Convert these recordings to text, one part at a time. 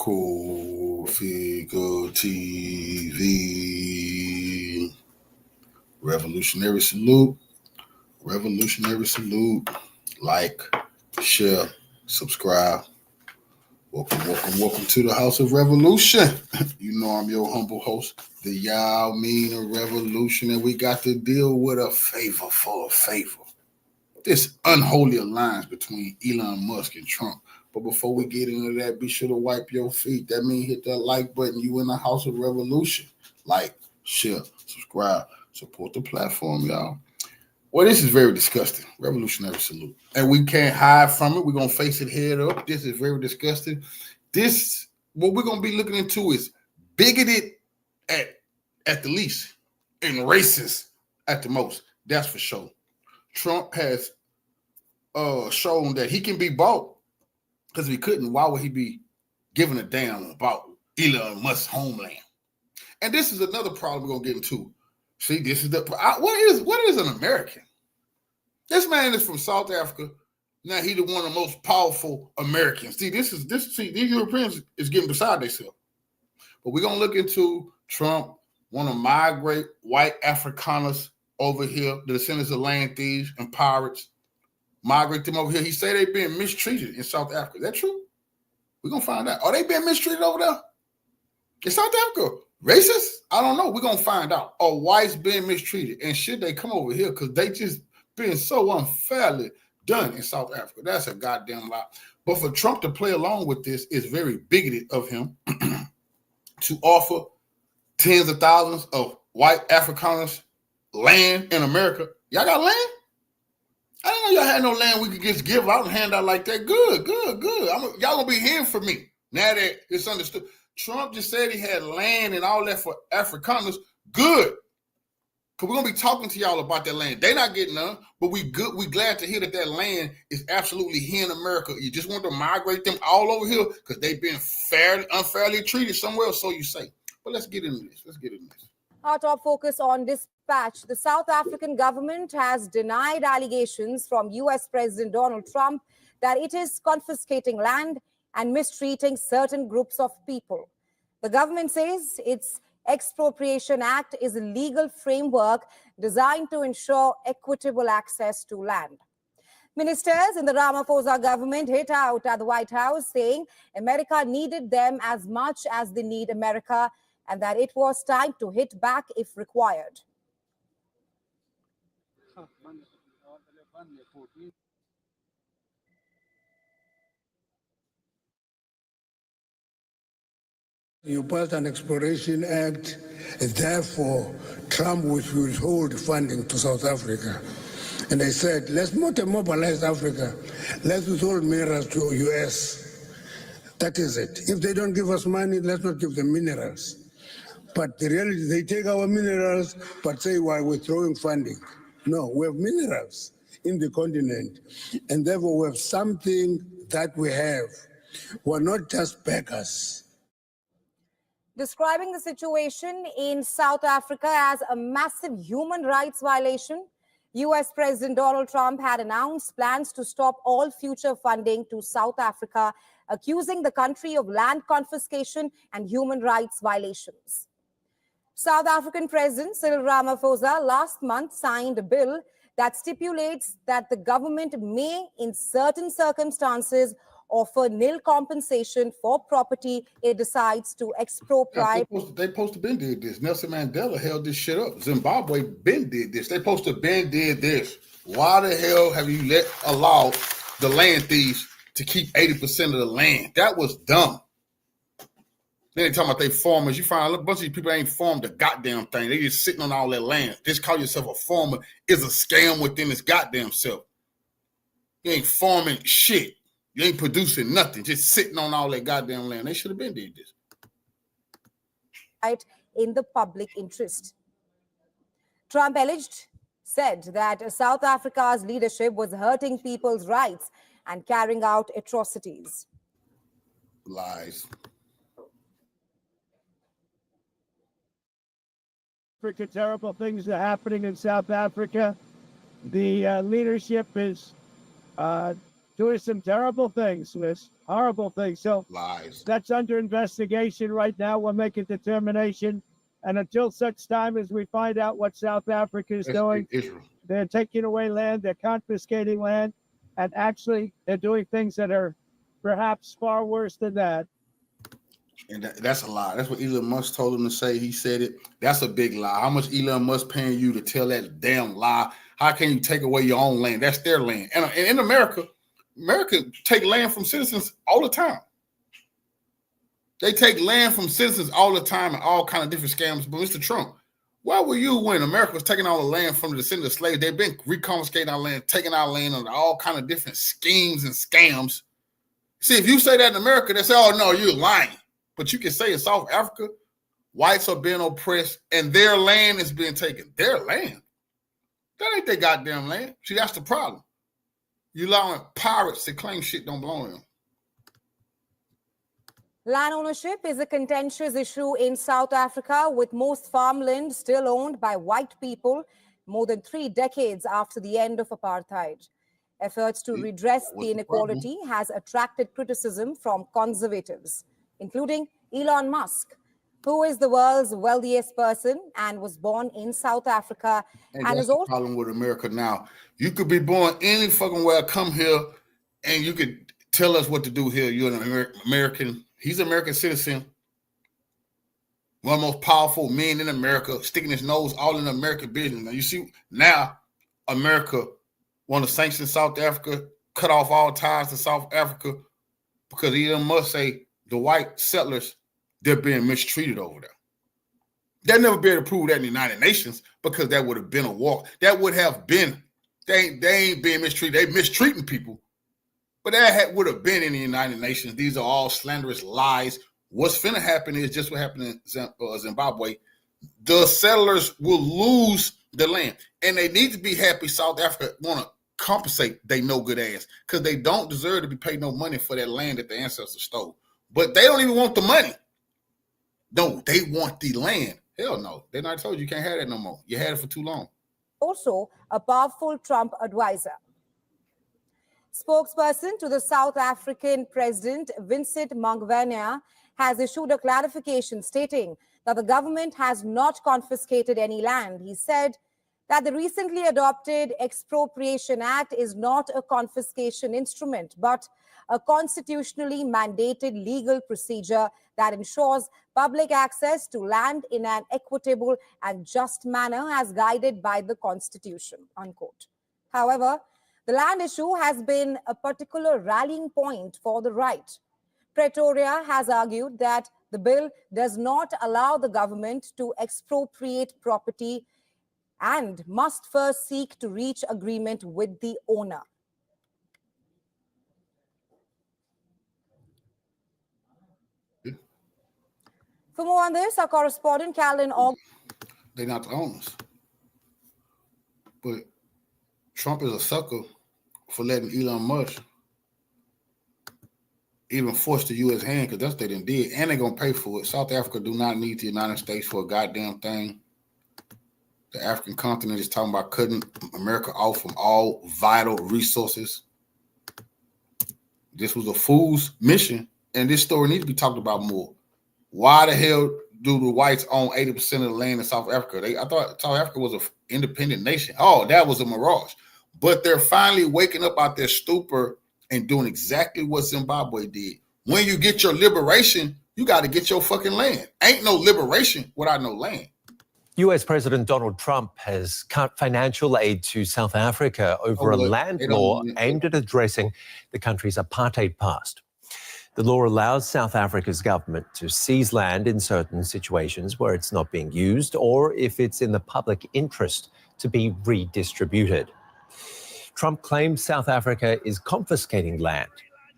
Coffee TV. Revolutionary salute. Revolutionary salute. Like, share, subscribe. Welcome to the House of Revolution. You know I'm your humble host, the Yao Mean of Revolution, and we got to deal with a favor for a favor. This unholy alliance between Elon Musk and Trump. But before we get into that, be sure to wipe your feet. That means hit that like button. You in the House of Revolution. Like, share, subscribe, support the platform, y'all. Well, this is very disgusting. Revolutionary salute. And we can't hide from it. We're going to face it head up. This is very disgusting. What we're going to be looking into is bigoted at the least and racist at the most. That's for sure. Trump has shown that he can be bought, because if he couldn't, why would he be giving a damn about Elon Musk's homeland? And this is another problem we're going to get into. See, this is what is an American? This man is from South Africa. Now he's one of the most powerful Americans. See, these Europeans is getting beside themselves. But we're gonna look into Trump, want to migrate white Afrikaners over here, the descendants of land thieves and pirates, migrate them over here. He say they've been mistreated in South Africa. Is that true? We're gonna find out. Are they being mistreated over there in South Africa? Racist? I don't know. We're going to find out. Are whites being mistreated? And should they come over here? Because they just been so unfairly done in South Africa. That's a goddamn lie. But for Trump to play along with this is very bigoted of him to offer tens of thousands of white Afrikaners land in America. Y'all got land? I didn't know y'all had no land we could just give out and hand out like that. Good. Y'all going to be hearing from me now that it's understood. Trump just said he had land and all that for Afrikaners. Good. Because we're going to be talking to y'all about that land. They're not getting none, but we glad to hear that land is absolutely here in America. You just want to migrate them all over here because they've been unfairly treated somewhere else, so you say. But let's get into this. Our top focus on dispatch. The South African government has denied allegations from U.S. President Donald Trump that it is confiscating land and mistreating certain groups of people. The government says its Expropriation Act is a legal framework designed to ensure equitable access to land. Ministers in the Ramaphosa government hit out at the White House, saying America needed them as much as they need America, and that it was time to hit back if required. You passed an Exploration Act, and therefore Trump will withhold funding to South Africa. And they said, let's not mobilize Africa. Let's withhold minerals to U.S. That is it. If they don't give us money, let's not give them minerals. But the reality, they take our minerals, but say why we're withdrawing funding. No, we have minerals in the continent. And therefore we have something that we have. We're not just beggars. Describing the situation in South Africa as a massive human rights violation, U.S. President Donald Trump had announced plans to stop all future funding to South Africa, accusing the country of land confiscation and human rights violations. South African President Cyril Ramaphosa last month signed a bill that stipulates that the government may, in certain circumstances, offer nil compensation for property it decides to expropriate. They supposed to been did this. Nelson Mandela held this shit up. Zimbabwe been did this. They supposed to been did this. Why the hell have you allowed the land thieves to keep 80% of the land? That was dumb. Then they talking about they farmers. You find a bunch of these people ain't farmed a goddamn thing. They just sitting on all that land. Just call yourself a farmer is a scam within its goddamn self. You ain't farming shit. You ain't producing nothing, just sitting on all that goddamn land. They should have been did this. In the public interest. Trump said that South Africa's leadership was hurting people's rights and carrying out atrocities. Lies. Terrible things are happening in South Africa. The leadership is doing some terrible things, Liz, horrible things. So Lies. that's under investigation right now. We'll make a determination. And until such time as we find out what South Africa is doing, Israel. they're taking away land, they're confiscating land, and actually they're doing things that are perhaps far worse than that. And that's a lie. That's what Elon Musk told him to say. He said it. That's a big lie. How much Elon Musk paying you to tell that damn lie? How can you take away your own land? That's their land. And in America take land from citizens all the time. They take land from citizens all the time and all kind of different scams. But Mr. Trump, where were you when America was taking all the land from the descendants of slaves? They've been reconfiscating our land, taking our land under all kind of different schemes and scams. See, if you say that in America, they say, oh, no, you're lying. But you can say in South Africa, whites are being oppressed and their land is being taken. Their land? That ain't their goddamn land. See, that's the problem. You allowing pirates to claim shit don't belong to them. Land ownership is a contentious issue in South Africa, with most farmland still owned by white people more than 3 decades after the end of apartheid. Efforts to redress the inequality has attracted criticism from conservatives, including Elon Musk, who is the world's wealthiest person and was born in South Africa. And that's the problem with America now. You could be born any fucking where, come here, and you could tell us what to do here. You're an American. He's an American citizen. One of the most powerful men in America, sticking his nose all in American business. Now, you see, now America want to sanction South Africa, cut off all ties to South Africa, because Elon Musk say the white settlers, they're being mistreated over there. They'll never be able to prove that in the United Nations, because that would have been a war. That would have been, they ain't being mistreated. They mistreating people. But that would have been in the United Nations. These are all slanderous lies. What's finna happen is just what happened in Zimbabwe. The settlers will lose the land. And they need to be happy South Africa want to compensate they no good ass, because they don't deserve to be paid no money for that land that the ancestors stole. But they don't even want the money. No, they want the land. Hell no. They not told you can't have that no more. You had it for too long. Also, a powerful Trump advisor. Spokesperson to the South African President, Vincent Mangwenya, has issued a clarification stating that the government has not confiscated any land. He said that the recently adopted Expropriation Act is not a confiscation instrument, but a constitutionally mandated legal procedure that ensures public access to land in an equitable and just manner as guided by the Constitution, unquote. However, the land issue has been a particular rallying point for the right. Pretoria has argued that the bill does not allow the government to expropriate property and must first seek to reach agreement with the owner. For more on this, our correspondent, Calvin Aug. They're not the owners. But Trump is a sucker for letting Elon Musk even force the U.S. hand, because that's what they done did, and they're going to pay for it. South Africa do not need the United States for a goddamn thing. The African continent is talking about cutting America off from all vital resources. This was a fool's mission, and this story needs to be talked about more. Why the hell do the whites own 80% of the land in South Africa? I thought South Africa was an independent nation. Oh, that was a mirage. But they're finally waking up out their stupor and doing exactly what Zimbabwe did. When you get your liberation, you got to get your fucking land. Ain't no liberation without no land. US President Donald Trump has cut financial aid to South Africa over a land law aimed at addressing the country's apartheid past. The law allows South Africa's government to seize land in certain situations where it's not being used, or if it's in the public interest to be redistributed. Trump claims South Africa is confiscating land.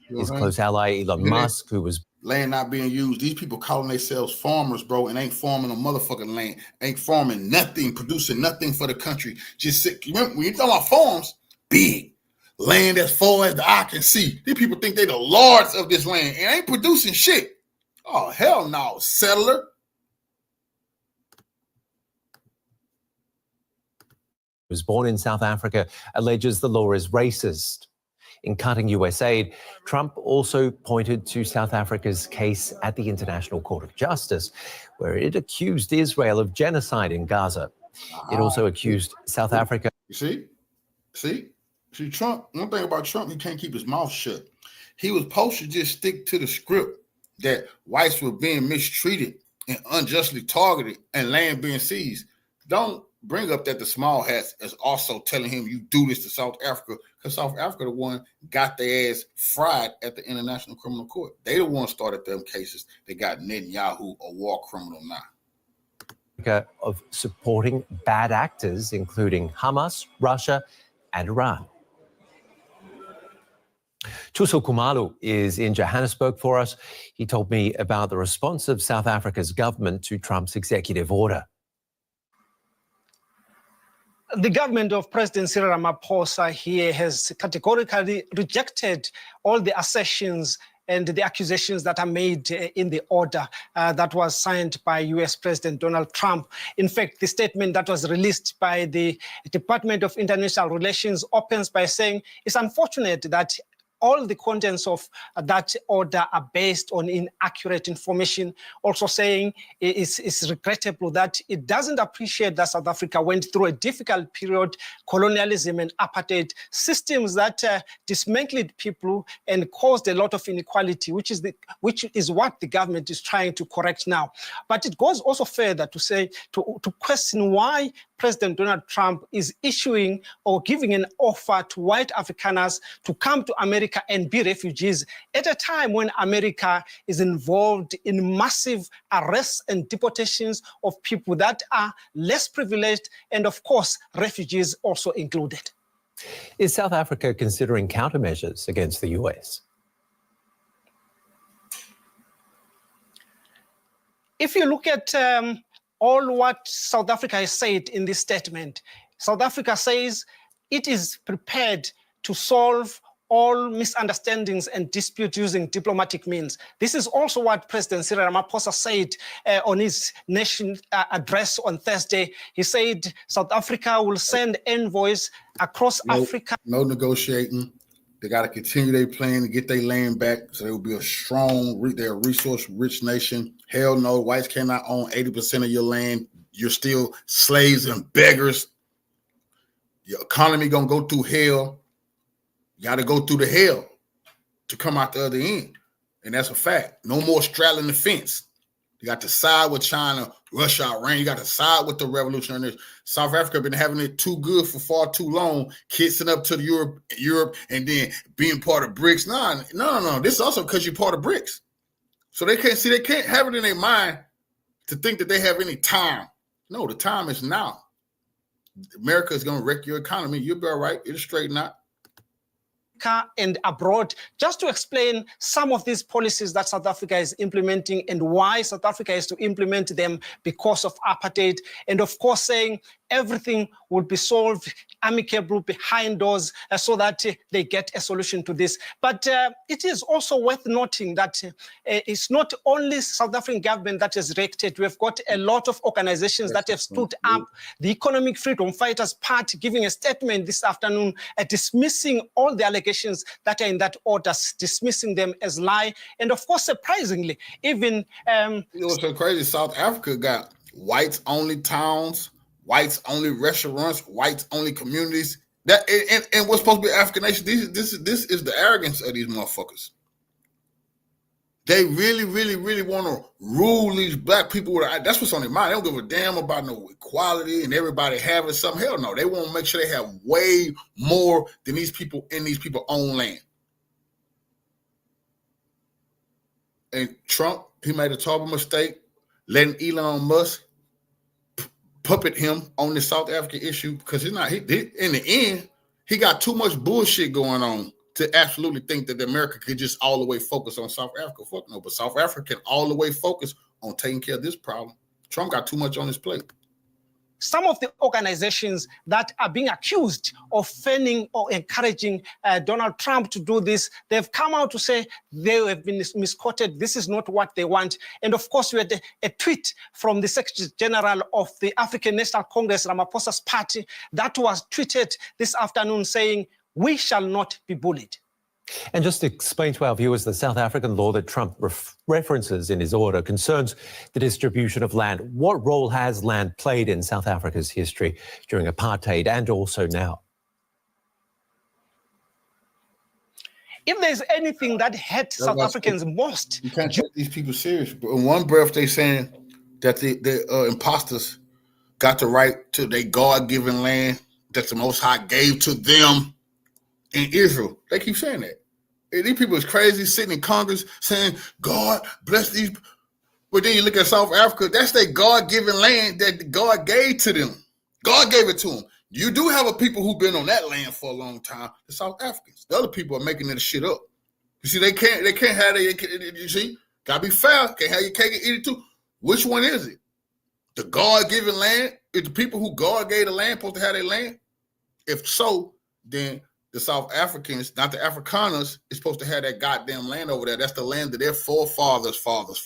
His close ally, Elon Musk, who was... Land not being used. These people calling themselves farmers, bro, and ain't farming a motherfucking land. Ain't farming nothing, producing nothing for the country. Just sit. Remember, when you talk about farms, big. Land as far as the eye can see. These people think they the lords of this land and ain't producing shit. Oh, hell no, settler. Was born in South Africa, alleges the law is racist. In cutting US aid, Trump also pointed to South Africa's case at the International Court of Justice, where it accused Israel of genocide in Gaza. It also accused South Africa. You see, Trump, one thing about Trump, he can't keep his mouth shut. He was supposed to just stick to the script that whites were being mistreated and unjustly targeted and land being seized. Don't bring up that the small hats is also telling him you do this to South Africa, because South Africa the one got their ass fried at the International Criminal Court. They the one started them cases. They got Netanyahu a war criminal now. Of supporting bad actors, including Hamas, Russia, and Iran. Tuso Kumalu is in Johannesburg for us. He told me about the response of South Africa's government to Trump's executive order. The government of President Cyril Ramaphosa here has categorically rejected all the assertions and the accusations that are made in the order that was signed by US President Donald Trump. In fact, the statement that was released by the Department of International Relations opens by saying it's unfortunate that all the contents of that order are based on inaccurate information, also saying it's regrettable that it doesn't appreciate that South Africa went through a difficult period, colonialism and apartheid, systems that dismantled people and caused a lot of inequality, which is what the government is trying to correct now. But it goes also further to say, to question why President Donald Trump is issuing or giving an offer to white Afrikaners to come to America and be refugees at a time when America is involved in massive arrests and deportations of people that are less privileged, and of course, refugees also included. Is South Africa considering countermeasures against the US? If you look at all what South Africa has said in this statement, South Africa says it is prepared to solve all misunderstandings and disputes using diplomatic means. This is also what President Cyril Ramaphosa said on his nation address on Thursday. He said South Africa will send envoys across Africa. No negotiating. They got to continue their plan to get their land back, so they will be a strong, they're a resource-rich nation. Hell no, whites cannot own 80% of your land. You're still slaves and beggars. Your economy gonna go through hell. You got to go through the hell to come out the other end, and that's a fact. No more straddling the fence. You got to side with China, Russia, Iran. You got to side with the revolutionaries. South Africa been having it too good for far too long, kissing up to the Europe, and then being part of BRICS. No. This is also because you're part of BRICS. So they can't have it in their mind to think that they have any time. No, the time is now. America is going to wreck your economy. You'll be all right. It'll straighten out. And abroad, just to explain some of these policies that South Africa is implementing and why South Africa is to implement them because of apartheid, and of course saying everything will be solved amicably behind doors so that they get a solution to this. But it is also worth noting that it's not only South African government that has reacted. We've got a lot of organizations that have stood up. The Economic Freedom Fighters Party giving a statement this afternoon dismissing all the allegations that are in that order, dismissing them as lie. And of course, surprisingly, even... You know what's so crazy? South Africa got whites-only towns, whites-only restaurants, whites-only communities. That and what's supposed to be African nation. This is the arrogance of these motherfuckers. They really want to rule these black people. That's what's on their mind. They don't give a damn about no equality and everybody having something. Hell no. They want to make sure they have way more than these people in these people's own land. And Trump, he made a terrible mistake letting Elon Musk puppet him on the South African issue, because in the end, he got too much bullshit going on to absolutely think that America could just all the way focus on South Africa. Fuck no, but South Africa can all the way focus on taking care of this problem. Trump got too much on his plate. Some of the organizations that are being accused of fanning or encouraging Donald Trump to do this, they've come out to say they have been misquoted. This is not what they want. And of course, we had a tweet from the Secretary General of the African National Congress, Ramaphosa's party, that was tweeted this afternoon saying, "We shall not be bullied." And just to explain to our viewers, the South African law that Trump references in his order concerns the distribution of land. What role has land played in South Africa's history during apartheid and also now? If there's anything that hurts South Africans most, you can't take these people serious. But in one breath, they saying that the imposters got the right to their God-given land that the Most High gave to them in Israel. They keep saying that. And these people is crazy, sitting in Congress saying, God bless these. But then you look at South Africa, that's their God-given land that God gave to them. God gave it to them. You do have a people who've been on that land for a long time, the South Africans. The other people are making that shit up. You see, they can't have that. You see, gotta be fair. Can't have your cake and eat it too. Which one is it? The God-given land? Is the people who God gave the land supposed to have their land? If so, then the South Africans, not the Afrikaners, is supposed to have that goddamn land over there. That's the land of their forefathers, fathers.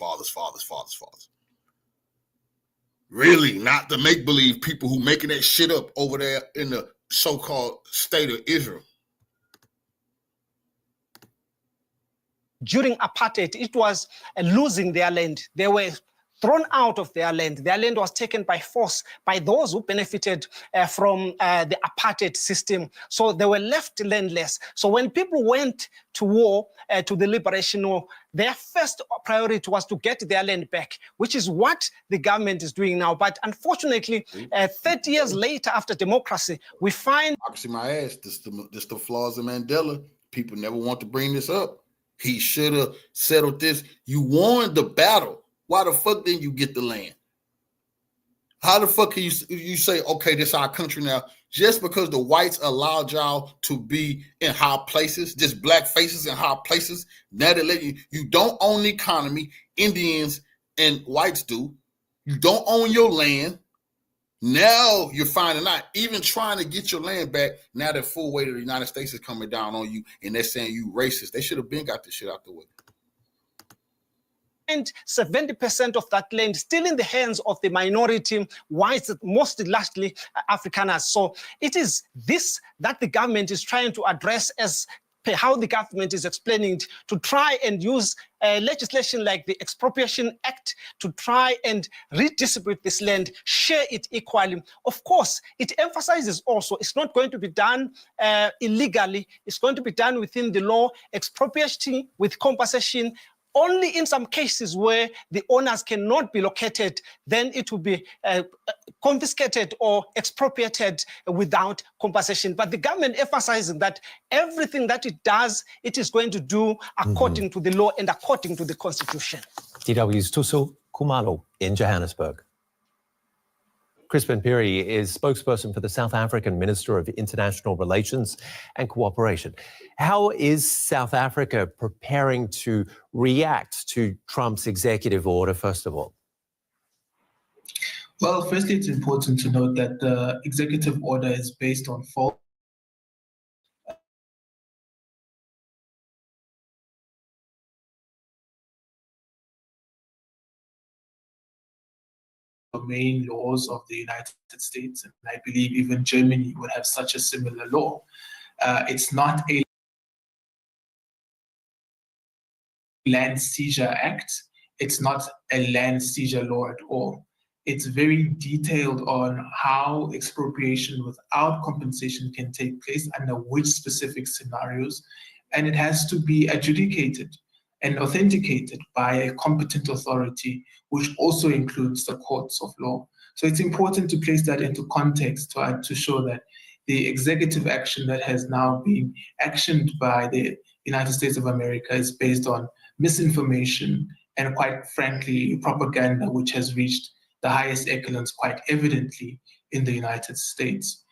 Really, not the make-believe people who making that shit up over there in the so-called state of Israel. During apartheid, it was losing their land. They were thrown out of their land. Their land was taken by force by those who benefited from the apartheid system. So they were left landless. So when people went to war, to the liberation war, their first priority was to get their land back, which is what the government is doing now. But unfortunately, 30 years later, after democracy, we find... Democracy, my ass, this the flaws of Mandela. People never want to bring this up. He should have settled this. You won the battle. Why the fuck didn't you get the land? How the fuck can you say, okay, this is our country now, just because the whites allowed y'all to be in high places, just black faces in high places? Now they let you don't own the economy. Indians and whites do. You don't own your land. Now you're finding out, even trying to get your land back, now the full weight of the United States is coming down on you, and they're saying you racist. They should have been got this shit out the way. And 70% of that land still in the hands of the minority whites, most largely Afrikaners. So it is this that the government is trying to address, as per how the government is explaining it, to try and use legislation like the Expropriation Act to try and redistribute this land, share it equally. Of course, it emphasizes also it's not going to be done illegally. It's going to be done within the law, expropriation with compensation. Only in some cases where the owners cannot be located, then it will be confiscated or expropriated without compensation. But the government emphasizing that everything that it does, it is going to do according to the law and according to the Constitution. DW's Tusu Kumalo in Johannesburg. Crispin Piri is spokesperson for the South African Minister of International Relations and Cooperation. How is South Africa preparing to react to Trump's executive order, first of all? Well, firstly, it's important to note that the executive order is based on false main laws of the United States, and I believe even Germany would have such a similar law. It's not a land seizure act. It's not a land seizure law at all. It's very detailed on how expropriation without compensation can take place, under which specific scenarios, and it has to be adjudicated and authenticated by a competent authority, which also includes the courts of law. So it's important to place that into context to show that the executive action that has now been actioned by the United States of America is based on misinformation and, quite frankly, propaganda, which has reached the highest echelons quite evidently in the United States.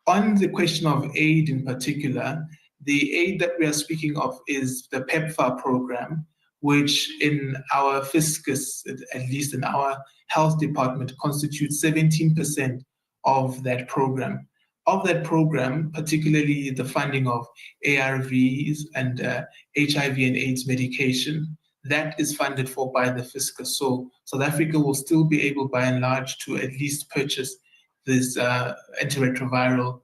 On the question of aid in particular, the aid that we are speaking of is the PEPFAR program, which in our fiscus, at least in our health department, constitutes 17% of that program. Of that program, particularly the funding of ARVs and HIV and AIDS medication, that is funded for by the fiscus. So South Africa will still be able, by and large, to at least purchase this antiretroviral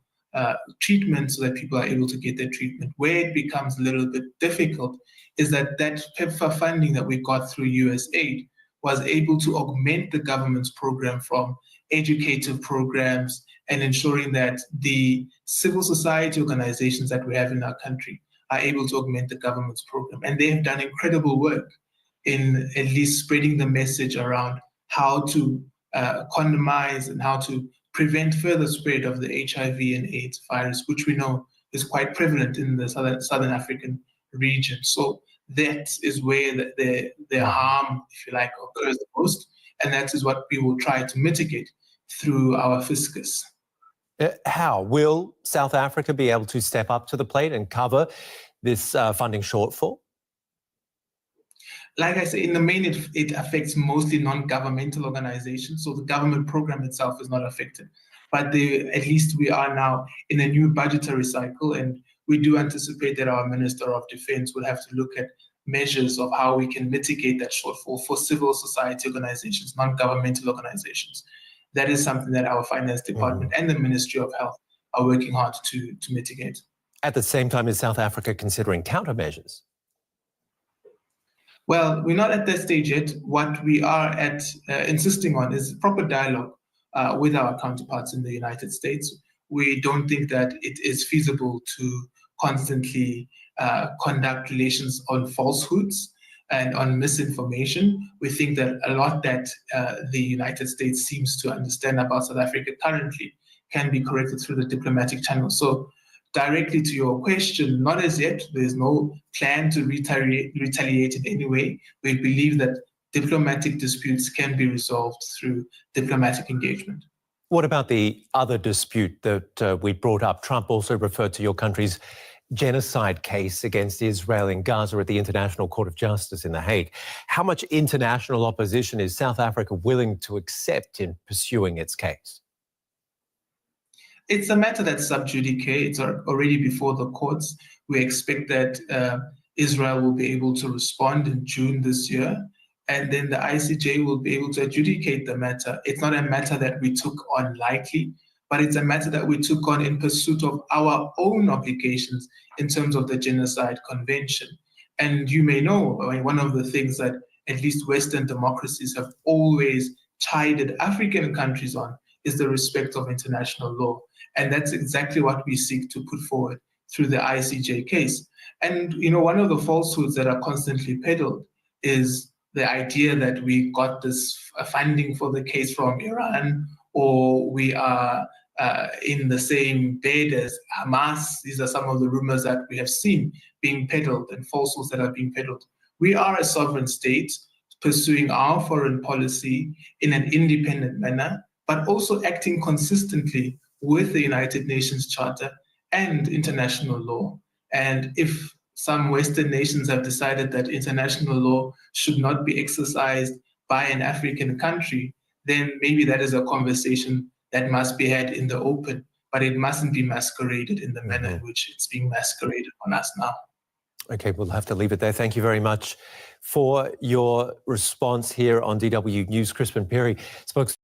treatment so that people are able to get their treatment. Where it becomes a little bit difficult is that PEPFAR funding that we got through USAID was able to augment the government's program from educative programs and ensuring that the civil society organizations that we have in our country are able to augment the government's program. And they have done incredible work in at least spreading the message around how to condomize and how to prevent further spread of the HIV and AIDS virus, which we know is quite prevalent in the Southern African region. So that is where the harm, if you like, occurs the most. And that is what we will try to mitigate through our fiscus. How will South Africa be able to step up to the plate and cover this funding shortfall? Like I say, in the main, it affects mostly non-governmental organizations. So the government program itself is not affected. But at least we are now in a new budgetary cycle, and we do anticipate that our Minister of Defense will have to look at measures of how we can mitigate that shortfall for civil society organizations, non-governmental organizations. That is something that our Finance Department and the Ministry of Health are working hard to mitigate. At the same time, is South Africa considering countermeasures? Well, we're not at that stage yet. What we are insisting on is proper dialogue with our counterparts in the United States. We don't think that it is feasible to constantly conduct relations on falsehoods and on misinformation. We think that a lot that the United States seems to understand about South Africa currently can be corrected through the diplomatic channel. So directly to your question, not as yet. There's no plan to retaliate in any way. We believe that diplomatic disputes can be resolved through diplomatic engagement. What about the other dispute that we brought up? Trump also referred to your country's genocide case against Israel in Gaza at the International Court of Justice in The Hague. How much international opposition is South Africa willing to accept in pursuing its case? It's a matter that's sub judice. It's already before the courts. We expect that Israel will be able to respond in June this year, and then the ICJ will be able to adjudicate the matter. It's not a matter that we took on lightly, but it's a matter that we took on in pursuit of our own obligations in terms of the Genocide Convention. And you may know, one of the things that at least Western democracies have always chided African countries on is the respect of international law. And that's exactly what we seek to put forward through the ICJ case. And, one of the falsehoods that are constantly peddled is the idea that we got this funding for the case from Iran, or we are in the same bed as Hamas. These are some of the rumors that we have seen being peddled and falsehoods that are being peddled. We are a sovereign state pursuing our foreign policy in an independent manner, but also acting consistently with the United Nations Charter and international law. And if some Western nations have decided that international law should not be exercised by an African country, then maybe that is a conversation that must be had in the open, but it mustn't be masqueraded in the manner in which it's being masqueraded on us now. Okay, we'll have to leave it there. Thank you very much for your response here on DW News. Crispin Perry, spokesman.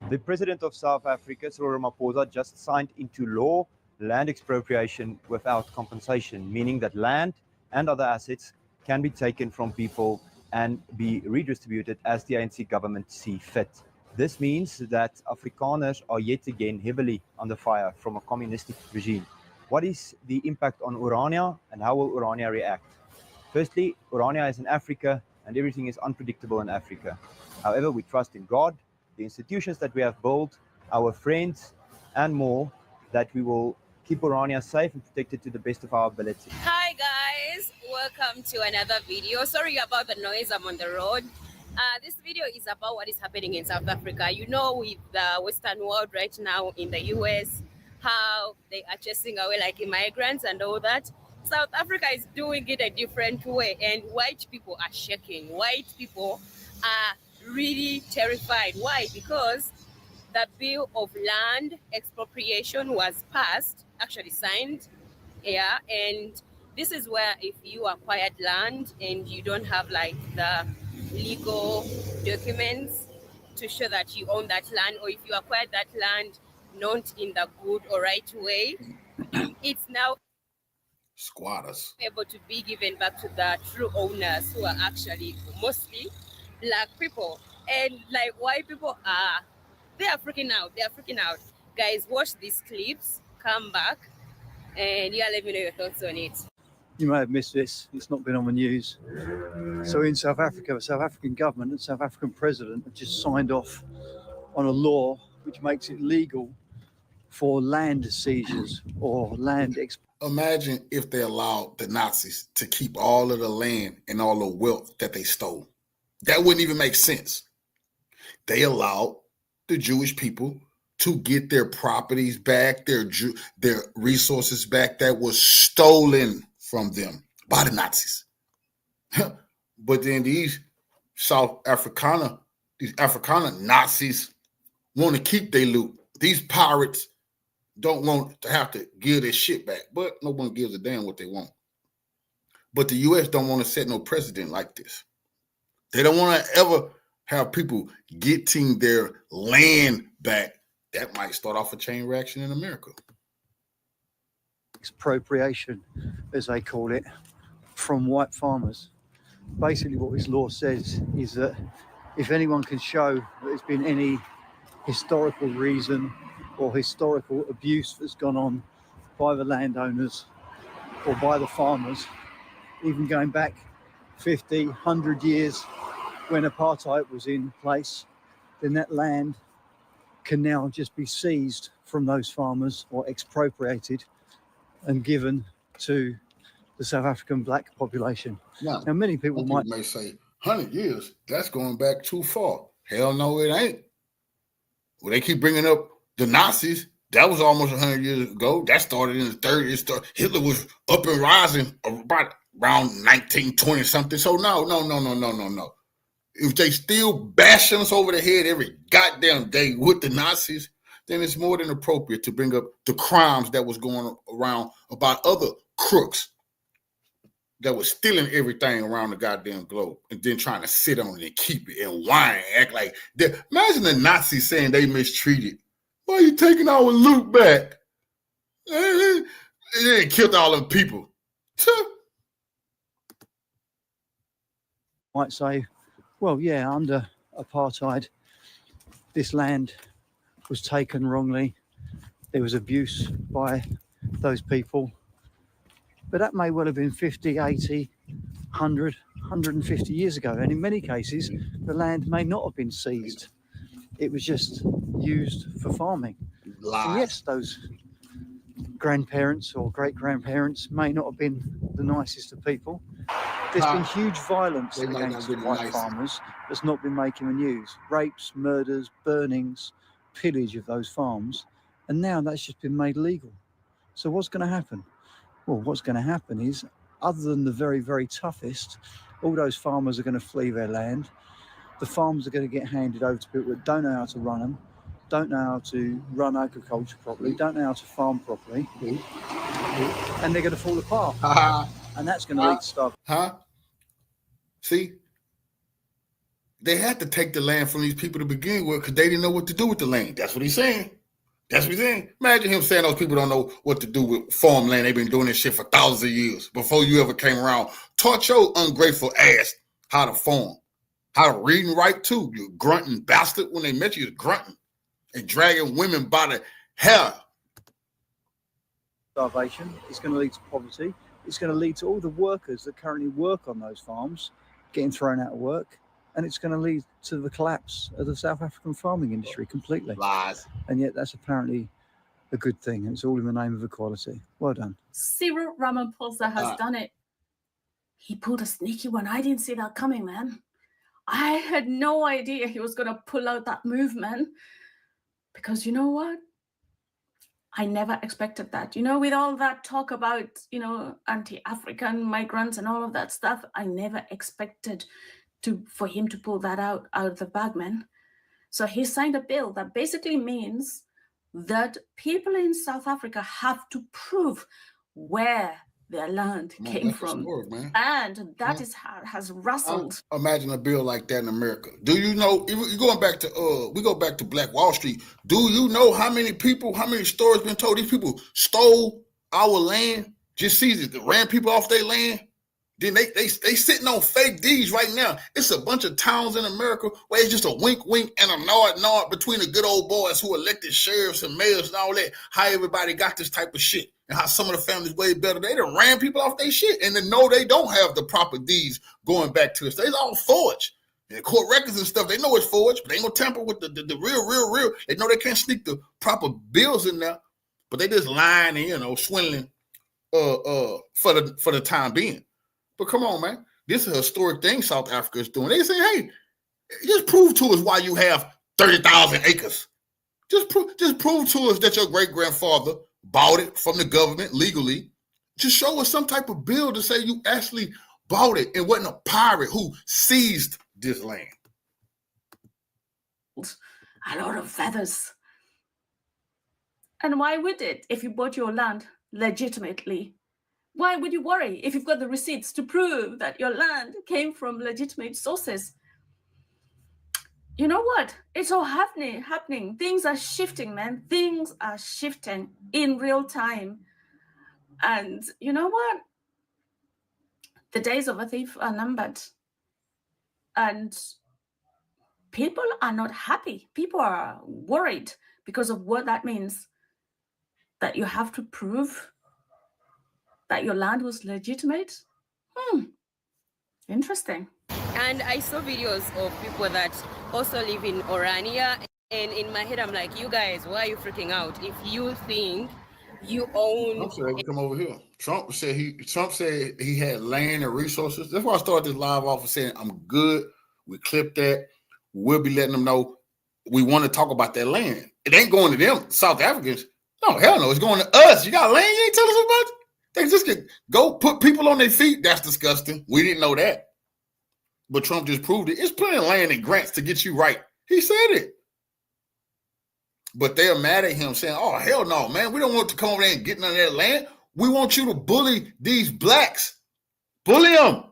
The President of South Africa, Cyril Ramaphosa, just signed into law land expropriation without compensation, meaning that land and other assets can be taken from people and be redistributed as the ANC government see fit. This means that Afrikaners are yet again heavily under fire from a communistic regime. What is the impact on Orania, and how will Orania react? Firstly, Orania is in Africa and everything is unpredictable in Africa. However, we trust in God, the institutions that we have built, our friends, and more, that we will keep Orania safe and protected to the best of our ability. Hi guys, welcome to another video. Sorry about the noise, I'm on the road. This video is about what is happening in South Africa. You know, with the Western world right now in the US, how they are chasing away like immigrants and all that. South Africa is doing it a different way, and white people are shaking. White people are really terrified. Why? Because the bill of land expropriation was passed, actually signed, yeah, and this is where if you acquired land and you don't have like the legal documents to show that you own that land, or if you acquired that land not in the good or right way, it's now Squatters able to be given back to the true owners, who are actually mostly black people. And like white people are, they are freaking out. They are freaking out. Guys, watch these clips, come back, and yeah, let me know your thoughts on it. You may have missed this, it's not been on the news. So in South Africa, the South African government and South African president have just signed off on a law which makes it legal for land seizures or land Imagine if they allowed the Nazis to keep all of the land and all the wealth that they stole. That wouldn't even make sense. They allowed the Jewish people to get their properties back, their resources back that was stolen from them by the Nazis. But then these Afrikaner Nazis want to keep their loot. These pirates don't want to have to give their shit back, but no one gives a damn what they want. But the U.S. don't want to set no precedent like this. They don't want to ever have people getting their land back. That might start off a chain reaction in America. expropriation, as they call it, from white farmers. Basically what this law says is that if anyone can show that there's been any historical reason or historical abuse that's gone on by the landowners or by the farmers, even going back 50, 100 years when apartheid was in place, then that land can now just be seized from those farmers or expropriated and given to the South African black population. Now many people may say, 100 years, that's going back too far. Hell no, it ain't. Well, they keep bringing up the Nazis. That was almost 100 years ago. That started in the 30s. Hitler was up and rising about around 1920 something. So no. If they still bashing us over the head every goddamn day with the Nazis, then it's more than appropriate to bring up the crimes that was going around about other crooks that was stealing everything around the goddamn globe and then trying to sit on it and keep it and whine, act like that. Imagine the Nazis saying they mistreated. Why are you taking our loot back? They killed all them people. might say, well, yeah, under apartheid, this land was taken wrongly. There was abuse by those people. But that may well have been 50, 80, 100, 150 years ago. And in many cases, the land may not have been seized. It was just used for farming. And yes, those grandparents or great-grandparents may not have been the nicest of people. There's been huge violence against white farmers that's not been making the news. Rapes, murders, burnings, pillage of those farms. And now that's just been made legal. So what's going to happen? Well, what's going to happen is, other than the very, very toughest, all those farmers are going to flee their land. The farms are going to get handed over to people that don't know how to run them, don't know how to run agriculture properly, don't know how to farm properly, and they're going to fall apart. And that's going to lead to stuff. See? They had to take the land from these people to begin with because they didn't know what to do with the land. That's what he's saying. That's what he's saying. Imagine him saying those people don't know what to do with farmland. They've been doing this shit for thousands of years before you ever came around. Taught your ungrateful ass how to form, how to read and write too. You grunting bastard. When they met you, you're grunting and dragging women by the hair. Starvation. It's going to lead to poverty. It's going to lead to all the workers that currently work on those farms getting thrown out of work. And it's going to lead to the collapse of the South African farming industry completely. Lies. And yet that's apparently a good thing. And it's all in the name of equality. Well done. Cyril Ramaphosa has done it. He pulled a sneaky one. I didn't see that coming, man. I had no idea he was going to pull out that movement. Because you know what? I never expected that. You know, with all that talk about, you know, anti-African migrants and all of that stuff, I never expected for him to pull that out of the bag, man. So he signed a bill that basically means that people in South Africa have to prove where their land came from. Man. And that is how it has rustled. Imagine a bill like that in America. Do you know, you're going back to, we go back to Black Wall Street. Do you know how many stories been told? These people stole our land, just seized it, ran people off their land. Then they sitting on fake deeds right now. It's a bunch of towns in America where it's just a wink and a nod between the good old boys who elected sheriffs and mayors and all that. How everybody got this type of shit and how some of the families way better. They done ran people off their shit and then know they don't have the proper deeds going back to us. It's all forged. And court records and stuff, they know it's forged, but they ain't gonna tamper with the real. They know they can't sneak the proper bills in there, but they just lying and, you know, swindling for the time being. But come on, man. This is a historic thing South Africa is doing. They say, hey, just prove to us why you have 30,000 acres. Just prove to us that your great-grandfather bought it from the government legally. Just show us some type of bill to say you actually bought it and wasn't a pirate who seized this land. A lot of feathers. And why would it if you bought your land legitimately? Why would you worry if you've got the receipts to prove that your land came from legitimate sources? You know what? It's all happening. Things are shifting, man. Things are shifting in real time. And you know what? The days of a thief are numbered. And people are not happy. People are worried because of what that means. That you have to prove that your land was legitimate? Interesting. And I saw videos of people that also live in Orania. And in my head, I'm like, you guys, why are you freaking out? If you think you own... Trump said he come over here. Trump said he had land and resources. That's why I started this live off of saying, I'm good. We clipped that. We'll be letting them know we want to talk about that land. It ain't going to them, South Africans. No, hell no. It's going to us. You got land you ain't tell us about? They just can go put people on their feet. That's disgusting. We didn't know that. But Trump just proved it. It's plenty of land and grants to get you right. He said it. But they're mad at him saying, oh, hell no, man. We don't want to come over there and get none of that land. We want you to bully these blacks. Bully them.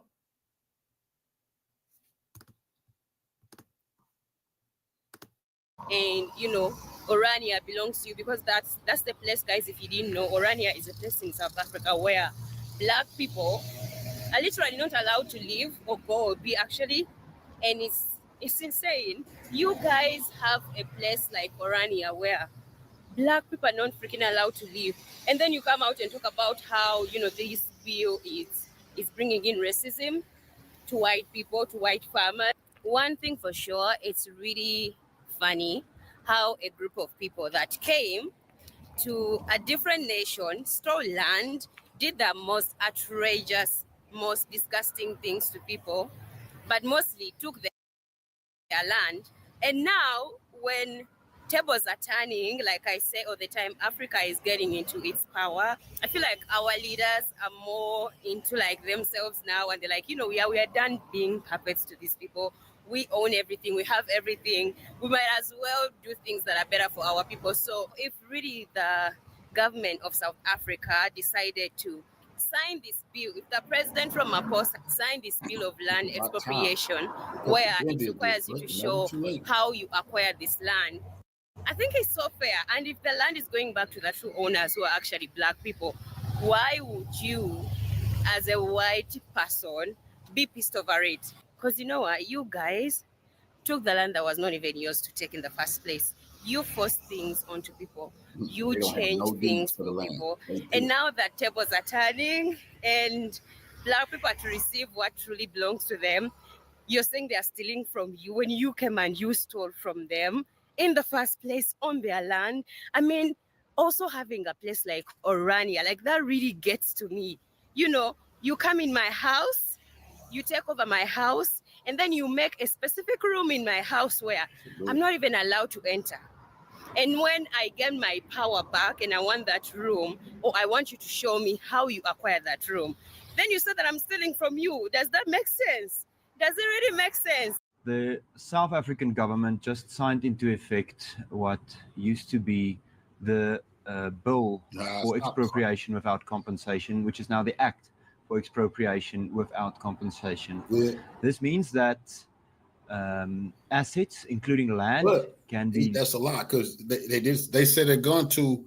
And, you know, Orania belongs to you because that's the place, guys, if you didn't know, Orania is a place in South Africa where black people are literally not allowed to live or go or be actually. And it's insane. You guys have a place like Orania where black people are not freaking allowed to live. And then you come out and talk about how, you know, this bill is bringing in racism to white people, to white farmers. One thing for sure, it's really funny how a group of people that came to a different nation, stole land, did the most outrageous, most disgusting things to people, but mostly took their land. And now when tables are turning, like I say all the time, Africa is getting into its power. I feel like our leaders are more into like themselves now, and they're like, you know, we are done being puppets to these people. We own everything. We have everything. We might as well do things that are better for our people. So if really the government of South Africa decided to sign this bill, if the president from Ramaphosa signed this bill of land expropriation, where it requires you to show how you acquired this land, I think it's so fair. And if the land is going back to the true owners who are actually black people, why would you, as a white person, be pissed over it? Because you know what? You guys took the land that was not even yours to take in the first place. You forced things onto people. You They don't have changed no deeds things for the for land. people. They do. And now that tables are turning and black people are to receive what truly belongs to them, you're saying they're stealing from you when you came and you stole from them in the first place on their land. I mean, also having a place like Orania, like that really gets to me. You know, you come in my house, you take over my house, and then you make a specific room in my house where I'm not even allowed to enter. And when I get my power back and I want that room, or I want you to show me how you acquired that room, then you say that I'm stealing from you. Does that make sense? Does it really make sense? The South African government just signed into effect what used to be the bill for expropriation without compensation, which is now the Act for expropriation without compensation. Yeah. This means that assets, including land, can be. That's a lot because they said they're going to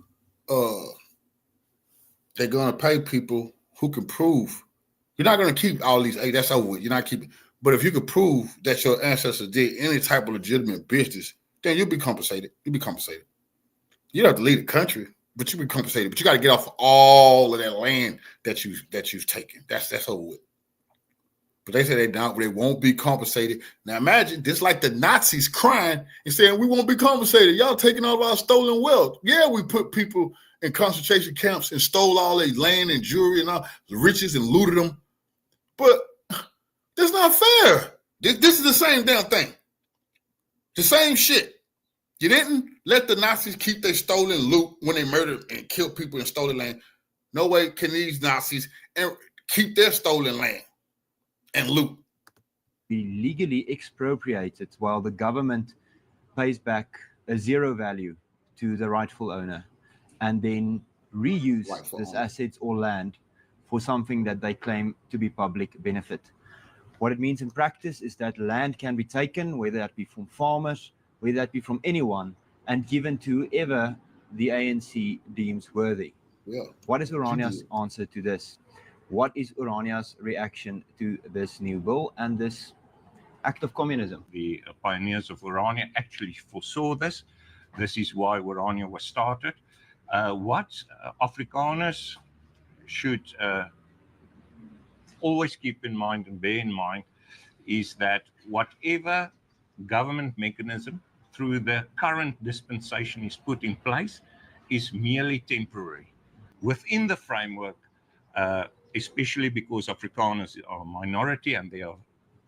pay people who can prove. You're not going to keep all these. Hey, that's over with. You're not keeping. But if you could prove that your ancestors did any type of legitimate business, then you'll be compensated. You'll be compensated. You don't have to leave the country, but you'll be compensated. But you got to get off all of that land that you've taken. That's over with. But they say they won't be compensated. Now imagine this, like the Nazis crying and saying we won't be compensated. Y'all taking all of our stolen wealth. Yeah, we put people in concentration camps and stole all their land and jewelry and all the riches and looted them. But that's not fair. This is the same damn thing. The same shit. You didn't let the Nazis keep their stolen loot when they murdered and killed people and stolen land. No way can these Nazis keep their stolen land and loot. Be legally expropriated while the government pays back a zero value to the rightful owner and then reuse this assets or land for something that they claim to be public benefit. What it means in practice is that land can be taken, whether that be from farmers, whether that be from anyone, and given to whoever the ANC deems worthy. Yeah. What is Orania's answer to this? What is Orania's reaction to this new bill and this act of communism? The pioneers of Orania actually foresaw this. This is why Orania was started. What Afrikaners should always keep in mind and bear in mind is that whatever government mechanism through the current dispensation is put in place is merely temporary. Within the framework, especially because Afrikaners are a minority and there are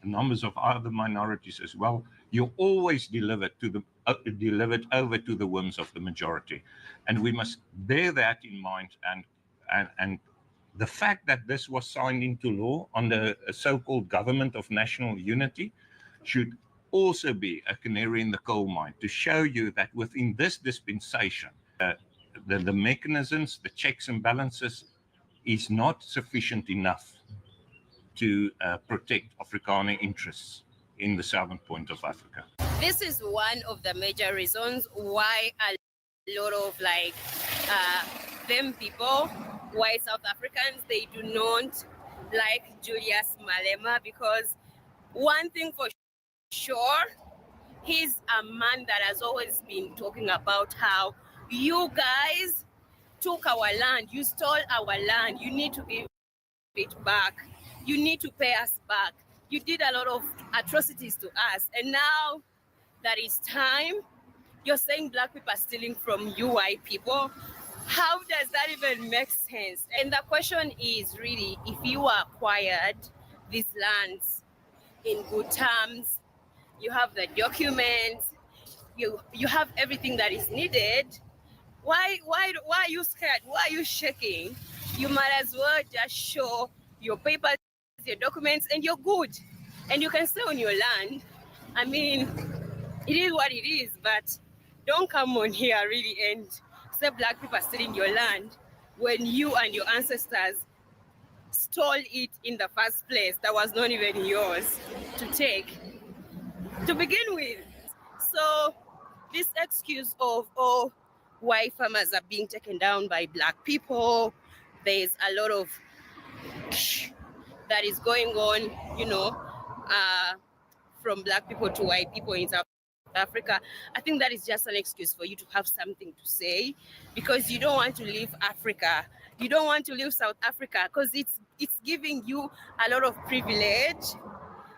numbers of other minorities as well, you always delivered over to the whims of the majority. And we must bear that in mind, and the fact that this was signed into law under a so-called government of national unity should also be a canary in the coal mine to show you that within this dispensation, the mechanisms, the checks and balances is not sufficient enough to protect Afrikaner interests in the southern point of Africa. This is one of the major reasons why a lot of them people, white South Africans, they do not like Julius Malema, because one thing for sure, he's a man that has always been talking about how you guys took our land, you stole our land, you need to give it back, you need to pay us back, you did a lot of atrocities to us, and now that it's time, you're saying black people are stealing from you white people. How does that even make sense? And the question is really, if you acquired these lands in good terms, you have the documents, you have everything that is needed, why are you scared? Why are you shaking? You might as well just show your papers, your documents, and you're good. And you can stay on your land. I mean, it is what it is, but don't come on here really and say black people are stealing your land when you and your ancestors stole it in the first place. That was not even yours to take to begin with. So this excuse of, oh, white farmers are being taken down by black people, there's a lot of that is going on, from black people to white people in South Africa. I think that is just an excuse for you to have something to say, because you don't want to leave Africa. You don't want to leave South Africa because it's giving you a lot of privilege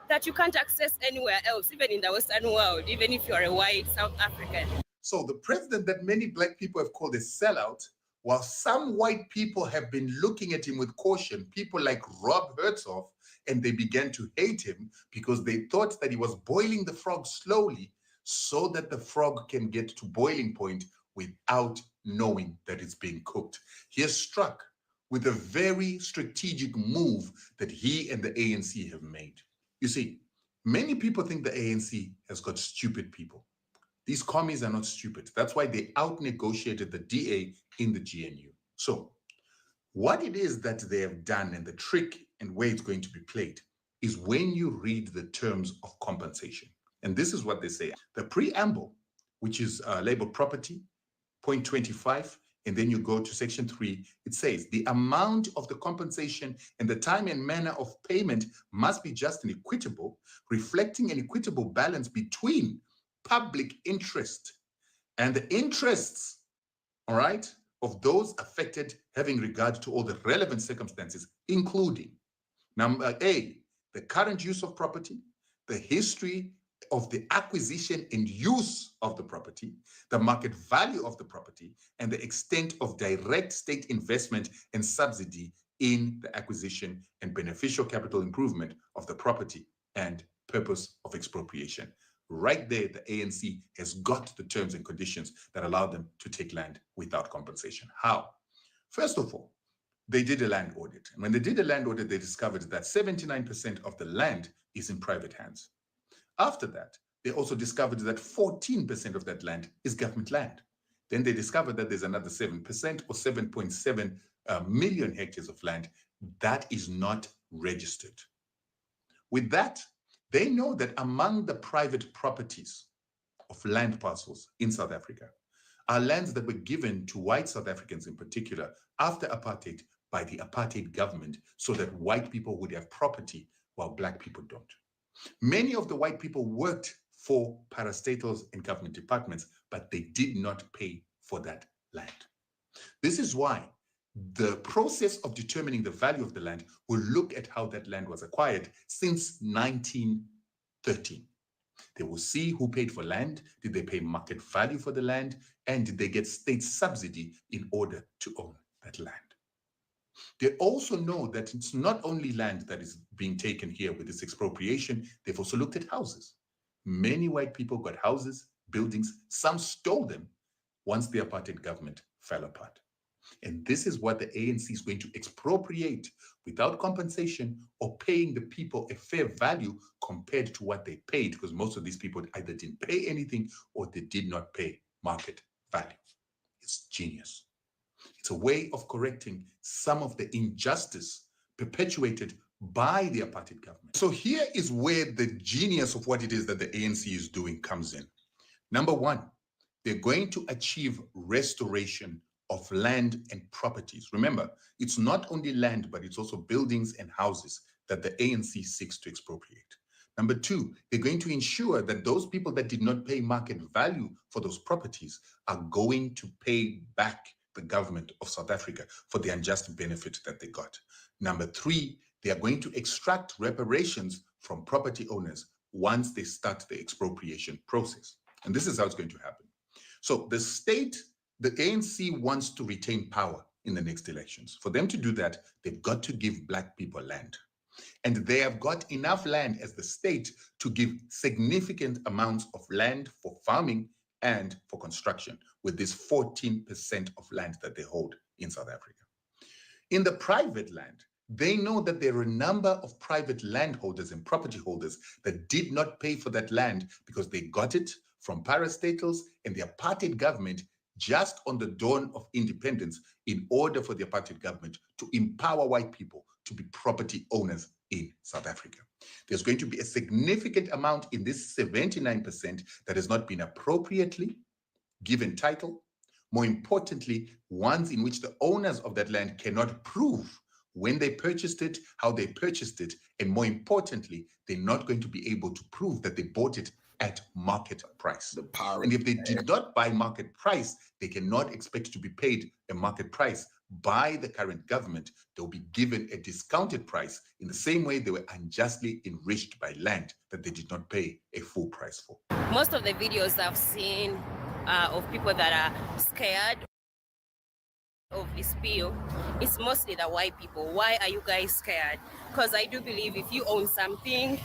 that you can't access anywhere else, even in the Western world, even if you're a white South African. So the president that many black people have called a sellout, while some white people have been looking at him with caution, people like Rob Hertzhoff, and they began to hate him because they thought that he was boiling the frog slowly so that the frog can get to boiling point without knowing that it's being cooked. He has struck with a very strategic move that he and the ANC have made. You see, many people think the ANC has got stupid people. These commies are not stupid. That's why they out-negotiated the DA in the GNU. So what it is that they have done, and the trick and way it's going to be played, is when you read the terms of compensation. And this is what they say. The preamble, which is labeled property, point 25, and then you go to section 3, it says the amount of the compensation and the time and manner of payment must be just and equitable, reflecting an equitable balance between public interest and the interests, all right, of those affected, having regard to all the relevant circumstances, including number A, the current use of property, the history of the acquisition and use of the property, the market value of the property, and the extent of direct state investment and subsidy in the acquisition and beneficial capital improvement of the property and purpose of expropriation. Right there, the ANC has got the terms and conditions that allow them to take land without compensation. How? First of all, they did a land audit. And when they did a land audit, they discovered that 79% of the land is in private hands. After that, they also discovered that 14% of that land is government land. Then they discovered that there's another 7% or 7.7 million hectares of land that is not registered. With that, they know that among the private properties of land parcels in South Africa are lands that were given to white South Africans in particular after apartheid by the apartheid government so that white people would have property while black people don't. Many of the white people worked for parastatals and government departments, but they did not pay for that land. This is why the process of determining the value of the land will look at how that land was acquired since 1913. They will see who paid for land, did they pay market value for the land, and did they get state subsidy in order to own that land. They also know that it's not only land that is being taken here with this expropriation, they've also looked at houses. Many white people got houses, buildings, some stole them once the apartheid government fell apart. And this is what the ANC is going to expropriate without compensation or paying the people a fair value compared to what they paid, because most of these people either didn't pay anything or they did not pay market value. It's genius. It's a way of correcting some of the injustice perpetuated by the apartheid government. So here is where the genius of what it is that the ANC is doing comes in. Number one, they're going to achieve restoration of land and properties. Remember, it's not only land, but it's also buildings and houses that the ANC seeks to expropriate. Number two, they're going to ensure that those people that did not pay market value for those properties are going to pay back the government of South Africa for the unjust benefit that they got. Number three, they are going to extract reparations from property owners once they start the expropriation process. And this is how it's going to happen. So the state, the ANC wants to retain power in the next elections. For them to do that, they've got to give black people land. And they have got enough land as the state to give significant amounts of land for farming and for construction with this 14% of land that they hold in South Africa. In the private land, they know that there are a number of private landholders and property holders that did not pay for that land because they got it from parastatals and the apartheid government just on the dawn of independence in order for the apartheid government to empower white people to be property owners in South Africa. There's going to be a significant amount in this 79% that has not been appropriately given title. More importantly, ones in which the owners of that land cannot prove when they purchased it, how they purchased it, and more importantly, they're not going to be able to prove that they bought it at market price. And if they did not buy market price, they cannot expect to be paid a market price by the current government. They'll be given a discounted price in the same way they were unjustly enriched by land that they did not pay a full price for. Most of the videos I've seen of people that are scared of this bill, it's mostly the white people. Why are you guys scared? Because I do believe if you own something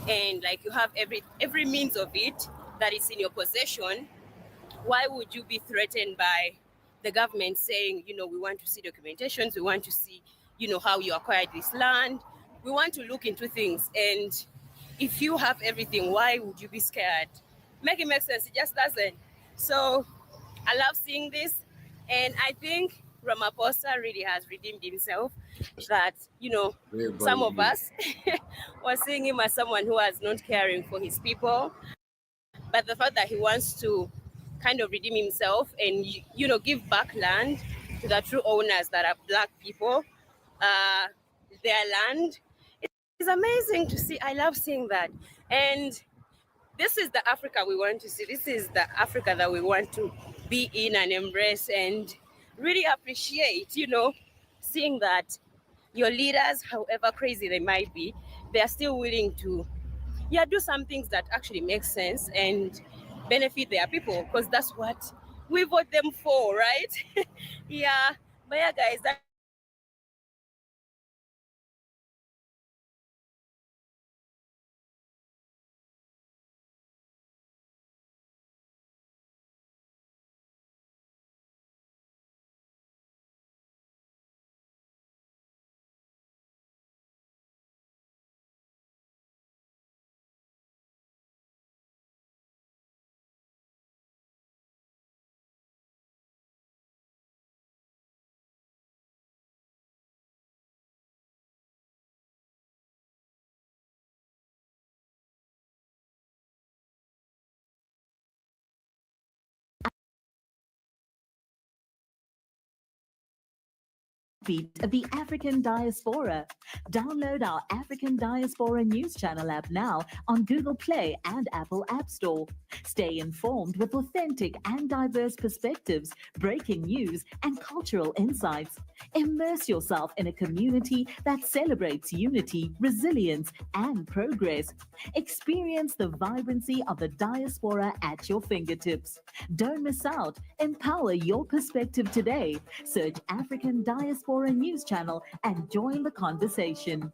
and like you have every means of it that is in your possession, why would you be threatened by the government saying, you know, we want to see documentations, we want to see, you know, how you acquired this land, we want to look into things. And if you have everything, why would you be scared? Make it make sense. It just doesn't. So I love seeing this, and I think Ramaphosa really has redeemed himself. That, you know, some of us were seeing him as someone who was not caring for his people, but the fact that he wants to kind of redeem himself and, you know, give back land to the true owners that are Black people, their land, it's amazing to see. I love seeing that. And this is the Africa we want to see. This is the Africa that we want to be in and embrace and really appreciate, you know, seeing that your leaders, however crazy they might be, they are still willing to, do some things that actually make sense and benefit their people, because that's what we vote them for, right? Yeah, but yeah, guys, that of the African diaspora. Download our African Diaspora News Channel app now on Google Play and Apple App Store. Stay informed with authentic and diverse perspectives, breaking news, and cultural insights. Immerse yourself in a community that celebrates unity, resilience, and progress. Experience the vibrancy of the diaspora at your fingertips. Don't miss out. Empower your perspective today. Search African Diaspora News Channel and join the conversation.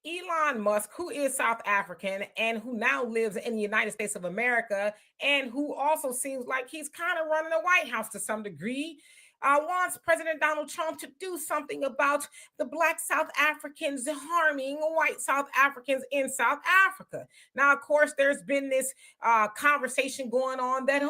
Elon Musk, who is South African and who now lives in the United States of America, and who also seems like he's kind of running the White House to some degree, wants President Donald Trump to do something about the Black South Africans harming white South Africans in South Africa. Now, of course, there's been this conversation going on that,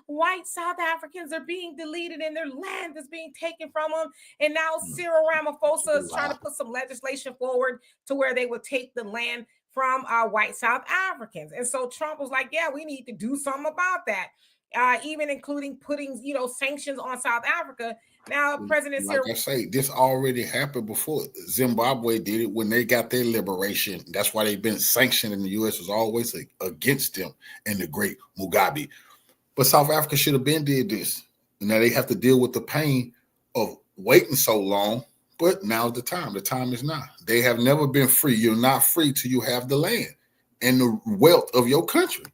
white South Africans are being deleted and their land is being taken from them. And now Cyril Ramaphosa is trying to put some legislation forward to where they would take the land from white South Africans. And so Trump was like, yeah, we need to do something about that. Even including putting, sanctions on South Africa. Now, President Cyril, like I say, this already happened before. Zimbabwe did it when they got their liberation. That's why they've been sanctioned, and the U.S. was always against them and the great Mugabe. But South Africa should have been did this. Now they have to deal with the pain of waiting so long. But now's the time. The time is now. They have never been free. You're not free till you have the land and the wealth of your country.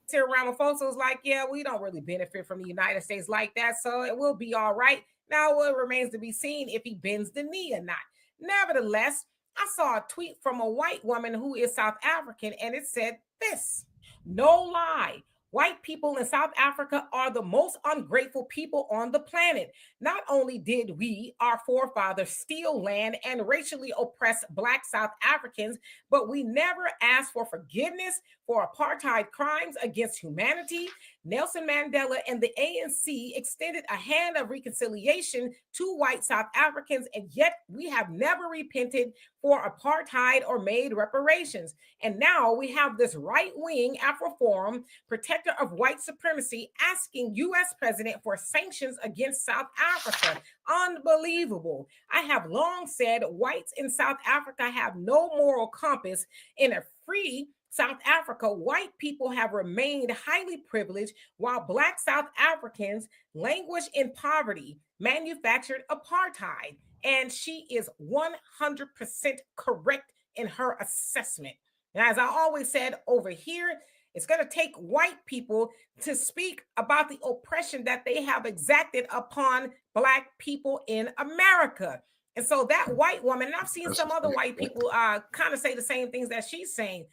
Cyril Ramaphosa was like, yeah, we don't really benefit from the United States like that, so it will be all right. Now, it remains to be seen if he bends the knee or not. Nevertheless, I saw a tweet from a white woman who is South African, and it said this: no lie. White people in South Africa are the most ungrateful people on the planet. Not only did we, our forefathers, steal land and racially oppress Black South Africans, but we never asked for forgiveness for apartheid crimes against humanity. Nelson Mandela and the ANC extended a hand of reconciliation to white South Africans, and yet we have never repented for apartheid or made reparations. And now we have this right-wing Afroforum, protector of white supremacy, asking U.S. president for sanctions against South Africa. Unbelievable. I have long said whites in South Africa have no moral compass. In a free South Africa, white people have remained highly privileged while Black South Africans languish in poverty, manufactured apartheid. And she is 100% correct in her assessment. And as I always said over here, it's going to take white people to speak about the oppression that they have exacted upon Black people in America. And so that white woman, and I've seen some other white people kind of say the same things that she's saying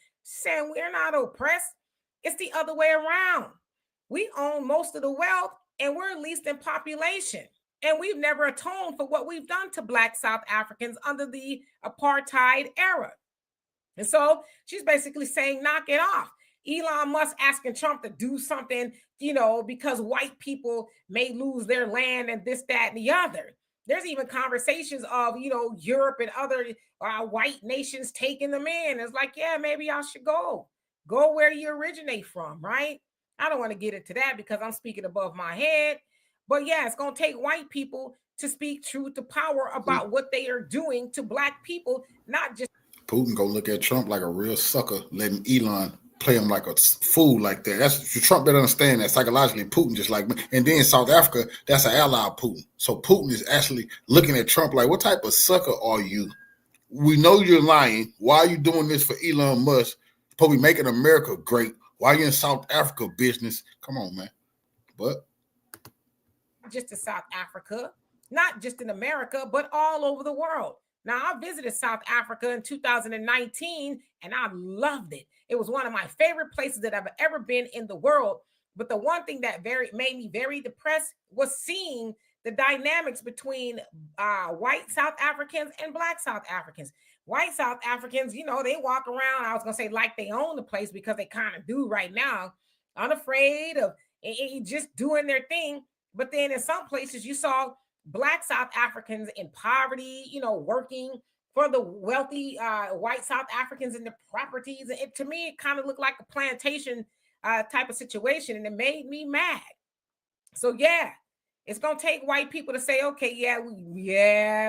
we're not oppressed. It's the other way around. We own most of the wealth and we're least in population. And we've never atoned for what we've done to Black South Africans under the apartheid era. And so she's basically saying, knock it off. Elon Musk asking Trump to do something, because white people may lose their land and this, that, and the other. There's even conversations of, Europe and other white nations taking them in. It's like, yeah, maybe y'all should go where you originate from, right? I don't want to get into that because I'm speaking above my head. But yeah, it's going to take white people to speak truth to power about what they are doing to Black people, not just. Putin go look at Trump like a real sucker, letting Elon play him like a fool like that. That's Trump better understand that psychologically. Putin just like me. And then South Africa, that's an ally of Putin. So Putin is actually looking at Trump like, what type of sucker are you? We know you're lying. Why are you doing this for Elon Musk? Probably making America great. Why are you in South Africa business? Come on, man. But just in South Africa, not just in America, but all over the world. Now, I visited South Africa in 2019, and I loved it. It was one of my favorite places that I've ever been in the world. But the one thing that made me very depressed was seeing the dynamics between white South Africans and Black South Africans. White South Africans, they walk around, I was going to say like they own the place because they kind of do right now, unafraid of just doing their thing. But then in some places you saw Black South Africans in poverty, working for the wealthy white South Africans in the properties. And to me, it kind of looked like a plantation type of situation, and it made me mad. So yeah, it's going to take white people to say, okay,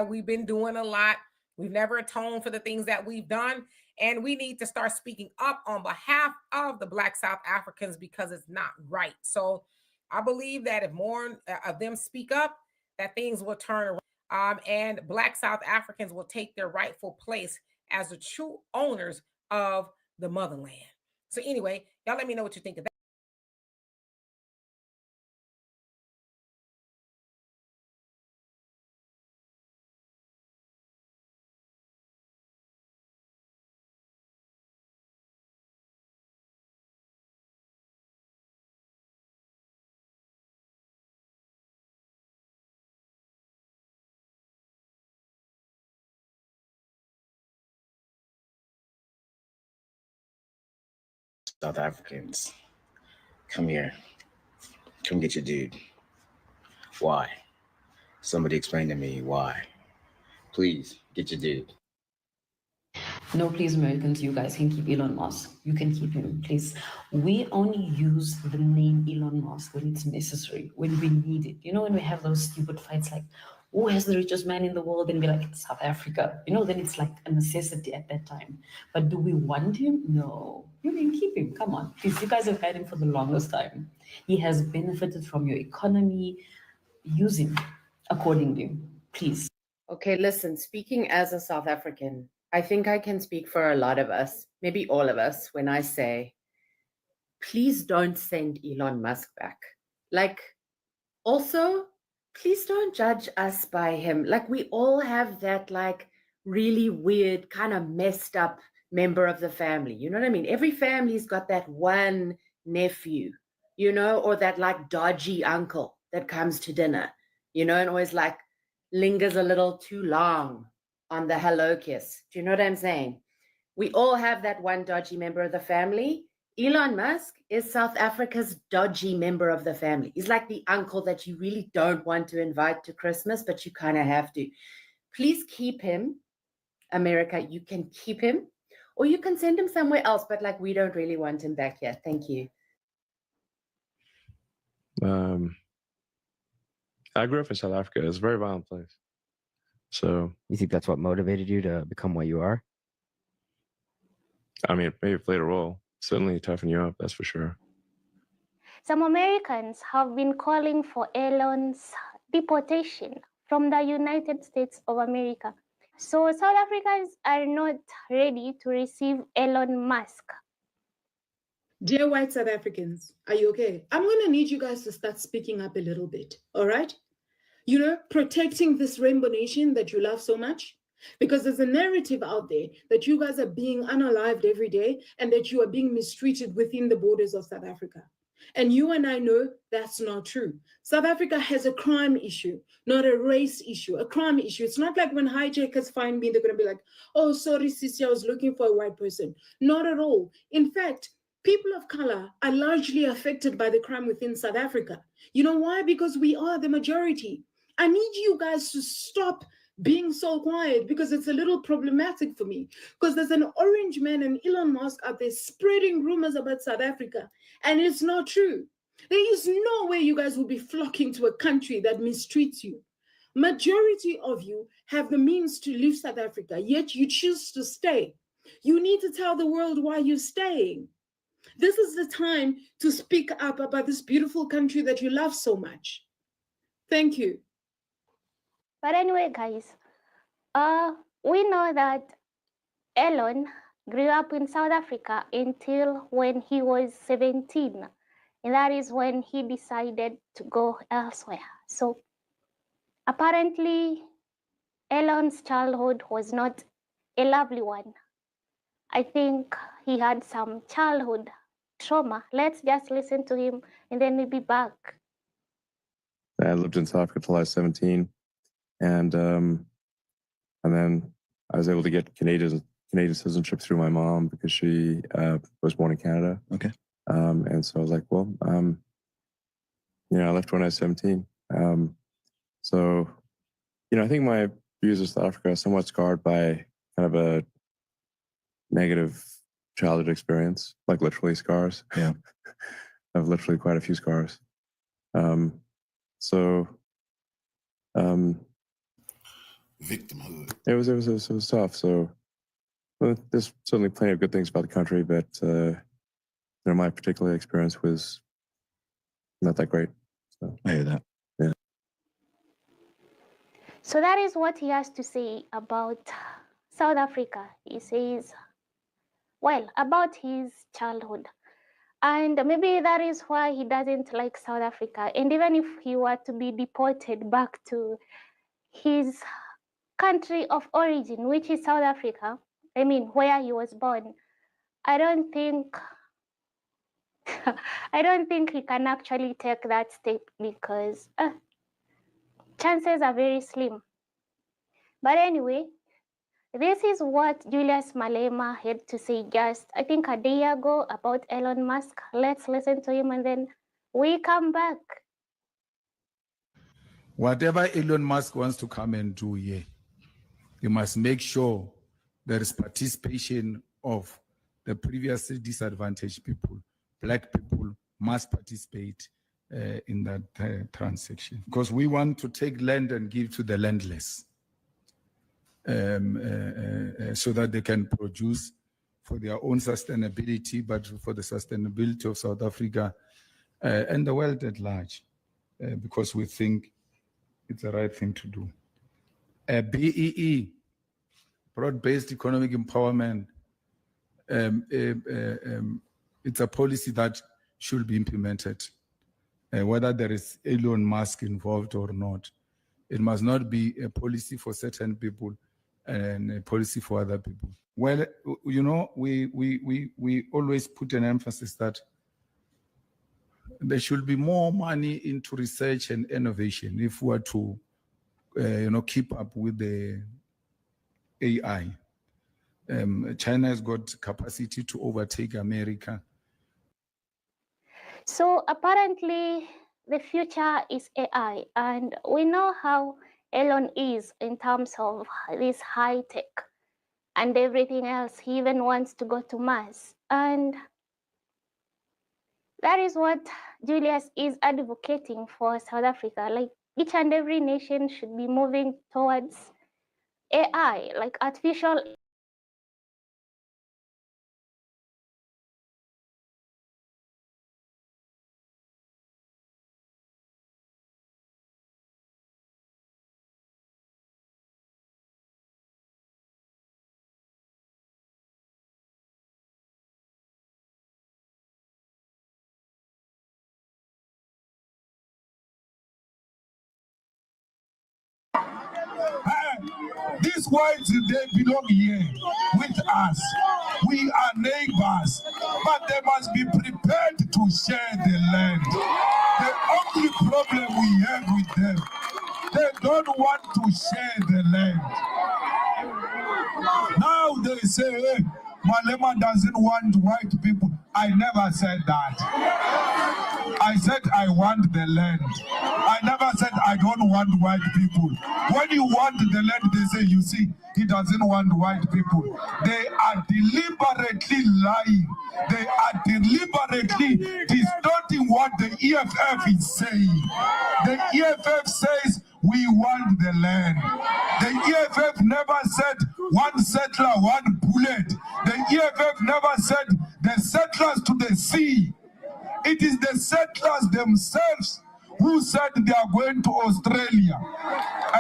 we've been doing a lot. We've never atoned for the things that we've done. And we need to start speaking up on behalf of the Black South Africans because it's not right. So I believe that if more of them speak up, that things will turn around and Black South Africans will take their rightful place as the true owners of the motherland. So anyway, y'all let me know what you think of that. South Africans, come here. Come get your dude. Why? Somebody explain to me why. Please, get your dude. No, please, Americans, you guys can keep Elon Musk. You can keep him, please. We only use the name Elon Musk when it's necessary, when we need it. When we have those stupid fights like, who has the richest man in the world? And we're like, South Africa. Then it's like a necessity at that time. But do we want him? No. You can keep him. Come on. Please, you guys have had him for the longest time. He has benefited from your economy. Use him accordingly, please. Okay, listen, speaking as a South African, I think I can speak for a lot of us, maybe all of us, when I say, please don't send Elon Musk back. Also, please don't judge us by him. We all have that, really weird, kind of messed up member of the family. You know what I mean? Every family's got that one nephew, or that, dodgy uncle that comes to dinner, and always, lingers a little too long on the hello kiss. Do you know what I'm saying? We all have that one dodgy member of the family. Elon Musk is South Africa's dodgy member of the family. He's like the uncle that you really don't want to invite to Christmas, but you kind of have to. Please keep him. America, you can keep him, or you can send him somewhere else, but like we don't really want him back here. Thank you. I grew up in South Africa. It's a very violent place. So you think that's what motivated you to become what you are? I mean, maybe it played a role. Certainly toughen you up, that's for sure. Some Americans have been calling for Elon's deportation from the United States of America. So South Africans are not ready to receive Elon Musk. Dear white South Africans, are you okay? I'm going to need you guys to start speaking up a little bit, all right? You know, protecting this rainbow nation that you love so much. Because there's a narrative out there that you guys are being unalived every day and that you are being mistreated within the borders of South Africa. And you and I know that's not true. South Africa has a crime issue, not a race issue, a crime issue. It's not like when hijackers find me, they're going to be like, oh, sorry, Sissy, I was looking for a white person. Not at all. In fact, people of color are largely affected by the crime within South Africa. You know why? Because we are the majority. I need you guys to stop being so quiet because it's a little problematic for me. Because there's an orange man and Elon Musk out there spreading rumors about South Africa, and it's not true. There is no way you guys will be flocking to a country that mistreats you. Majority of you have the means to leave South Africa, yet you choose to stay. You need to tell the world why you're staying. This is the time to speak up about this beautiful country that you love so much. Thank you. But anyway, guys, we know that Elon grew up in South Africa until when he was 17. And that is when he decided to go elsewhere. So apparently, Elon's childhood was not a lovely one. I think he had some childhood trauma. Let's just listen to him and then we'll be back. I lived in South Africa till I was 17. And then I was able to get Canadian citizenship through my mom because she was born in Canada. Okay. And so I was like, well, I left when I was 17. So, I think my views of South Africa are somewhat scarred by kind of a negative childhood experience, like literally scars. Yeah. I have literally quite a few scars. Victimhood. It was tough. So there's certainly plenty of good things about the country, but my particular experience was not that great. So I hear that. Yeah. So that is what he has to say about South Africa. He says, well, about his childhood. And maybe that is why he doesn't like South Africa. And even if he were to be deported back to his country of origin, which is South Africa, I mean, where he was born, I don't think he can actually take that step because chances are very slim. But anyway, this is what Julius Malema had to say just, I think, a day ago about Elon Musk. Let's listen to him and then we come back. Whatever Elon Musk wants to come and do here, you must make sure there is participation of the previously disadvantaged people. Black people must participate in that transaction because we want to take land and give to the landless so that they can produce for their own sustainability, but for the sustainability of South Africa and the world at large, because we think it's the right thing to do. BEE, broad-based economic empowerment, it's a policy that should be implemented, whether there is Elon Musk involved or not. It must not be a policy for certain people and a policy for other people. Well, we always put an emphasis that there should be more money into research and innovation if we are to, keep up with the AI. China has got capacity to overtake America So apparently the future is AI, and we know how Elon is in terms of this high tech and everything else. He even wants to go to Mars. And that is what Julius is advocating for South Africa. Like each and every nation should be moving towards AI, like artificial. These whites, they belong here with us. We are neighbors, but they must be prepared to share the land. The only problem we have with them, they don't want to share the land. Now they say, hey, Malema doesn't want white people. I never said that. I said I want the land. I never said I don't want white people. When you want the land, they say, you see, he doesn't want white people. They are deliberately lying. They are deliberately distorting what the EFF is saying. The EFF says, we want the land. The EFF never said one settler, one bullet. The EFF never said the settlers to the sea. It is the settlers themselves who said they are going to Australia.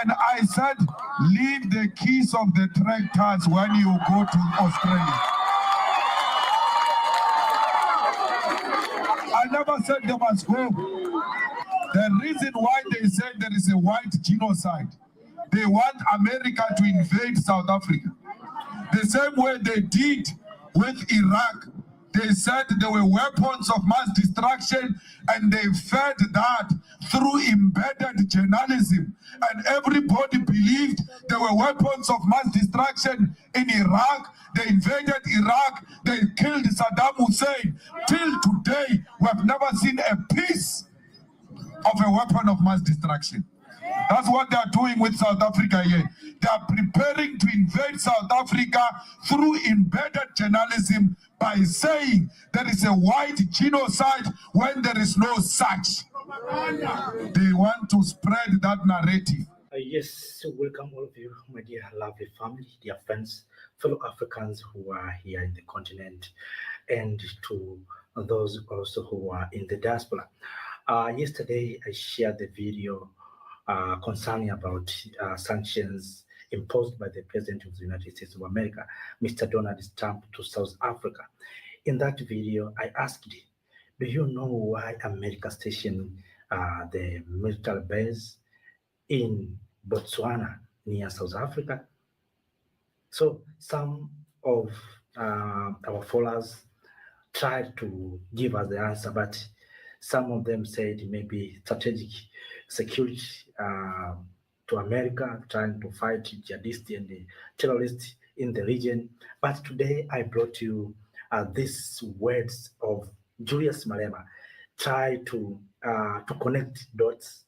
And I said, leave the keys of the tractors when you go to Australia. I never said they must go. The reason why they said there is a white genocide, they want America to invade South Africa. The same way they did with Iraq. They said there were weapons of mass destruction, and they fed that through embedded journalism. And everybody believed there were weapons of mass destruction in Iraq. They invaded Iraq. They killed Saddam Hussein. Till today, we have never seen a piece of a weapon of mass destruction. That's what they are doing with South Africa here. They are preparing to invade South Africa through embedded journalism by saying there is a white genocide when there is no such. They want to spread that narrative. Yes, welcome all of you, my dear lovely family, dear friends, fellow Africans who are here in the continent, and to those also who are in the diaspora. Yesterday, I shared the video concerning about sanctions imposed by the President of the United States of America, Mr. Donald Trump, to South Africa. In that video, I asked, do you know why America stationed the military base in Botswana near South Africa? So some of our followers tried to give us the answer, but some of them said maybe strategic security to America, trying to fight jihadists and the terrorists in the region. But today I brought you these words of Julius Malema, try to connect dots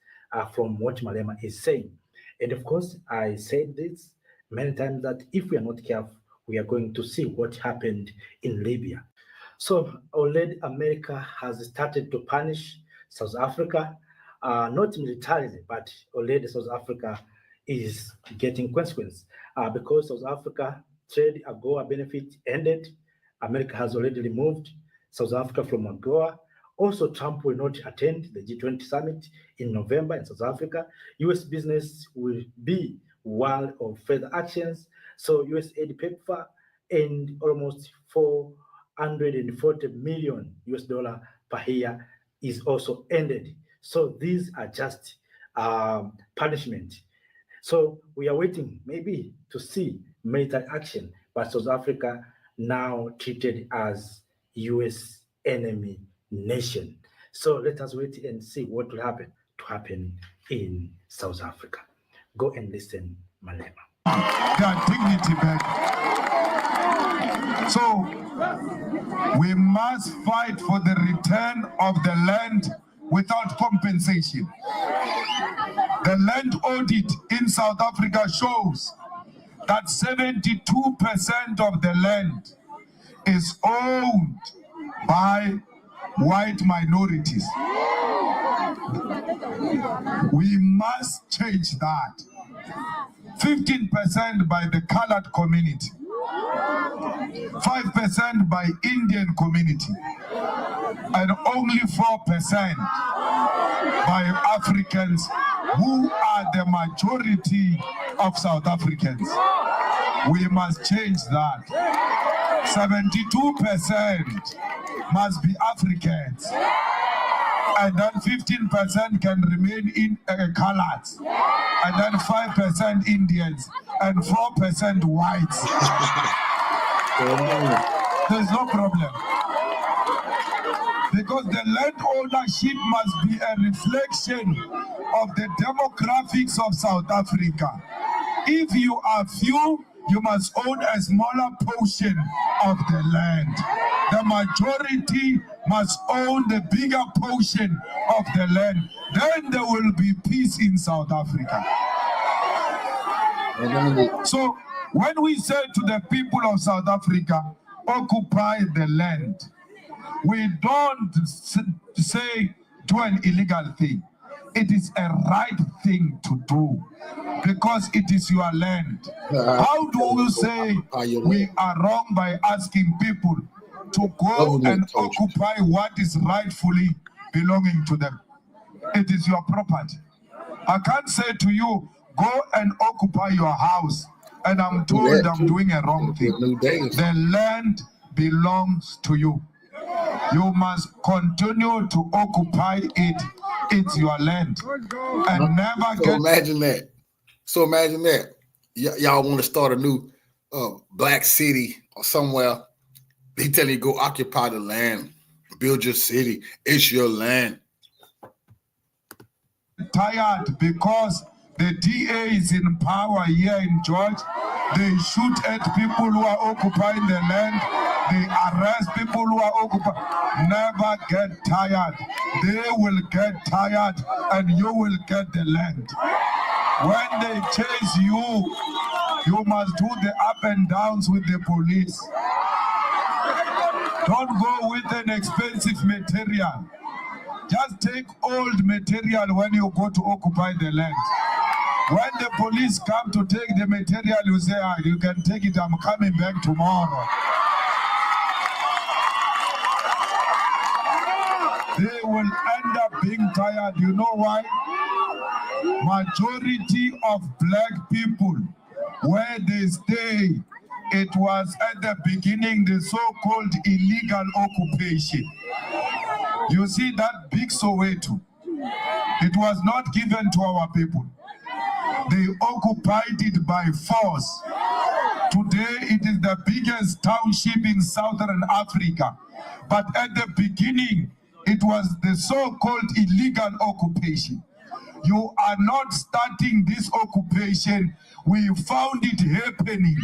from what Malema is saying. And of course, I said this many times that if we are not careful, we are going to see what happened in Libya. So already America has started to punish South Africa, not militarily, but already South Africa is getting consequence because South Africa trade AGOA benefit ended. America has already removed South Africa from AGOA. Also, Trump will not attend the G20 summit in November in South Africa. US business will be one of further actions. So US aid paper and almost $440 million per year is also ended. So these are just punishment. So we are waiting maybe to see military action, but South Africa now treated as US enemy nation. So let us wait and see what will happen in South Africa. Go and listen, Malema. Their dignity back. So we We must fight for the return of the land without compensation. The land audit in South Africa shows that 72% of the land is owned by white minorities. We must change that. 15% by the colored community, 5% by Indian community, and only 4% by Africans, who are the majority of South Africans. We must change that. 72% must be Africans, and then 15% can remain in colored, and then 5% Indians, and 4% whites. There's no problem. Because the land ownership must be a reflection of the demographics of South Africa. If you are few, you must own a smaller portion of the land. The majority must own the bigger portion of the land. Then there will be peace in South Africa. So when we say to the people of South Africa, occupy the land, we don't say do an illegal thing. It is a right thing to do because it is your land. How do you say we are wrong by asking people to go and occupy what is rightfully belonging to them? It is your property. I can't say to you, go and occupy your house, and I'm told I'm doing a wrong thing. The land belongs to you. You must continue to occupy it. It's your land. And never so imagine that. So imagine that. Y'all want to start a new black city or somewhere. They tell you go occupy the land, build your city. It's your land. Tired because the DA is in power here in George. They shoot at people who are occupying the land. They arrest people who are occupying. Never get tired. They will get tired and you will get the land. When they chase you, you must do the up and downs with the police. Don't go with an expensive material. Just take old material when you go to occupy the land. When the police come to take the material, you say, you can take it, I'm coming back tomorrow. They will end up being tired. You know why? Majority of black people, where they stay, it was at the beginning the so-called illegal occupation. You see that big Soweto, it was not given to our people. They occupied it by force. Today, it is the biggest township in Southern Africa. But at the beginning, it was the so-called illegal occupation. You are not starting this occupation. We found it happening.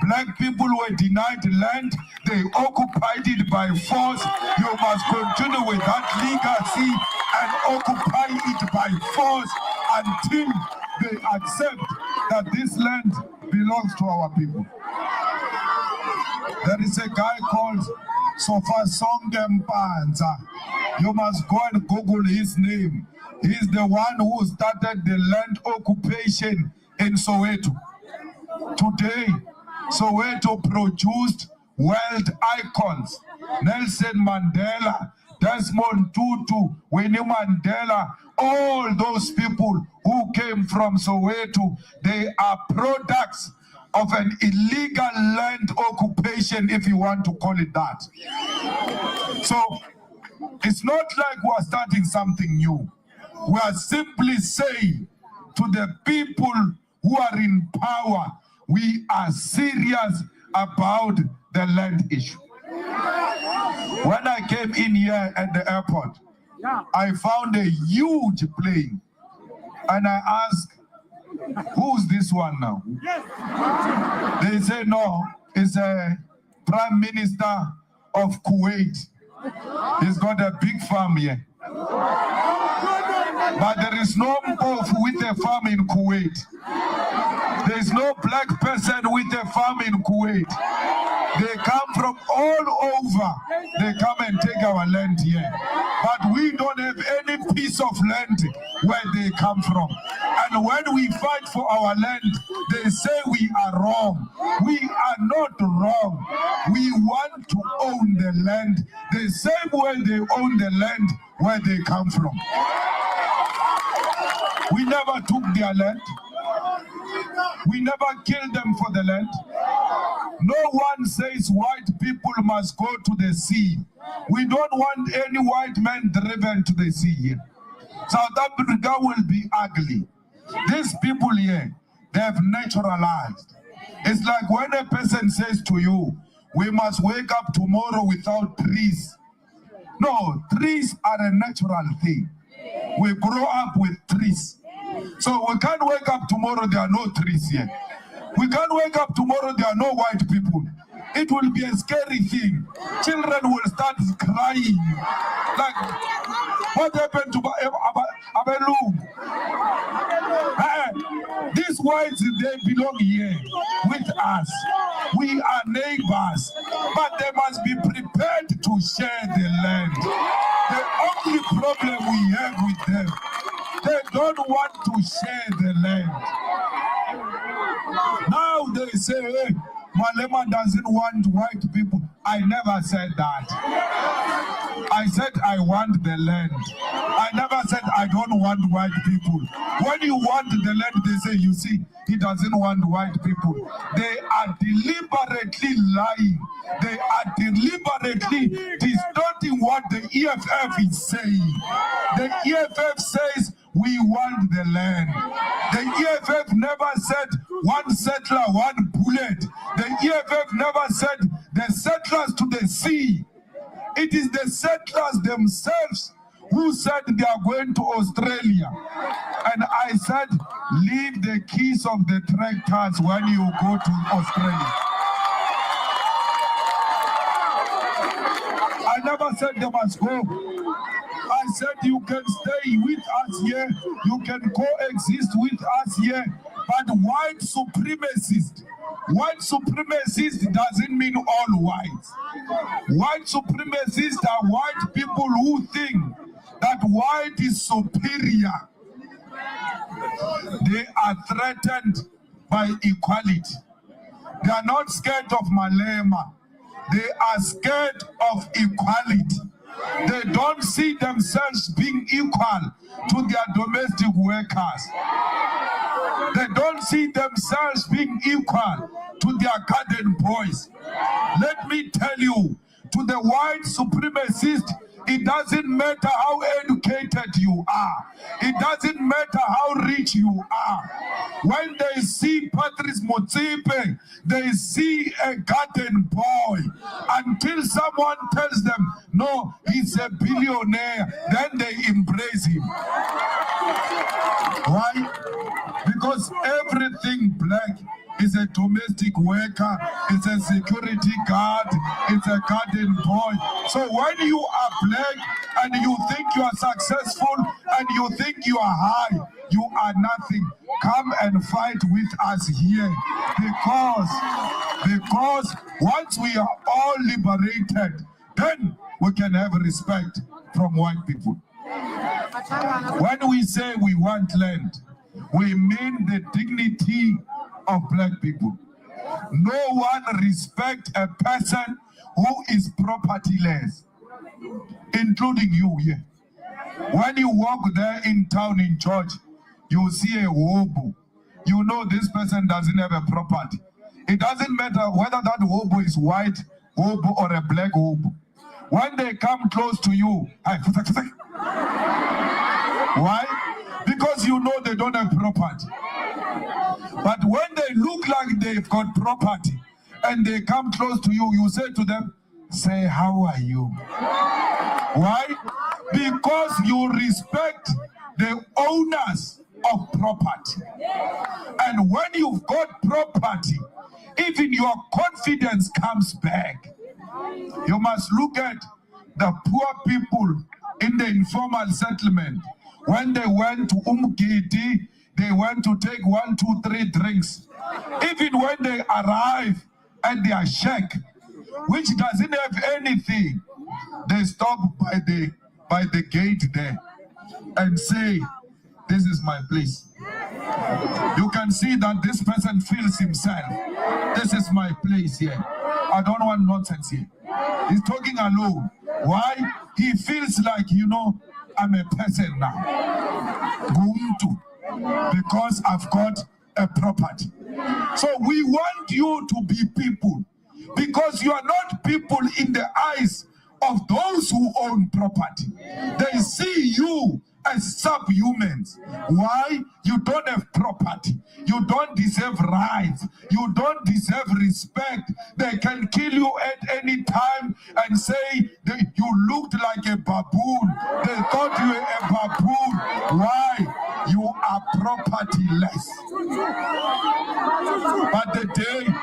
Black people were denied land. They occupied it by force. You must continue with that legacy and occupy it by force until they accept that this land belongs to our people. There is a guy called Sofa Songempanza. You must go and Google his name. He's the one who started the land occupation in Soweto. Today, Soweto produced world icons. Nelson Mandela, Desmond Tutu, Winnie Mandela, all those people who came from Soweto, they are products of an illegal land occupation, if you want to call it that. So, it's not like we're starting something new. We are simply saying to the people who are in power, we are serious about the land issue. When I came in here at the airport, I found a huge plane. And I asked, who's this one now? They say, no, it's a prime minister of Kuwait. He's got a big farm here. But there is no Mpofu with a farm in Kuwait. There is no black person with a farm in Kuwait. They come from all over. They come and take our land here. But we don't have any piece of land where they come from. And when we fight for our land, they say we are wrong. We are not wrong. We want to own the land the same way they own the land where they come from. We never took their land. We never killed them for the land. No one says white people must go to the sea. We don't want any white man driven to the sea here. South Africa will be ugly. These people here, they have naturalized. It's like when a person says to you, we must wake up tomorrow without trees. No, trees are a natural thing. We grow up with trees. So we can't wake up tomorrow, there are no trees here. We can't wake up tomorrow, there are no white people. It will be a scary thing. Children will start crying. Like, what happened to Abelu? These whites, they belong here with us. We are neighbors, but they must be prepared to share the land. The only problem we have with them, they don't want to share the land. Now they say, hey, Malema doesn't want white people. I never said that. I said I want the land. I never said I don't want white people. When you want the land, they say, you see, he doesn't want white people. They are deliberately lying. They are deliberately distorting what the EFF is saying. The EFF says, we want the land. The EFF never said one settler, one bullet. The EFF never said the settlers to the sea. It is the settlers themselves who said they are going to Australia. And I said, leave the keys of the tractors when you go to Australia. I never said they must go. I said you can stay with us here, you can coexist with us here, but white supremacist doesn't mean all whites. White supremacists are white people who think that white is superior. They are threatened by equality. They are not scared of Malema. They are scared of equality. They don't see themselves being equal to their domestic workers. They don't see themselves being equal to their garden boys. Let me tell you, to the white supremacist, it doesn't matter how educated you are. It doesn't matter how rich you are. When they see Patrice Motsepe, they see a garden boy. Until someone tells them, no, he's a billionaire, then they embrace him. Why? Because everything black is a domestic worker, it's a security guard, it's a garden boy. So when you are black and you think you are successful and you think you are high, you are nothing. Come and fight with us here. Because once we are all liberated, then we can have respect from white people. When we say we want land, we mean the dignity of black people. No one respects a person who is propertyless, including you here. When you walk there in town in church, you see a hobo. You know this person doesn't have a property. It doesn't matter whether that hobo is white hobo or a black hobo. When they come close to you, why? Because you know they don't have property. But when they look like they've got property and they come close to you, you say to them, say, how are you? Why? Because you respect the owners of property. And when you've got property, even your confidence comes back. You must look at the poor people in the informal settlement. When they went to Umgidi, they went to take 1, 2, 3 drinks. Even when they arrive at their shack, which doesn't have anything, they stop by the gate there and say, "This is my place." You can see that this person feels himself. This is my place here. I don't want nonsense here. He's talking alone. Why? He feels like, I'm a person now. Gumtu. Because I've got a property. So we want you to be people. Because you are not people in the eyes of those who own property. They see you as subhumans. Why? You don't have property. You don't deserve rights. You don't deserve respect. They can kill you at any time and say that you looked like a baboon. They thought you were a baboon. Why? You are propertyless. But the day,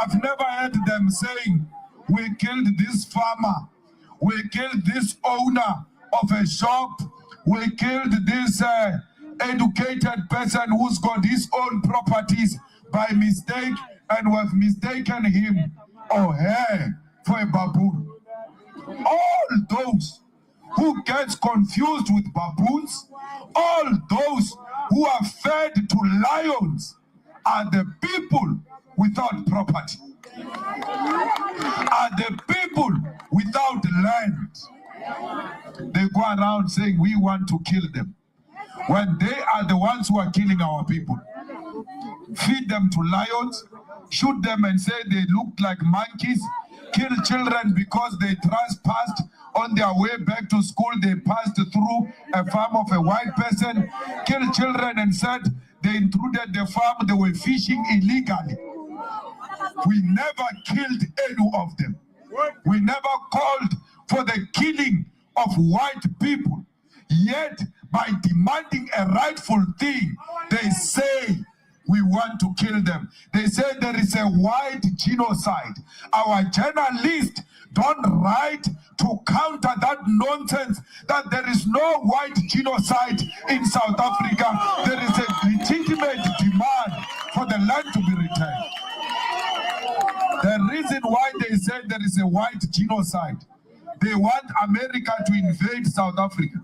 I've never heard them saying, "We killed this farmer. We killed this owner of a shop. We killed this educated person who's got his own properties by mistake, and we've mistaken him or her for a baboon." All those who get confused with baboons, all those who are fed to lions, are the people without property, are the people without land. They go around saying, "We want to kill them," when they are the ones who are killing our people. Feed them to lions, shoot them and say they look like monkeys, kill children because they trespassed on their way back to school. They passed through a farm of a white person, kill children and said they intruded the farm, they were fishing illegally. We never killed any of them. We never called for the killing of white people. Yet, by demanding a rightful thing, they say we want to kill them. They say there is a white genocide. Our journalists don't write to counter that nonsense that there is no white genocide in South Africa. There is a legitimate demand for the land to be returned. The reason why they say there is a white genocide, they want America to invade South Africa.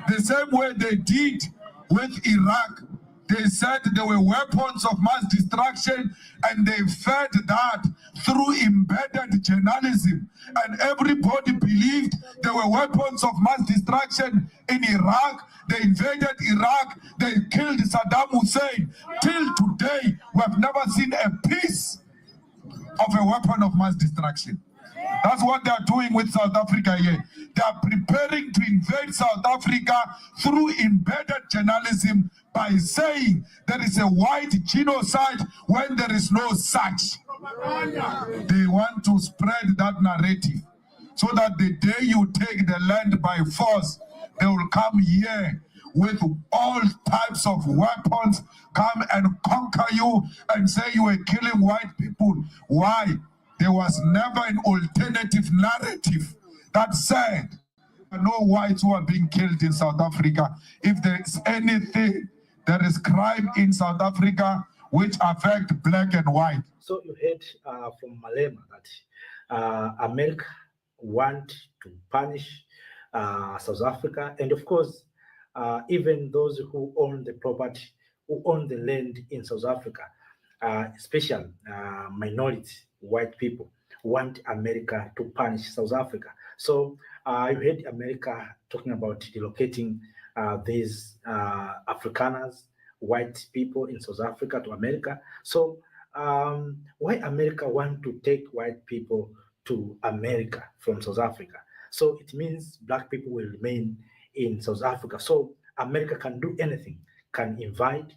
The same way they did with Iraq. They said there were weapons of mass destruction, and they fed that through embedded journalism. And everybody believed there were weapons of mass destruction in Iraq. They invaded Iraq. They killed Saddam Hussein. Till today, we have never seen a piece of a weapon of mass destruction. That's what they are doing with South Africa here. They are preparing to invade South Africa through embedded journalism by saying there is a white genocide when there is no such. They want to spread that narrative so that the day you take the land by force, they will come here with all types of weapons, come and conquer you and say you were killing white people. Why? There was never an alternative narrative that said no whites who are being killed in South Africa. If there is anything, there is crime in South Africa which affect black and white. So you heard from Malema that America want to punish South Africa, and of course, even those who own the property, who own the land in South Africa, especially minority white people, want America to punish South Africa. So you heard America talking about relocating these Afrikaners, white people in South Africa to America. So why America want to take white people to America from South Africa? So it means black people will remain in South Africa. So America can do anything, can invite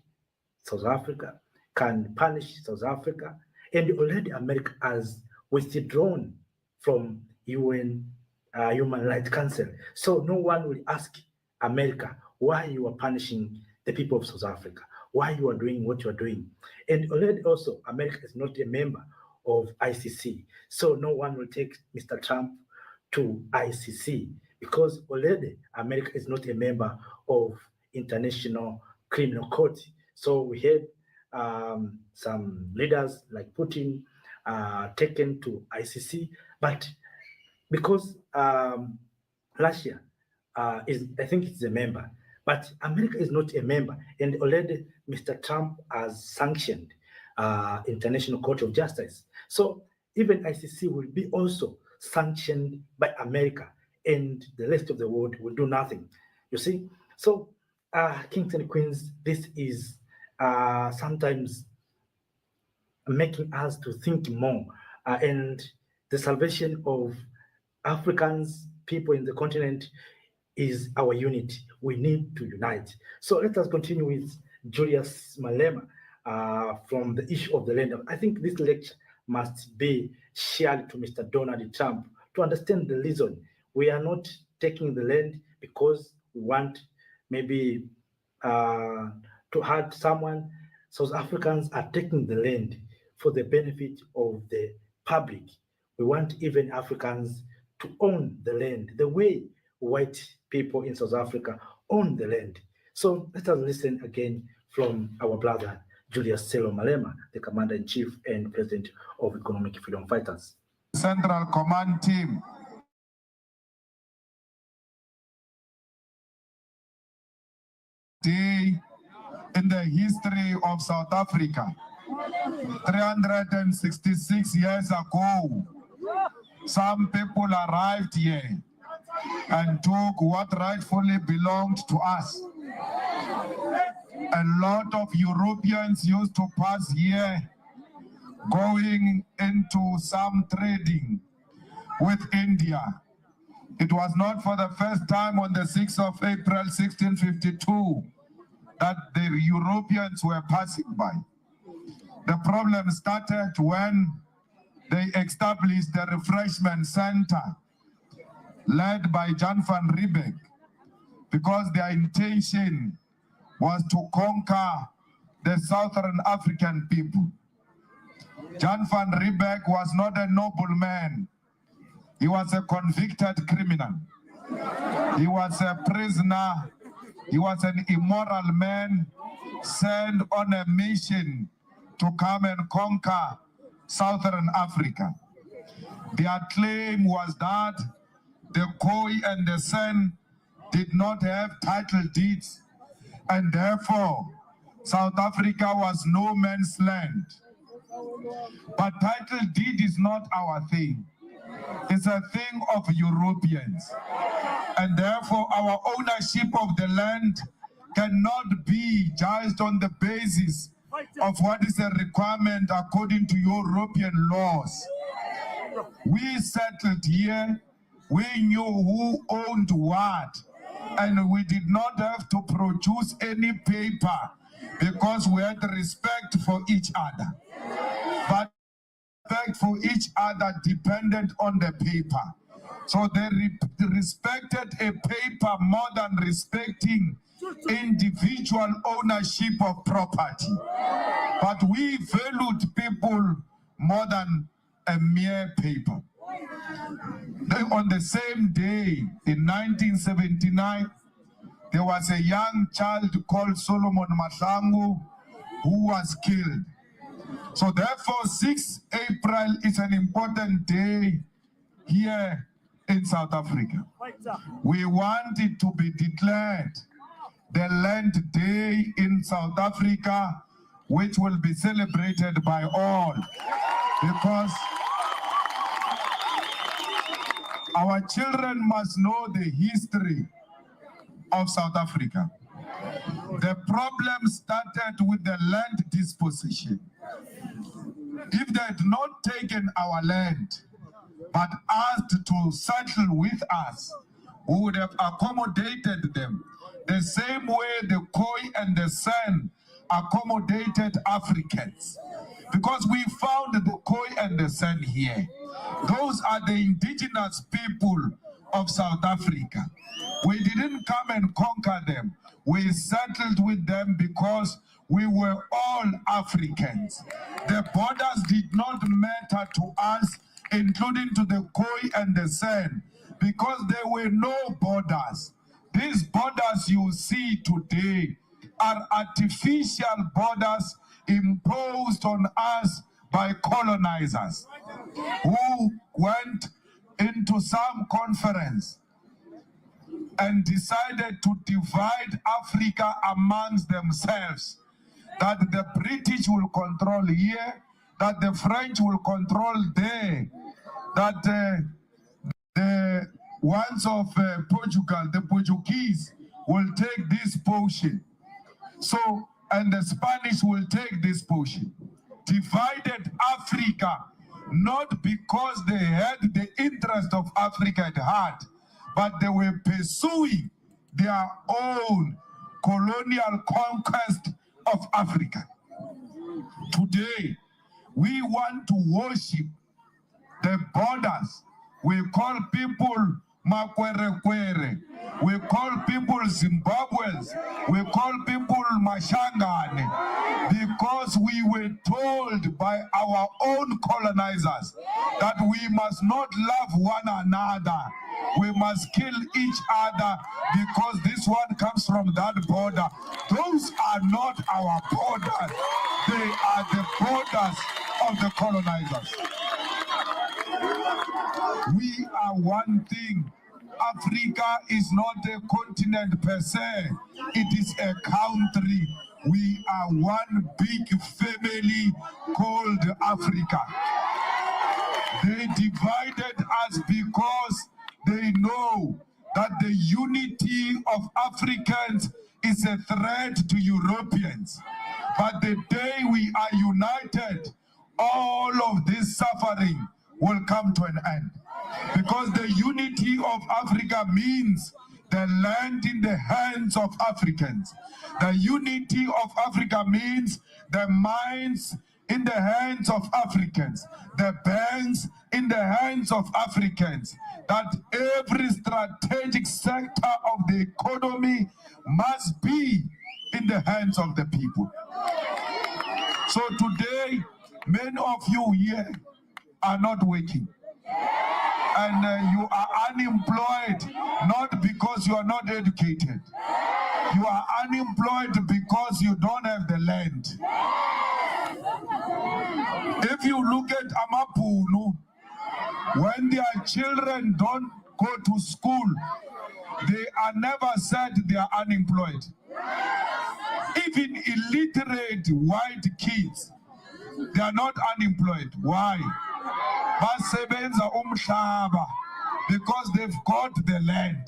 South Africa, can punish South Africa, and already America has withdrawn from UN Human Rights Council. So no one will ask America why you are punishing the people of South Africa. why you are doing what you are doing. And already also, America is not a member of ICC. So no one will take Mr. Trump to ICC because already America is not a member of International Criminal Court. So we had some leaders like Putin taken to ICC, but because Russia is, I think it's a member, but America is not a member, and already Mr. Trump has sanctioned International Court of Justice. So even ICC will be also sanctioned by America, and the rest of the world will do nothing. You see, so kings and queens, this is sometimes making us to think more, and the salvation of Africans, people in the continent, is our unity. We need to unite. So let us continue with Julius Malema from the issue of the land. I think this lecture must be shared to Mr. Donald Trump to understand the reason. We are not taking the land because we want maybe to hurt someone. South Africans are taking the land for the benefit of the public. We want even Africans to own the land the way white people in South Africa own the land. So let us listen again from our brother Julius Malema, the Commander-in-Chief and President of Economic Freedom Fighters. Central Command Team. Day in the history of South Africa. 366 years ago, some people arrived here and took what rightfully belonged to us. A lot of Europeans used to pass here, going into some trading with India. It was not for the first time on the 6th of April, 1652, that the Europeans were passing by. The problem started when they established the refreshment center led by Jan van Riebeck, because their intention was to conquer the Southern African people. Jan van Riebeck was not a noble man. He was a convicted criminal. He was a prisoner. He was an immoral man sent on a mission to come and conquer Southern Africa. Their claim was that the Khoi and the San did not have title deeds, and therefore South Africa was no man's land. But title deed is not our thing. It's a thing of Europeans. And therefore our ownership of the land cannot be judged on the basis of what is a requirement according to European laws. We settled here, we knew who owned what, and we did not have to produce any paper because we had respect for each other. But respect for each other depended on the paper. So they respected a paper more than respecting individual ownership of property. But we valued people more than a mere paper. Then on the same day, in 1979, there was a young child called Solomon Mahlangu who was killed. So therefore, 6 April is an important day here in South Africa. We want it to be declared the Land Day in South Africa, which will be celebrated by all, because our children must know the history of South Africa. The problem started with the land disposition. If they had not taken our land, but asked to settle with us, we would have accommodated them the same way the Khoi and the San accommodated Africans. Because we found the Khoi and the San here. Those are the indigenous people of South Africa. We didn't come and conquer them. We settled with them because we were all Africans. The borders did not matter to us, including to the Khoi and the San, because there were no borders. These borders you see today are artificial borders imposed on us by colonizers who went into some conference and decided to divide Africa amongst themselves, that the British will control here, that the French will control there, that the ones of Portugal, the Portuguese, will take this portion. So, and the Spanish will take this portion. Divided Africa, not because they had the interest of Africa at heart, but they were pursuing their own colonial conquest of Africa. Today, we want to worship the borders. We call people Makwere-kwere. We call people Zimbabweans. We call people Mashangane, because we were told by our own colonizers that we must not love one another. We must kill each other because this one comes from that border. Those are not our borders. They are the borders of the colonizers. We are one thing. Africa is not a continent per se. It is a country. We are one big family called Africa. They divided us because they know that the unity of Africans is a threat to Europeans. But the day we are united, all of this suffering will come to an end. Because the unity of Africa means the land in the hands of Africans. The unity of Africa means the mines in the hands of Africans, the banks in the hands of Africans, that every strategic sector of the economy must be in the hands of the people. So today, many of you here are not working. And you are unemployed, not because you are not educated. You are unemployed because you don't have the land. If you look at Amapunu, when their children don't go to school, they are never said they are unemployed. Even illiterate white kids, they are not unemployed. Why? Basebenza umhlaba, because they've got the land.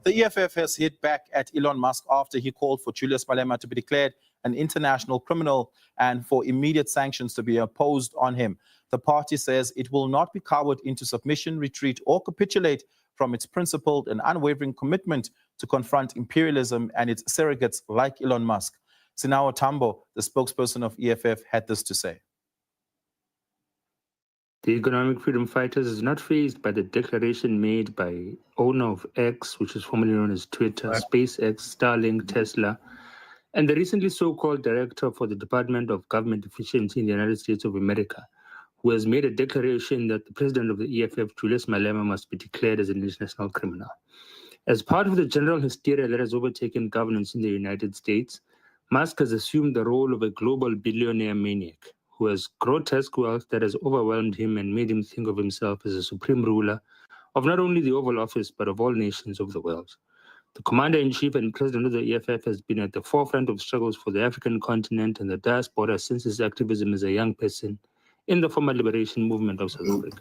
The EFF has hit back at Elon Musk after he called for Julius Malema to be declared an international criminal and for immediate sanctions to be imposed on him. The party says it will not be cowered into submission, retreat, or capitulate from its principled and unwavering commitment to confront imperialism and its surrogates like Elon Musk. Sinawa Tambo, the spokesperson of EFF, had this to say. The economic freedom fighters is not fazed by the declaration made by owner of X, which is formerly known as Twitter, SpaceX, Starlink, Tesla, and the recently so-called director for the Department of Government Efficiency in the United States of America, who has made a declaration that the president of the EFF, Julius Malema, must be declared as an international criminal. As part of the general hysteria that has overtaken governance in the United States, Musk has assumed the role of a global billionaire maniac who has grotesque wealth that has overwhelmed him and made him think of himself as a supreme ruler of not only the Oval Office, but of all nations of the world. The commander-in-chief and president of the EFF has been at the forefront of struggles for the African continent and the diaspora since his activism as a young person in the former liberation movement of South Africa.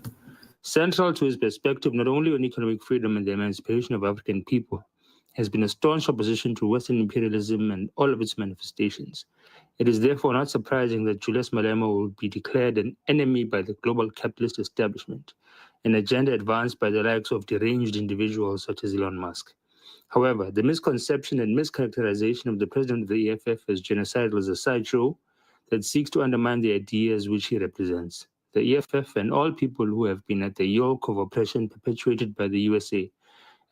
Central to his perspective, not only on economic freedom and the emancipation of African people, has been a staunch opposition to Western imperialism and all of its manifestations. It is therefore not surprising that Julius Malema will be declared an enemy by the global capitalist establishment, an agenda advanced by the likes of deranged individuals such as Elon Musk. However, the misconception and mischaracterization of the president of the EFF as genocidal is a sideshow that seeks to undermine the ideas which he represents. The EFF and all people who have been at the yoke of oppression perpetuated by the USA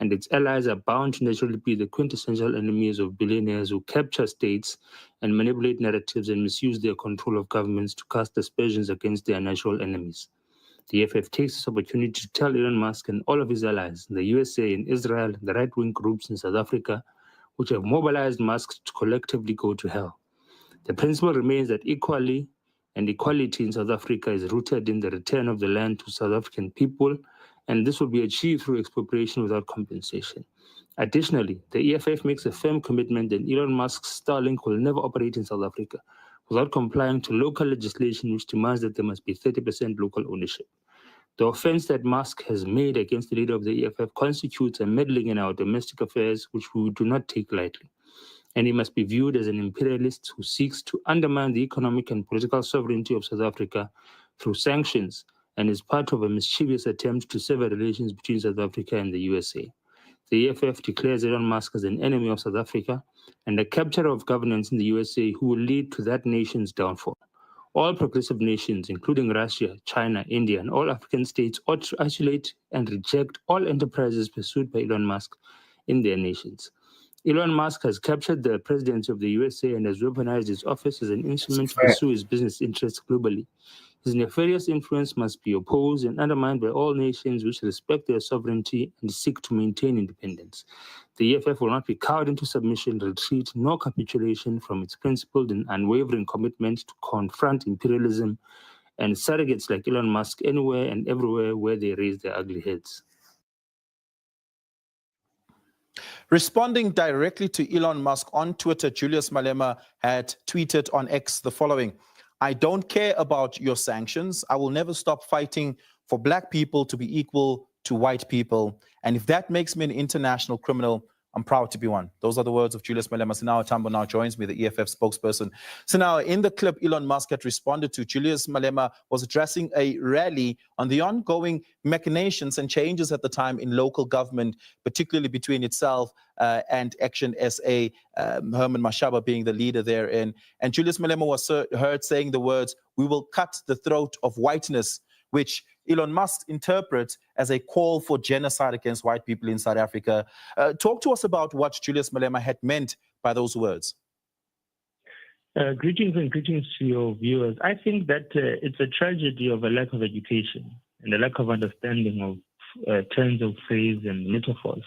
and its allies are bound to naturally be the quintessential enemies of billionaires who capture states and manipulate narratives and misuse their control of governments to cast aspersions against their natural enemies. The EFF takes this opportunity to tell Elon Musk and all of his allies, the USA and Israel, the right-wing groups in South Africa, which have mobilized Musk to collectively go to hell. The principle remains that equality in South Africa is rooted in the return of the land to South African people, and this will be achieved through expropriation without compensation. Additionally, the EFF makes a firm commitment that Elon Musk's Starlink will never operate in South Africa without complying to local legislation which demands that there must be 30% local ownership. The offense that Musk has made against the leader of the EFF constitutes a meddling in our domestic affairs which we do not take lightly. And he must be viewed as an imperialist who seeks to undermine the economic and political sovereignty of South Africa through sanctions and is part of a mischievous attempt to sever relations between South Africa and the USA. The EFF declares Elon Musk as an enemy of South Africa and a capturer of governance in the USA who will lead to that nation's downfall. All progressive nations, including Russia, China, India, and all African states, ought to isolate and reject all enterprises pursued by Elon Musk in their nations. Elon Musk has captured the presidency of the USA and has weaponized his office as an instrument to pursue his business interests globally. His nefarious influence must be opposed and undermined by all nations which respect their sovereignty and seek to maintain independence. The EFF will not be cowed into submission, retreat, nor capitulation from its principled and unwavering commitment to confront imperialism and surrogates like Elon Musk anywhere and everywhere where they raise their ugly heads. Responding directly to Elon Musk on Twitter, Julius Malema had tweeted on X the following: "I don't care about your sanctions. I will never stop fighting for black people to be equal to white people. And if that makes me an international criminal, I'm proud to be one." Those are the words of Julius Malema. Sinawa Tambo now joins me, the EFF spokesperson. So now, in the clip Elon Musk had responded to, Julius Malema was addressing a rally on the ongoing machinations and changes at the time in local government, particularly between itself and Action SA, Herman Mashaba being the leader therein. And Julius Malema was heard saying the words, "We will cut the throat of whiteness," which Elon Musk interprets as a call for genocide against white people in South Africa. Talk to us about what Julius Malema had meant by those words. Greetings and greetings to your viewers. I think that it's a tragedy of a lack of education and a lack of understanding of turns of phrase and metaphors.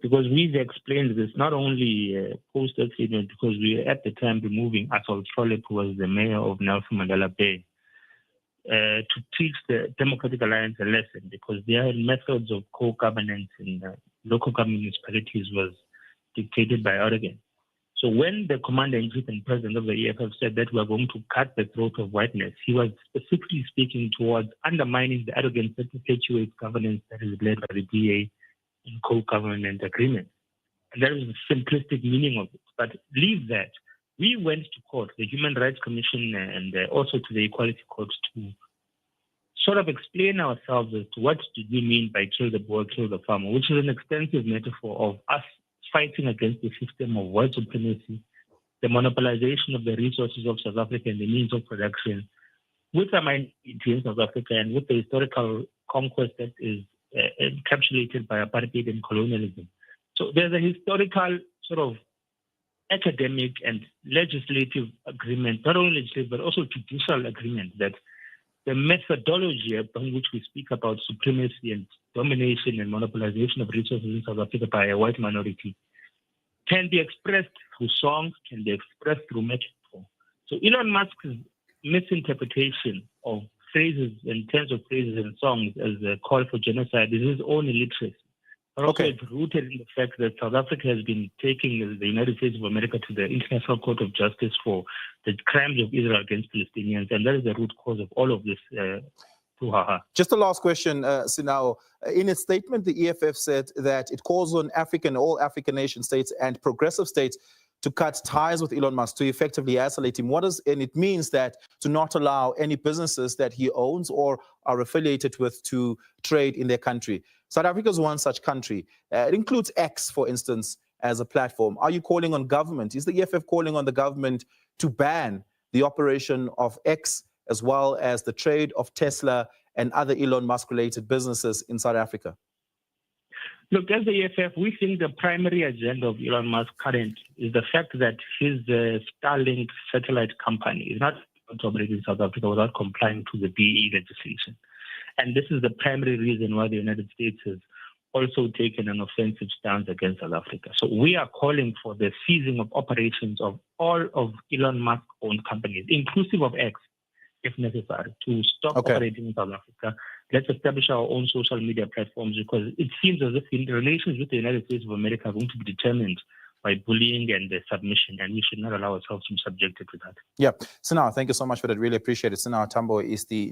Because we've explained this not only post-accident, because we were at the time removing Athol Trollip, who was the mayor of Nelson Mandela Bay, to teach the Democratic Alliance a lesson, because their methods of co-governance in local government municipalities was dictated by Oregon. So when the commander-in-chief and president of the EFF said that we are going to cut the throat of whiteness, he was specifically speaking towards undermining the arrogance that perpetuates governance that is led by the DA in co-government agreement. And that is the simplistic meaning of it. But leave that. We went to court, the Human Rights Commission and also to the Equality Court, to sort of explain ourselves as to what did we mean by kill the boy, kill the farmer, which is an extensive metaphor of us fighting against the system of white supremacy, the monopolization of the resources of South Africa and the means of production, with a minority in South Africa and with the historical conquest that is encapsulated by apartheid and colonialism. So there's a historical sort of academic and legislative agreement, not only legislative, but also judicial agreement, that the methodology upon which we speak about supremacy and domination and monopolization of resources in South Africa by a white minority can be expressed through songs, can be expressed through metaphor. So Elon Musk's misinterpretation of phrases and terms of phrases and songs as a call for genocide is his own illiteracy. But also it's rooted in the fact that South Africa has been taking the United States of America to the International Court of Justice for the crimes of Israel against Palestinians, and that is the root cause of all of this. Just a last question, Sinao. In its statement, the EFF said that it calls on all African nation states and progressive states to cut ties with Elon Musk, to effectively isolate him. And it means that to not allow any businesses that he owns or are affiliated with to trade in their country. South Africa is one such country. It includes X, for instance, as a platform. Are you calling on government? Is the EFF calling on the government to ban the operation of X as well as the trade of Tesla and other Elon Musk-related businesses in South Africa? Look, as the EFF, we think the primary agenda of Elon Musk current is the fact that his Starlink satellite company is not operating in South Africa without complying to the BE legislation. And this is the primary reason why the United States has also taken an offensive stance against South Africa. So we are calling for the seizing of operations of all of Elon Musk-owned companies, inclusive of X, if necessary, to stop operating in South Africa. Let's establish our own social media platforms, because it seems as if the relations with the United States of America are going to be determined by bullying and submission, and we should not allow ourselves to be subjected to that. Yeah. Sinao, thank you so much for that. Really appreciate it. Sinao Tambo is the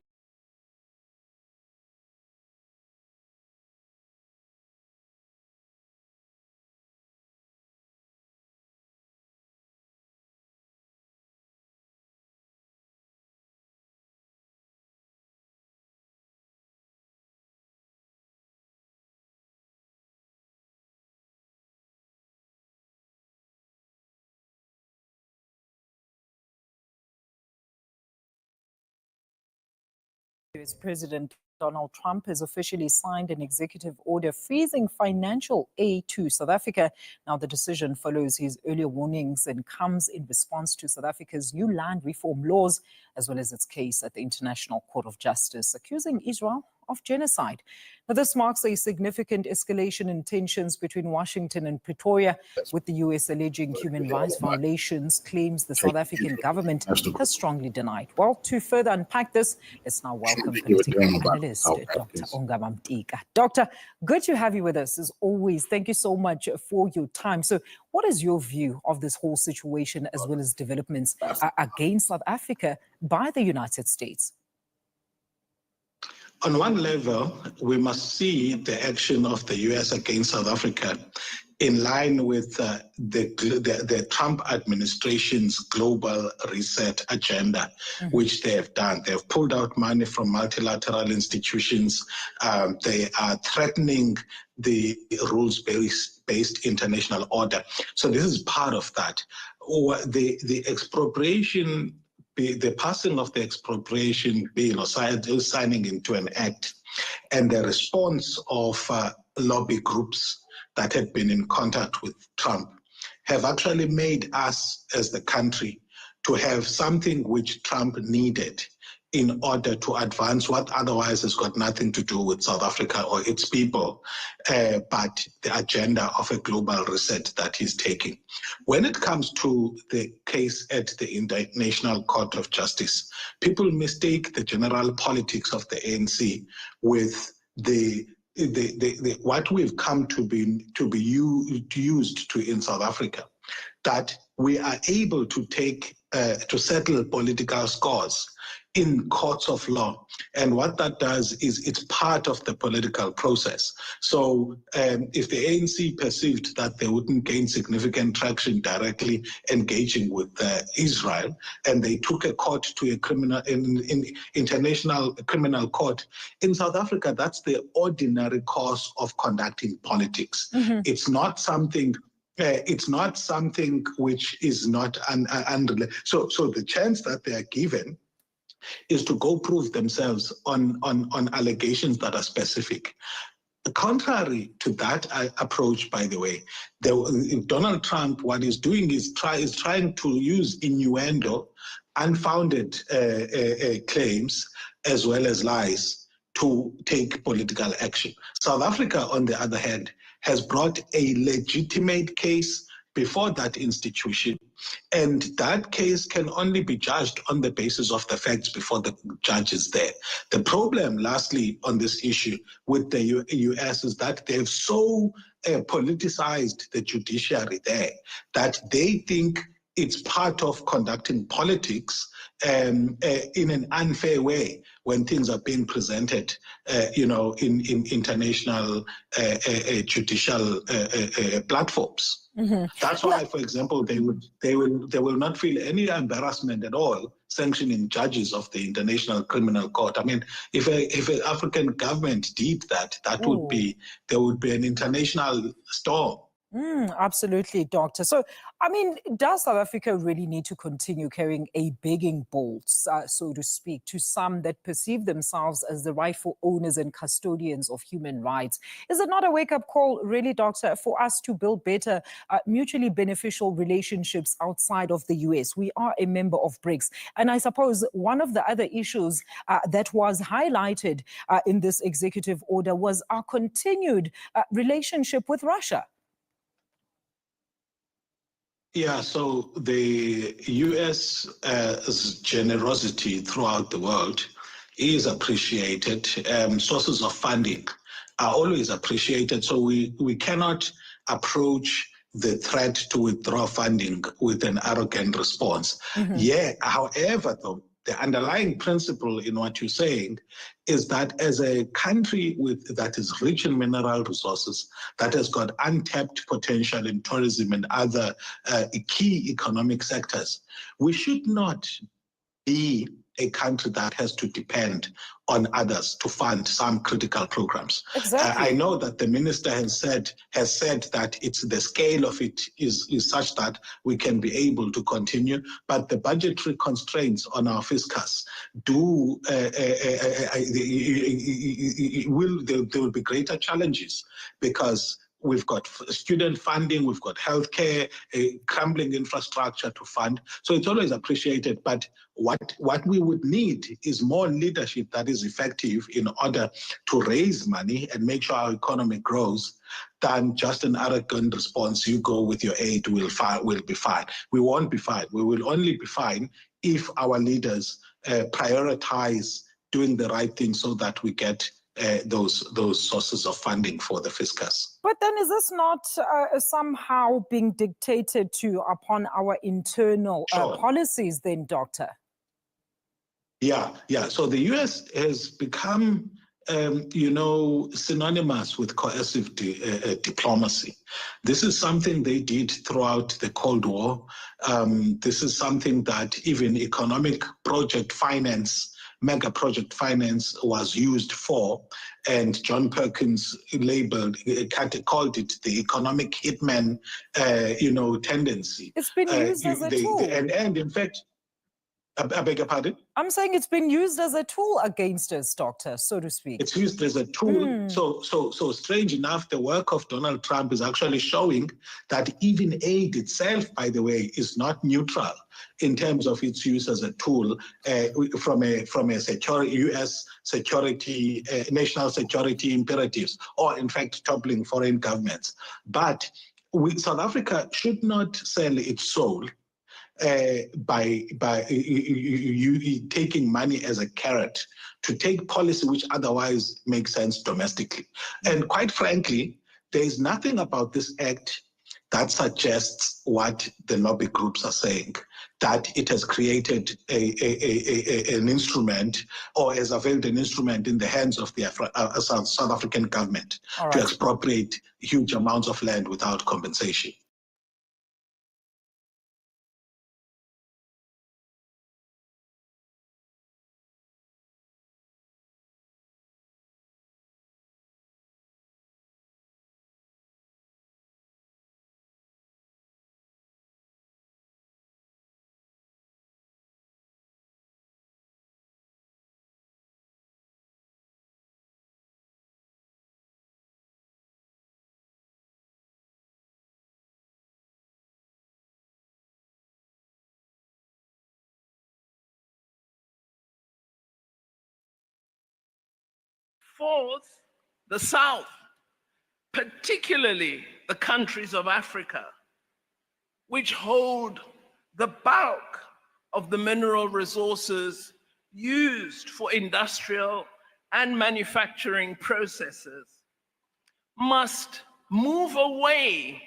US President Donald Trump has officially signed an executive order freezing financial aid to South Africa. Now, the decision follows his earlier warnings and comes in response to South Africa's new land reform laws, as well as its case at the International Court of Justice, accusing Israel of genocide. Now, this marks a significant escalation in tensions between Washington and Pretoria, with the US alleging human rights violations, claims the South African government has strongly denied. Well, to further unpack this, let's now welcome political analyst Dr. Ongama Mtika. Doctor, good to have you with us as always. Thank you so much for your time. So what is your view of this whole situation, as well as developments against South Africa by the United States? On one level, we must see the action of the U.S. against South Africa in line with the Trump administration's global reset agenda, which they have done. They have pulled out money from multilateral institutions. They are threatening the rules-based international order. So this is part of that. The expropriation, the passing of the expropriation bill, or signing into an act, and the response of lobby groups that had been in contact with Trump have actually made us as the country to have something which Trump needed in order to advance what otherwise has got nothing to do with South Africa or its people, but the agenda of a global reset that he's taking. When it comes to the case at the International Court of Justice, people mistake the general politics of the ANC with what we've come to be used to in South Africa, that we are able to take to settle political scores in courts of law. And what that does is it's part of the political process. So if the ANC perceived that they wouldn't gain significant traction directly engaging with Israel, and they took a court to a international criminal court, in South Africa, that's the ordinary course of conducting politics. It's not something which is not unrelated. So the chance that they are given is to go prove themselves on allegations that are specific. Contrary to that approach, by the way, Donald Trump, what he's doing is trying to use innuendo, unfounded claims, as well as lies, to take political action. South Africa, on the other hand, has brought a legitimate case before that institution, and that case can only be judged on the basis of the facts before the judge is there. The problem, lastly, on this issue with the US is that they've so politicized the judiciary there that they think it's part of conducting politics in an unfair way when things are being presented, in international judicial platforms. Mm-hmm. That's why, for example, they will not feel any embarrassment at all sanctioning judges of the International Criminal Court. I mean, if an African government did that, there would be an international storm. Absolutely, Doctor. So, I mean, does South Africa really need to continue carrying a begging bowl, so to speak, to some that perceive themselves as the rightful owners and custodians of human rights? Is it not a wake-up call, really, Doctor, for us to build better, mutually beneficial relationships outside of the US? We are a member of BRICS. And I suppose one of the other issues that was highlighted in this executive order was our continued relationship with Russia. Yeah, so the US's generosity throughout the world is appreciated. Sources of funding are always appreciated. So we cannot approach the threat to withdraw funding with an arrogant response. Mhm. Yeah, however, though, the underlying principle in what you're saying is that as a country that is rich in mineral resources, that has got untapped potential in tourism and other key economic sectors, we should not be a country that has to depend on others to fund some critical programs. Exactly. I know that the minister has said that it's the scale of it is such that we can be able to continue, but the budgetary constraints on our fiscus there will be greater challenges because we've got student funding, we've got healthcare, a crumbling infrastructure to fund. So it's always appreciated. But what we would need is more leadership that is effective in order to raise money and make sure our economy grows than just an arrogant response. You go with your aid, we'll be fine. We won't be fine. We will only be fine if our leaders prioritize doing the right thing so that we get those sources of funding for the fiscus. But then is this not somehow being dictated to upon our internal policies then, Doctor? Yeah. So the US has become, synonymous with coercive diplomacy. This is something they did throughout the Cold War. This is something that even economic project finance, mega project finance was used for, and John Perkins called it the economic hitman, tendency. It's been used as a tool. And in fact, I beg your pardon? I'm saying it's been used as a tool against us, Doctor, so to speak. It's used as a tool. So strange enough, the work of Donald Trump is actually showing that even aid itself, by the way, is not neutral in terms of its use as a tool from a U.S. security, national security imperatives, or in fact toppling foreign governments. But South Africa should not sell its soul by taking money as a carrot to take policy which otherwise makes sense domestically. And quite frankly, there is nothing about this act that suggests what the lobby groups are saying, that it has created an instrument or has availed an instrument in the hands of the South African government to expropriate huge amounts of land without compensation. Fourth, the South, particularly the countries of Africa, which hold the bulk of the mineral resources used for industrial and manufacturing processes, must move away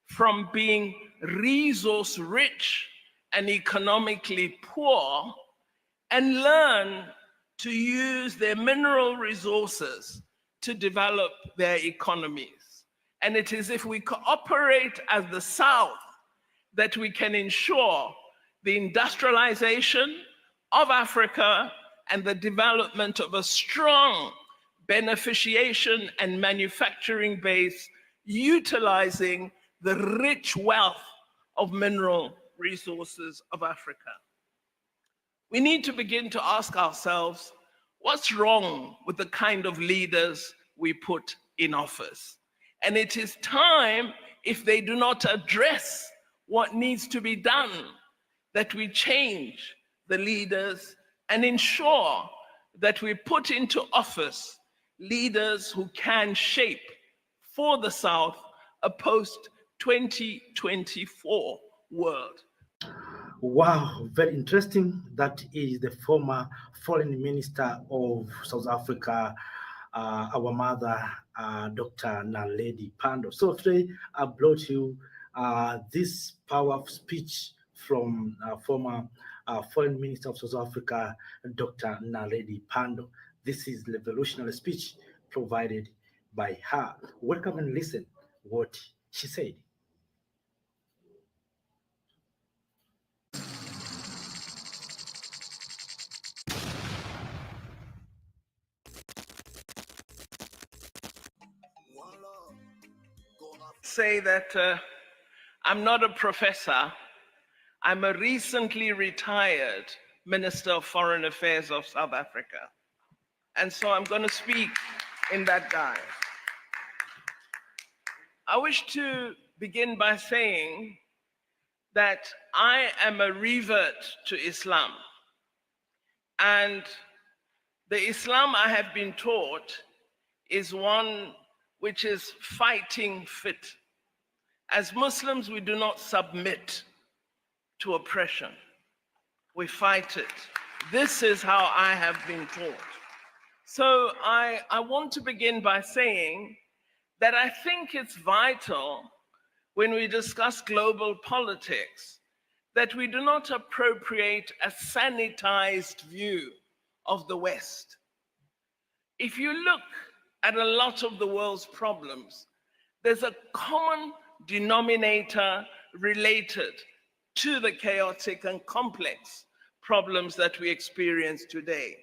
from being resource rich and economically poor and learn to use their mineral resources to develop their economies. And it is if we cooperate as the South that we can ensure the industrialization of Africa and the development of a strong beneficiation and manufacturing base utilizing the rich wealth of mineral resources of Africa. We need to begin to ask ourselves, what's wrong with the kind of leaders we put in office? And it is time, if they do not address what needs to be done, that we change the leaders and ensure that we put into office leaders who can shape for the South a post-2024 world. Wow, very interesting. That is the former foreign minister of South Africa, our mother, Dr. Naledi Pandor. So today I brought you this powerful speech from former foreign minister of South Africa, Dr. Naledi Pandor. This is the revolutionary speech provided by her. Welcome and listen what she said. Say that I'm not a professor. I'm a recently retired Minister of Foreign Affairs of South Africa. And so I'm going to speak in that guise. I wish to begin by saying that I am a revert to Islam. And the Islam I have been taught is one which is fighting fit. As Muslims, we do not submit to oppression. We fight it. This is how I have been taught. So I want to begin by saying that I think it's vital when we discuss global politics that we do not appropriate a sanitized view of the West. If you look at a lot of the world's problems, there's a common denominator related to the chaotic and complex problems that we experience today.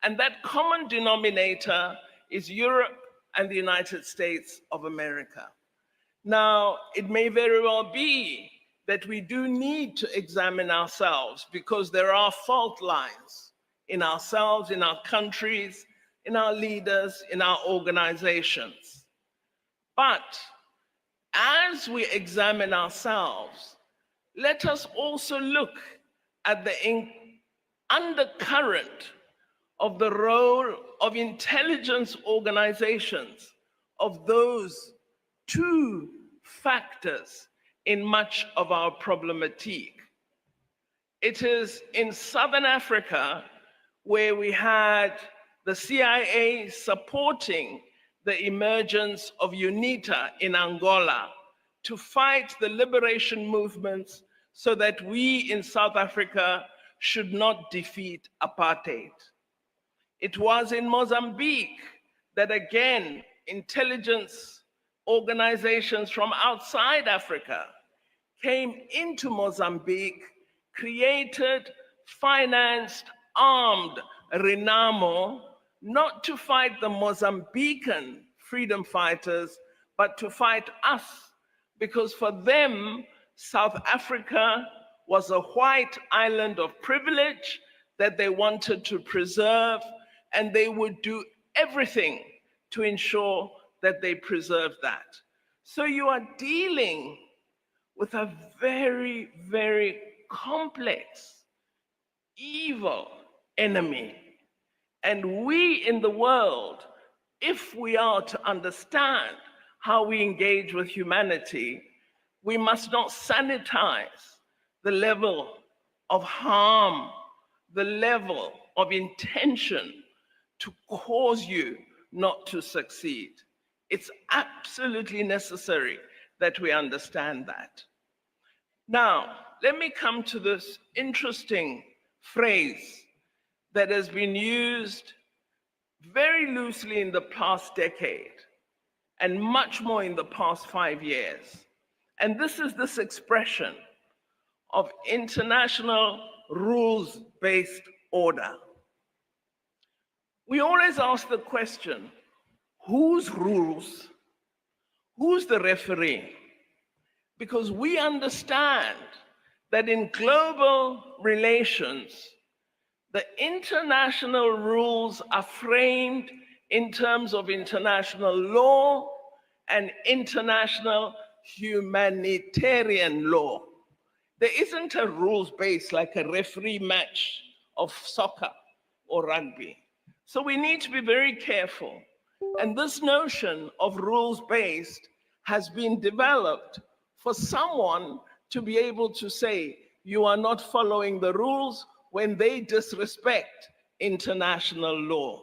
And that common denominator is Europe and the United States of America. Now, it may very well be that we do need to examine ourselves because there are fault lines in ourselves, in our countries, in our leaders, in our organizations. But as we examine ourselves, let us also look at the undercurrent of the role of intelligence organizations, of those two factors in much of our problematique. It is in Southern Africa where we had the CIA supporting the emergence of UNITA in Angola to fight the liberation movements so that we in South Africa should not defeat apartheid. It was in Mozambique that again, intelligence organizations from outside Africa came into Mozambique, created, financed, armed Renamo, not to fight the Mozambican freedom fighters, but to fight us, because for them, South Africa was a white island of privilege that they wanted to preserve, and they would do everything to ensure that they preserve that. So you are dealing with a very, very complex, evil enemy. And we in the world, if we are to understand how we engage with humanity, we must not sanitize the level of harm, the level of intention to cause you not to succeed. It's absolutely necessary that we understand that. Now, let me come to this interesting phrase that has been used very loosely in the past decade and much more in the past 5 years. And this is this expression of international rules-based order. We always ask the question, whose rules? Who's the referee? Because we understand that in global relations, the international rules are framed in terms of international law and international humanitarian law. There isn't a rules base like a referee match of soccer or rugby. So we need to be very careful. And this notion of rules-based has been developed for someone to be able to say, you are not following the rules when they disrespect international law.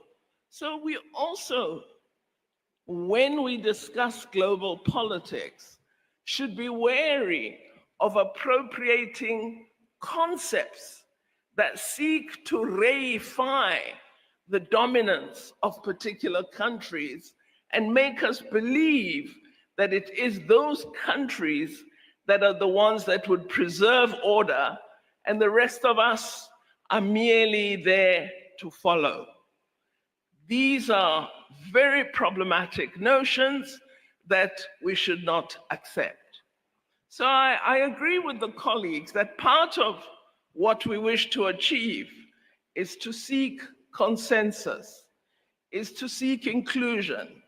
So we also, when we discuss global politics, should be wary of appropriating concepts that seek to reify the dominance of particular countries and make us believe that it is those countries that are the ones that would preserve order and the rest of us are merely there to follow. These are very problematic notions that we should not accept. So I agree with the colleagues that part of what we wish to achieve is to seek consensus, is to seek inclusion,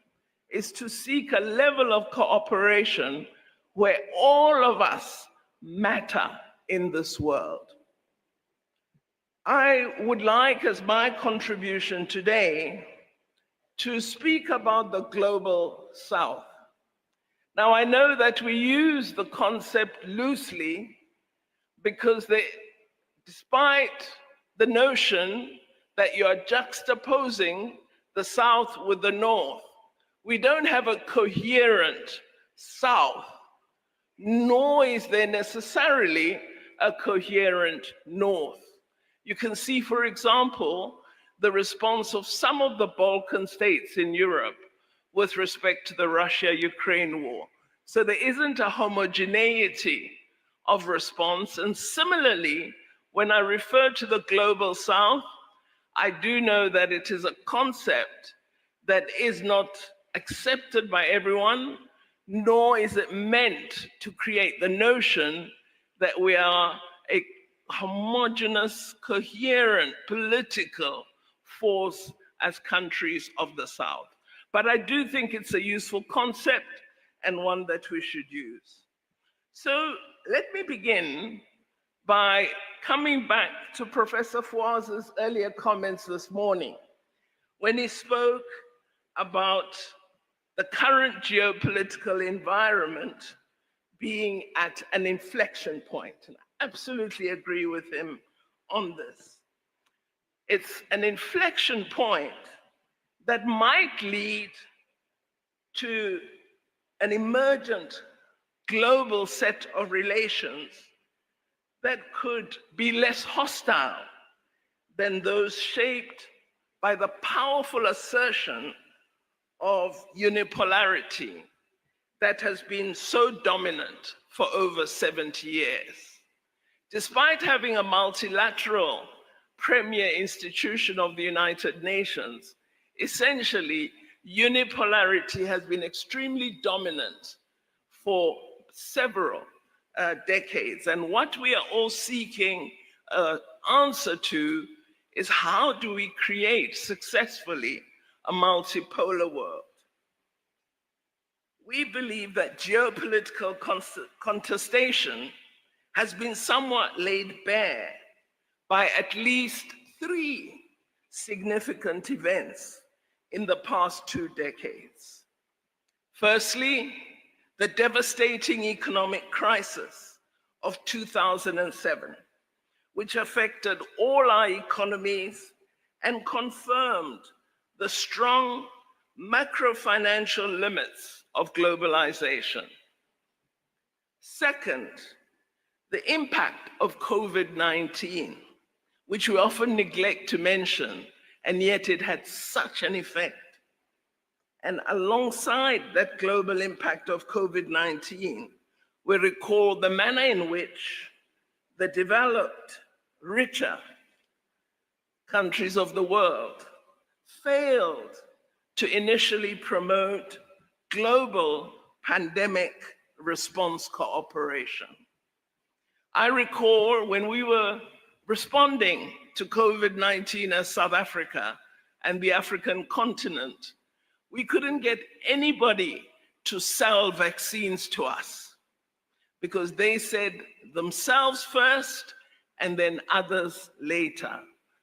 is to seek a level of cooperation where all of us matter in this world. I would like, as my contribution today, to speak about the global South. Now, I know that we use the concept loosely because despite the notion that you are juxtaposing the South with the North, we don't have a coherent South, nor is there necessarily a coherent North. You can see, for example, the response of some of the Balkan states in Europe with respect to the Russia-Ukraine war. So there isn't a homogeneity of response. And similarly, when I refer to the global South, I do know that it is a concept that is not accepted by everyone, nor is it meant to create the notion that we are a homogeneous, coherent political force as countries of the South. But I do think it's a useful concept and one that we should use. So let me begin by coming back to Professor Fouaz's earlier comments this morning when he spoke about the current geopolitical environment being at an inflection point. And I absolutely agree with him on this. It's an inflection point that might lead to an emergent global set of relations that could be less hostile than those shaped by the powerful assertion of unipolarity that has been so dominant for over 70 years. Despite having a multilateral premier institution of the United Nations, essentially, unipolarity has been extremely dominant for several decades. And what we are all seeking an answer to is how do we create successfully a multipolar world? We believe that geopolitical contestation has been somewhat laid bare by at least 3 significant events in the past 2 decades. Firstly, the devastating economic crisis of 2007, which affected all our economies and confirmed the strong macro-financial limits of globalization. Second, the impact of COVID-19, which we often neglect to mention, and yet it had such an effect. And alongside that global impact of COVID-19, we recall the manner in which the developed, richer countries of the world failed to initially promote global pandemic response cooperation. I recall when we were responding to COVID-19 as South Africa and the African continent, we couldn't get anybody to sell vaccines to us because they said themselves first and then others later.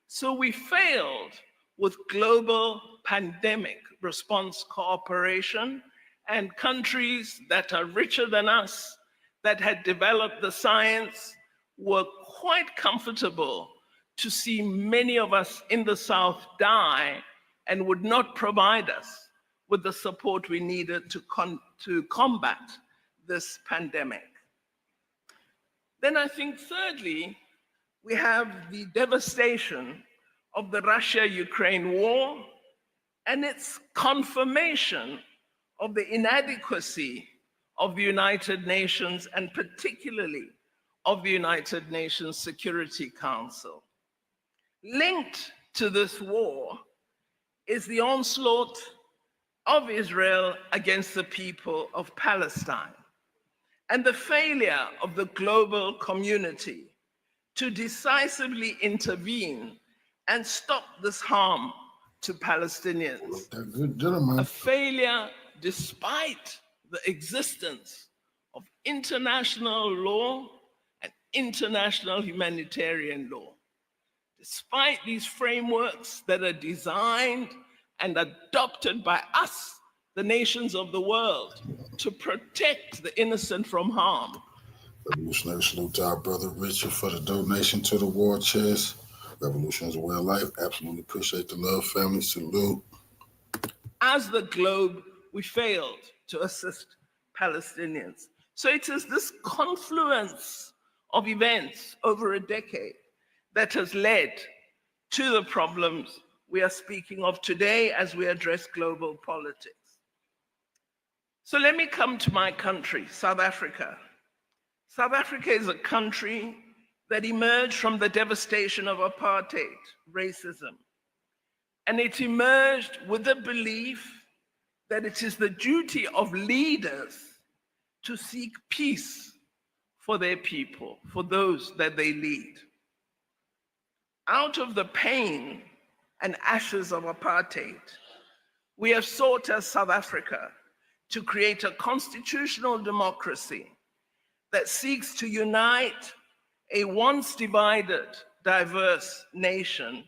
So we failed with global pandemic response cooperation, and countries that are richer than us, that had developed the science, were quite comfortable to see many of us in the South die and would not provide us with the support we needed to combat this pandemic. Then I think thirdly, we have the devastation of the Russia-Ukraine war and its confirmation of the inadequacy of the United Nations, and particularly of the United Nations Security Council. Linked to this war is the onslaught of Israel against the people of Palestine and the failure of the global community to decisively intervene and stop this harm to Palestinians. A failure despite the existence of international law and international humanitarian law. Despite these frameworks that are designed and adopted by us, the nations of the world, to protect the innocent from harm. Revolutionary salute to our brother Richard for the donation to the war chest. Revolution is a way of life. Absolutely appreciate the love, family. Salute. As the globe, we failed to assist Palestinians. So it is this confluence of events over a decade that has led to the problems we are speaking of today as we address global politics. So let me come to my country, South Africa. South Africa is a country that emerged from the devastation of apartheid, racism. And it emerged with the belief that it is the duty of leaders to seek peace for their people, for those that they lead. Out of the pain and ashes of apartheid, we have sought as South Africa to create a constitutional democracy that seeks to unite a once divided, diverse nation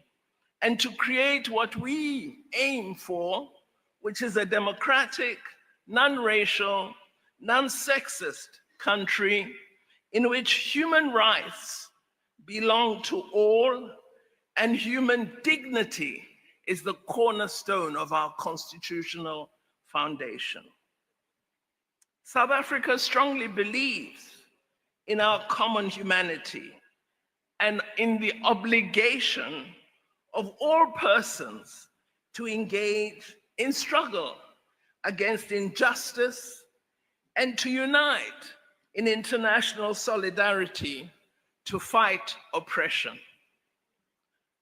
and to create what we aim for, which is a democratic, non-racial, non-sexist country in which human rights belong to all and human dignity is the cornerstone of our constitutional foundation. South Africa strongly believes in our common humanity and in the obligation of all persons to engage in struggle against injustice and to unite in international solidarity to fight oppression.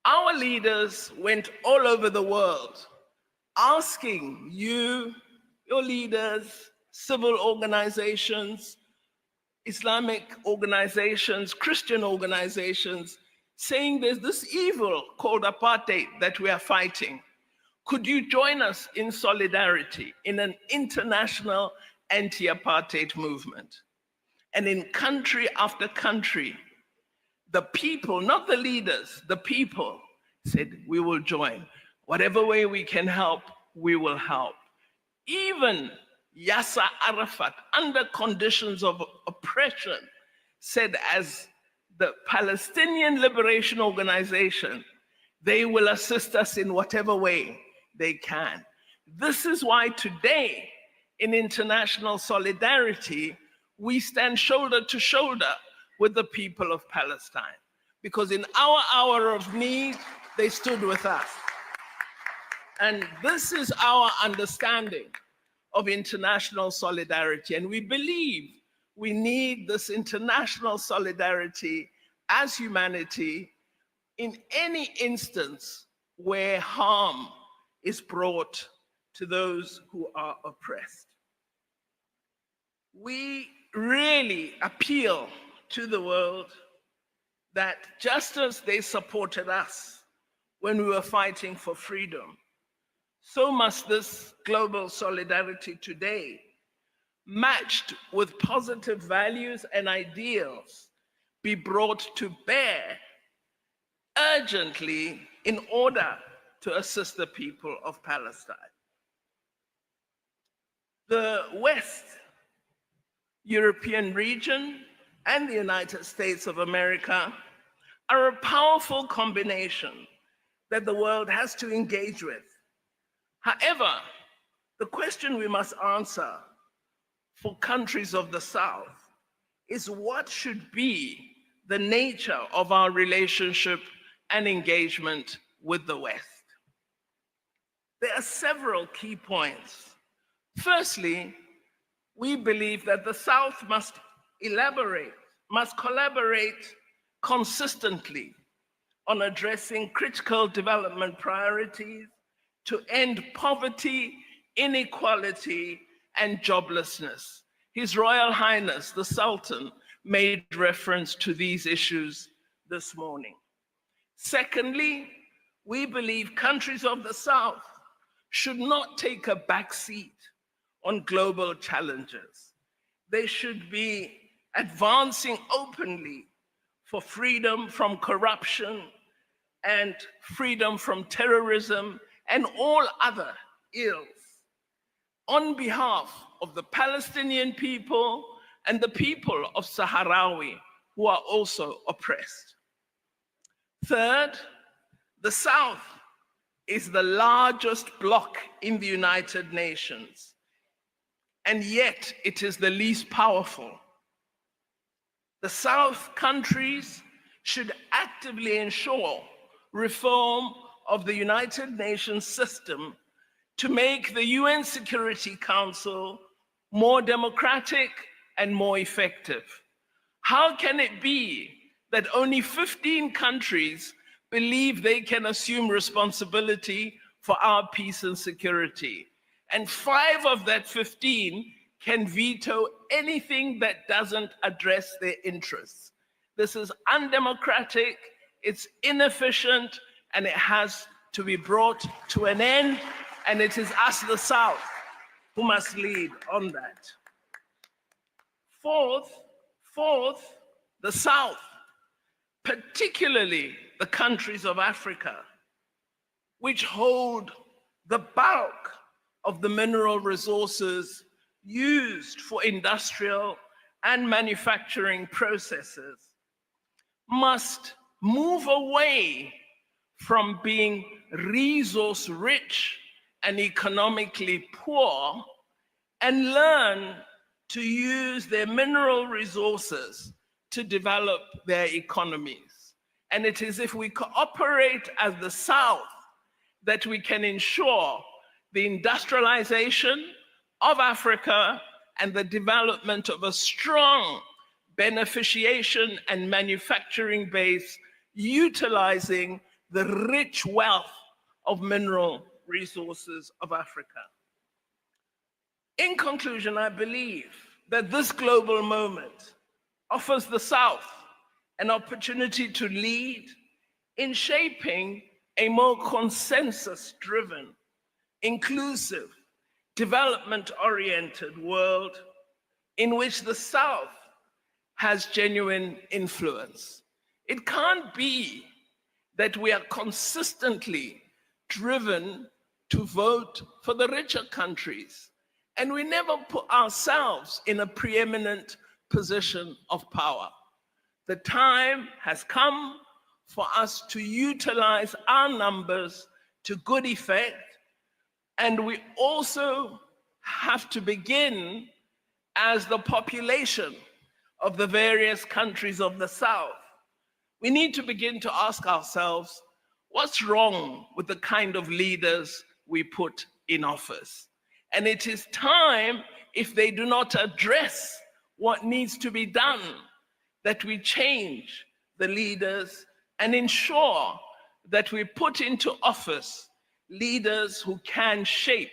Our leaders went all over the world asking you, your leaders, civil organizations, Islamic organizations, Christian organizations, saying there's this evil called apartheid that we are fighting. Could you join us in solidarity in an international anti-apartheid movement? And in country after country, the people, not the leaders, the people said, we will join. Whatever way we can help, we will help. Even Yasser Arafat, under conditions of oppression, said as the Palestinian Liberation Organization, they will assist us in whatever way they can. This is why today, in international solidarity, we stand shoulder to shoulder with the people of Palestine. Because in our hour of need, they stood with us. And this is our understanding of international solidarity. And we believe we need this international solidarity as humanity in any instance where harm is brought to those who are oppressed. We really appeal to the world that just as they supported us when we were fighting for freedom, so must this global solidarity today, matched with positive values and ideals, be brought to bear urgently in order to assist the people of Palestine. The West European region and the United States of America are a powerful combination that the world has to engage with. However, the question we must answer for countries of the South is what should be the nature of our relationship and engagement with the West. There are several key points. Firstly, we believe that the South must collaborate consistently on addressing critical development priorities to end poverty, inequality, and joblessness. His Royal Highness, the Sultan, made reference to these issues this morning. Secondly, we believe countries of the South should not take a back seat on global challenges. They should be advancing openly for freedom from corruption and freedom from terrorism and all other ills on behalf of the Palestinian people and the people of Sahrawi who are also oppressed. Third, the South is the largest bloc in the United Nations, and yet it is the least powerful. The South countries should actively ensure reform of the United Nations system to make the UN Security Council more democratic and more effective. How can it be that only 15 countries believe they can assume responsibility for our peace and security, and 5 of that 15 can veto anything that doesn't address their interests? This is undemocratic, it's inefficient, and it has to be brought to an end, and it is us, the South, who must lead on that. Fourth, the South, particularly the countries of Africa, which hold the bulk of the mineral resources used for industrial and manufacturing processes, must move away from being resource rich and economically poor and learn to use their mineral resources to develop their economies. And it is if we cooperate as the South that we can ensure the industrialization of Africa and the development of a strong beneficiation and manufacturing base utilizing the rich wealth of mineral resources of Africa. In conclusion, I believe that this global moment offers the South an opportunity to lead in shaping a more consensus-driven, inclusive, development-oriented world in which the South has genuine influence. It can't be that we are consistently driven to vote for the richer countries And we never put ourselves in a preeminent position of power. The time has come for us to utilize our numbers to good effect, and we also have to begin as the population of the various countries of the South. We need to begin to ask ourselves, what's wrong with the kind of leaders we put in office? And it is time, if they do not address what needs to be done, that we change the leaders and ensure that we put into office leaders who can shape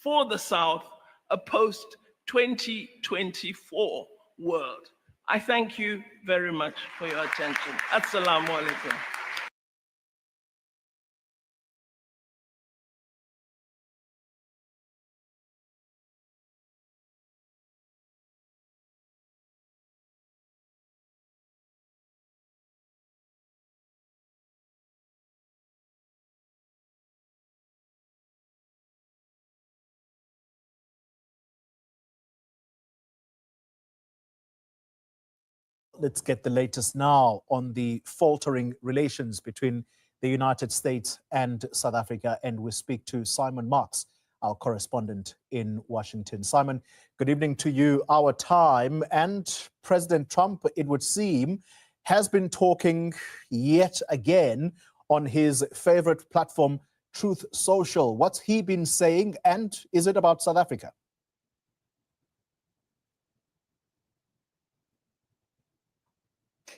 for the South a post-2024 world. I thank you very much for your attention. Assalamu alaikum. Let's get the latest now on the faltering relations between the United States and South Africa. And we speak to Simon Marks, our correspondent in Washington. Simon, good evening to you. Our time, and President Trump, it would seem, has been talking yet again on his favorite platform, Truth Social. What's he been saying, and is it about South Africa?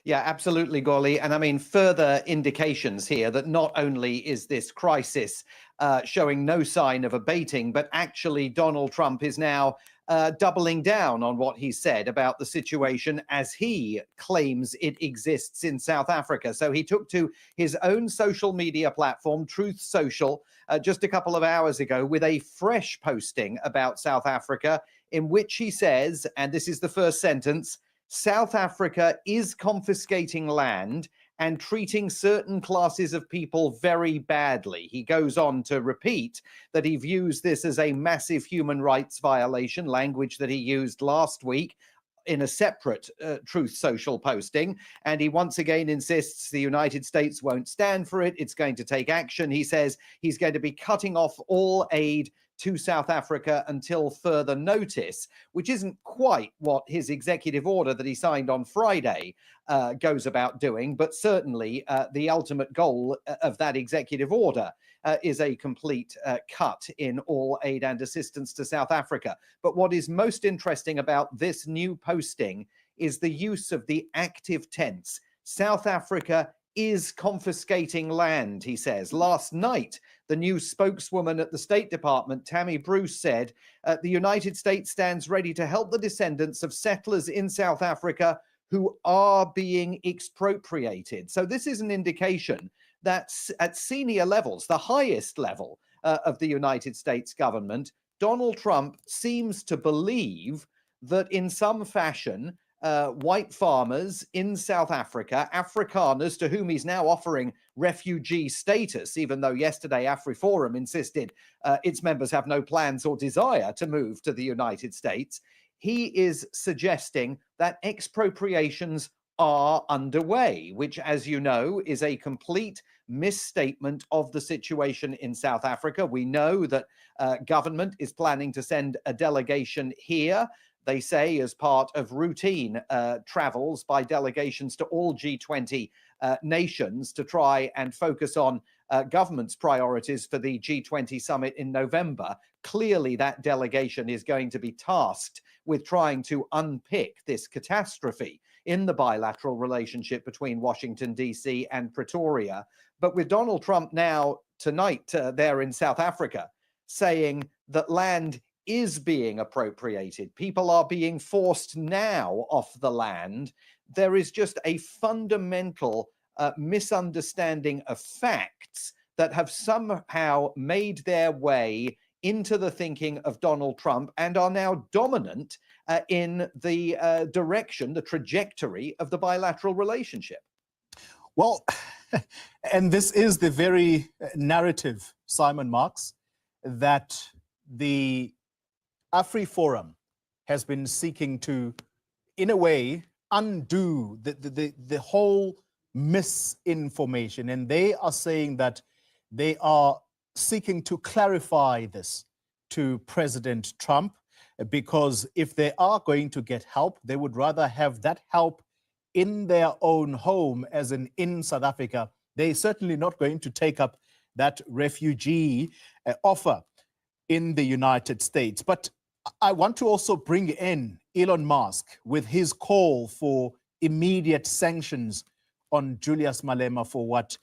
Yeah, absolutely, Golly. And I mean, further indications here that not only is this crisis showing no sign of abating, but actually Donald Trump is now doubling down on what he said about the situation as he claims it exists in South Africa. So he took to his own social media platform, Truth Social, just a couple of hours ago with a fresh posting about South Africa in which he says, and this is the first sentence, South Africa is confiscating land and treating certain classes of people very badly. He goes on to repeat that he views this as a massive human rights violation, language that he used last week in a separate Truth Social posting. And he once again insists the United States won't stand for it. It's going to take action. He says he's going to be cutting off all aid to South Africa until further notice, which isn't quite what his executive order that he signed on Friday goes about doing, but certainly the ultimate goal of that executive order is a complete cut in all aid and assistance to South Africa. But what is most interesting about this new posting is the use of the active tense. South Africa is confiscating land, he says. Last night, the new spokeswoman at the State Department, Tammy Bruce, said the United States stands ready to help the descendants of settlers in South Africa who are being expropriated. So this is an indication that at senior levels, the highest level of the United States government, Donald Trump seems to believe that in some fashion, white farmers in South Africa, Afrikaners, to whom he's now offering refugee status, even though yesterday AfriForum insisted its members have no plans or desire to move to the United States, he is suggesting that expropriations are underway, which, as you know, is a complete misstatement of the situation in South Africa. We know that government is planning to send a delegation here, they say, as part of routine travels by delegations to all G20 nations to try and focus on government's priorities for the G20 summit in November. Clearly, that delegation is going to be tasked with trying to unpick this catastrophe in the bilateral relationship between Washington, D.C. and Pretoria. But with Donald Trump now tonight there in South Africa saying that land is being appropriated, people are being forced now off the land, there is just a fundamental misunderstanding of facts that have somehow made their way into the thinking of Donald Trump and are now dominant in the direction, the trajectory of the bilateral relationship. Well, and this is the very narrative, Simon Marks, that the AfriForum has been seeking to, in a way, undo the whole misinformation. And they are saying that they are seeking to clarify this to President Trump, because if they are going to get help, they would rather have that help in their own home, as in South Africa. They're certainly not going to take up that refugee offer in the United States. But I want to also bring in Elon Musk with his call for immediate sanctions on Julius Malema for what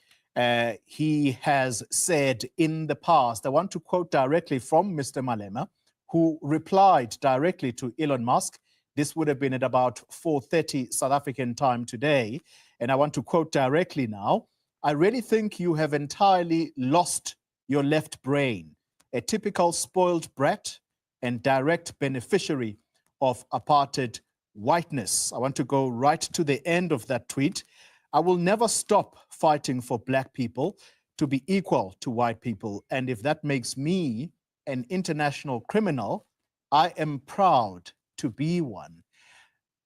he has said in the past. I want to quote directly from Mr. Malema, who replied directly to Elon Musk. This would have been at about 4:30 South African time today. And I want to quote directly now. I really think you have entirely lost your left brain, a typical spoiled brat and direct beneficiary of apartheid whiteness. I want to go right to the end of that tweet. I will never stop fighting for black people to be equal to white people. And if that makes me an international criminal, I am proud to be one.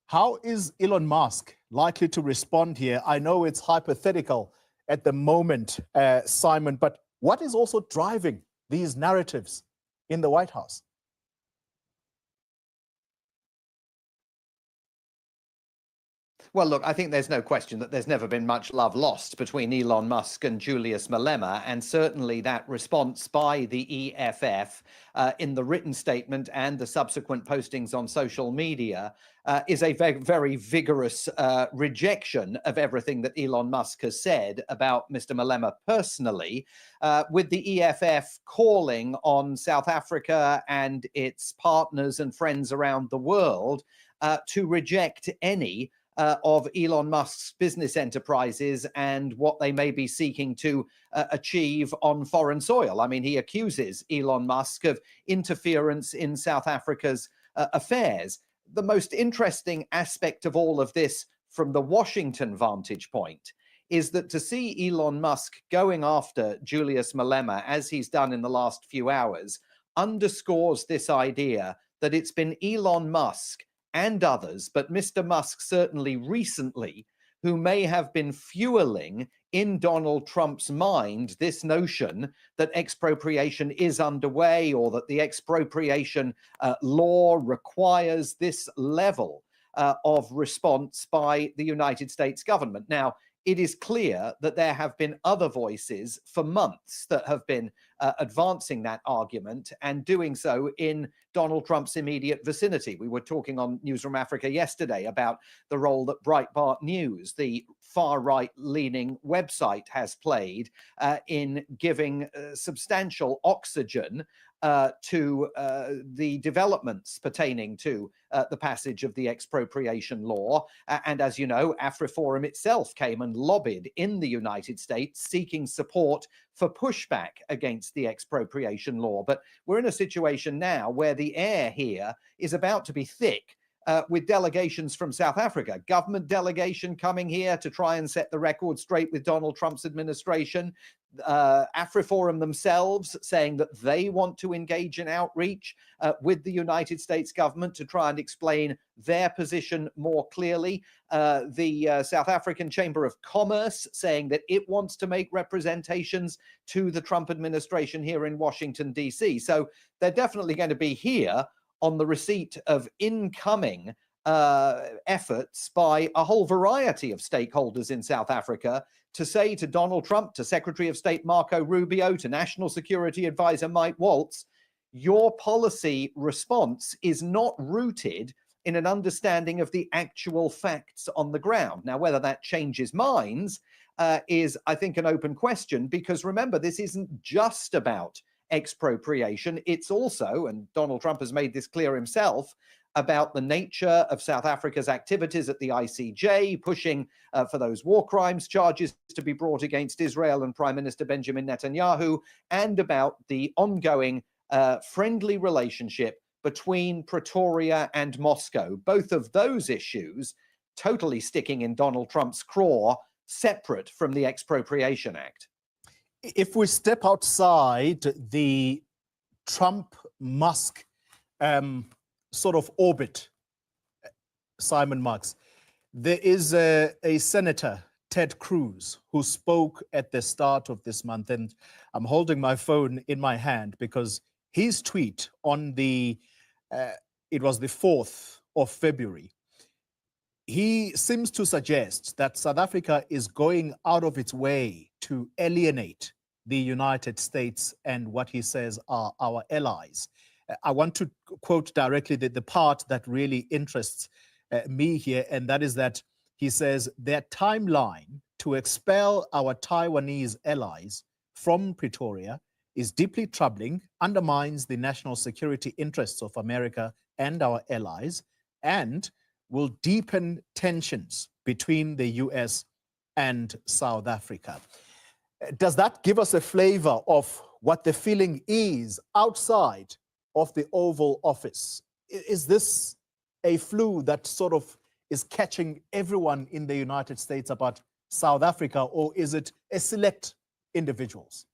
How is Elon Musk likely to respond here? I know it's hypothetical at the moment, Simon, but what is also driving these narratives in the White House? Well, look, I think there's no question that there's never been much love lost between Elon Musk and Julius Malema, and certainly that response by the EFF in the written statement and the subsequent postings on social media is a very vigorous rejection of everything that Elon Musk has said about Mr. Malema personally, with the EFF calling on South Africa and its partners and friends around the world to reject any of Elon Musk's business enterprises and what they may be seeking to achieve on foreign soil. I mean, he accuses Elon Musk of interference in South Africa's affairs. The most interesting aspect of all of this from the Washington vantage point is that to see Elon Musk going after Julius Malema, as he's done in the last few hours, underscores this idea that it's been Elon Musk and others, but Mr. Musk certainly recently, who may have been fueling in Donald Trump's mind this notion that expropriation is underway, or that the expropriation law requires this level of response by the United States government. Now, it is clear that there have been other voices for months that have been advancing that argument, and doing so in Donald Trump's immediate vicinity. We were talking on Newsroom Africa yesterday about the role that Breitbart News, the far-right leaning website, has played in giving substantial oxygen to the developments pertaining to the passage of the expropriation law. And as you know, AfriForum itself came and lobbied in the United States seeking support for pushback against the expropriation law. But we're in a situation now where the air here is about to be thick with delegations from South Africa, government delegation coming here to try and set the record straight with Donald Trump's administration. AfriForum themselves saying that they want to engage in outreach with the United States government to try and explain their position more clearly. The South African Chamber of Commerce saying that it wants to make representations to the Trump administration here in Washington, D.C. So they're definitely going to be here on the receipt of incoming efforts by a whole variety of stakeholders in South Africa to say to Donald Trump, to Secretary of State Marco Rubio, to National Security Advisor Mike Waltz, your policy response is not rooted in an understanding of the actual facts on the ground. Now, whether that changes minds is, I think, an open question, because remember, this isn't just about expropriation. It's also, and Donald Trump has made this clear himself, about the nature of South Africa's activities at the ICJ, pushing for those war crimes charges to be brought against Israel and Prime Minister Benjamin Netanyahu, and about the ongoing friendly relationship between Pretoria and Moscow. Both of those issues totally sticking in Donald Trump's craw, separate from the Expropriation Act. If we step outside the Trump-Musk sort of orbit, Simon Marks. There is a Senator, Ted Cruz, who spoke at the start of this month, and I'm holding my phone in my hand because his tweet on it was the 4th of February, he seems to suggest that South Africa is going out of its way to alienate the United States and what he says are our allies. I want to quote directly the part that really interests me here, and that is that he says their timeline to expel our Taiwanese allies from Pretoria is deeply troubling, undermines the national security interests of America and our allies, and will deepen tensions between the US and South Africa. Does that give us a flavor of what the feeling is outside of the Oval Office? Is this a flu that sort of is catching everyone in the United States about South Africa, or is it a select individuals?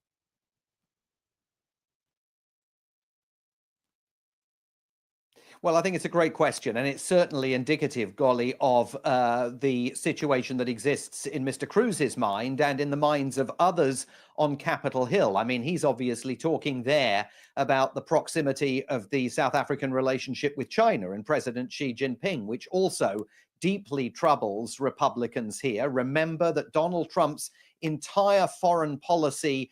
Well, I think it's a great question, and it's certainly indicative, Golly, of the situation that exists in Mr. Cruz's mind and in the minds of others on Capitol Hill. I mean, he's obviously talking there about the proximity of the South African relationship with China and President Xi Jinping, which also deeply troubles Republicans here. Remember that Donald Trump's entire foreign policy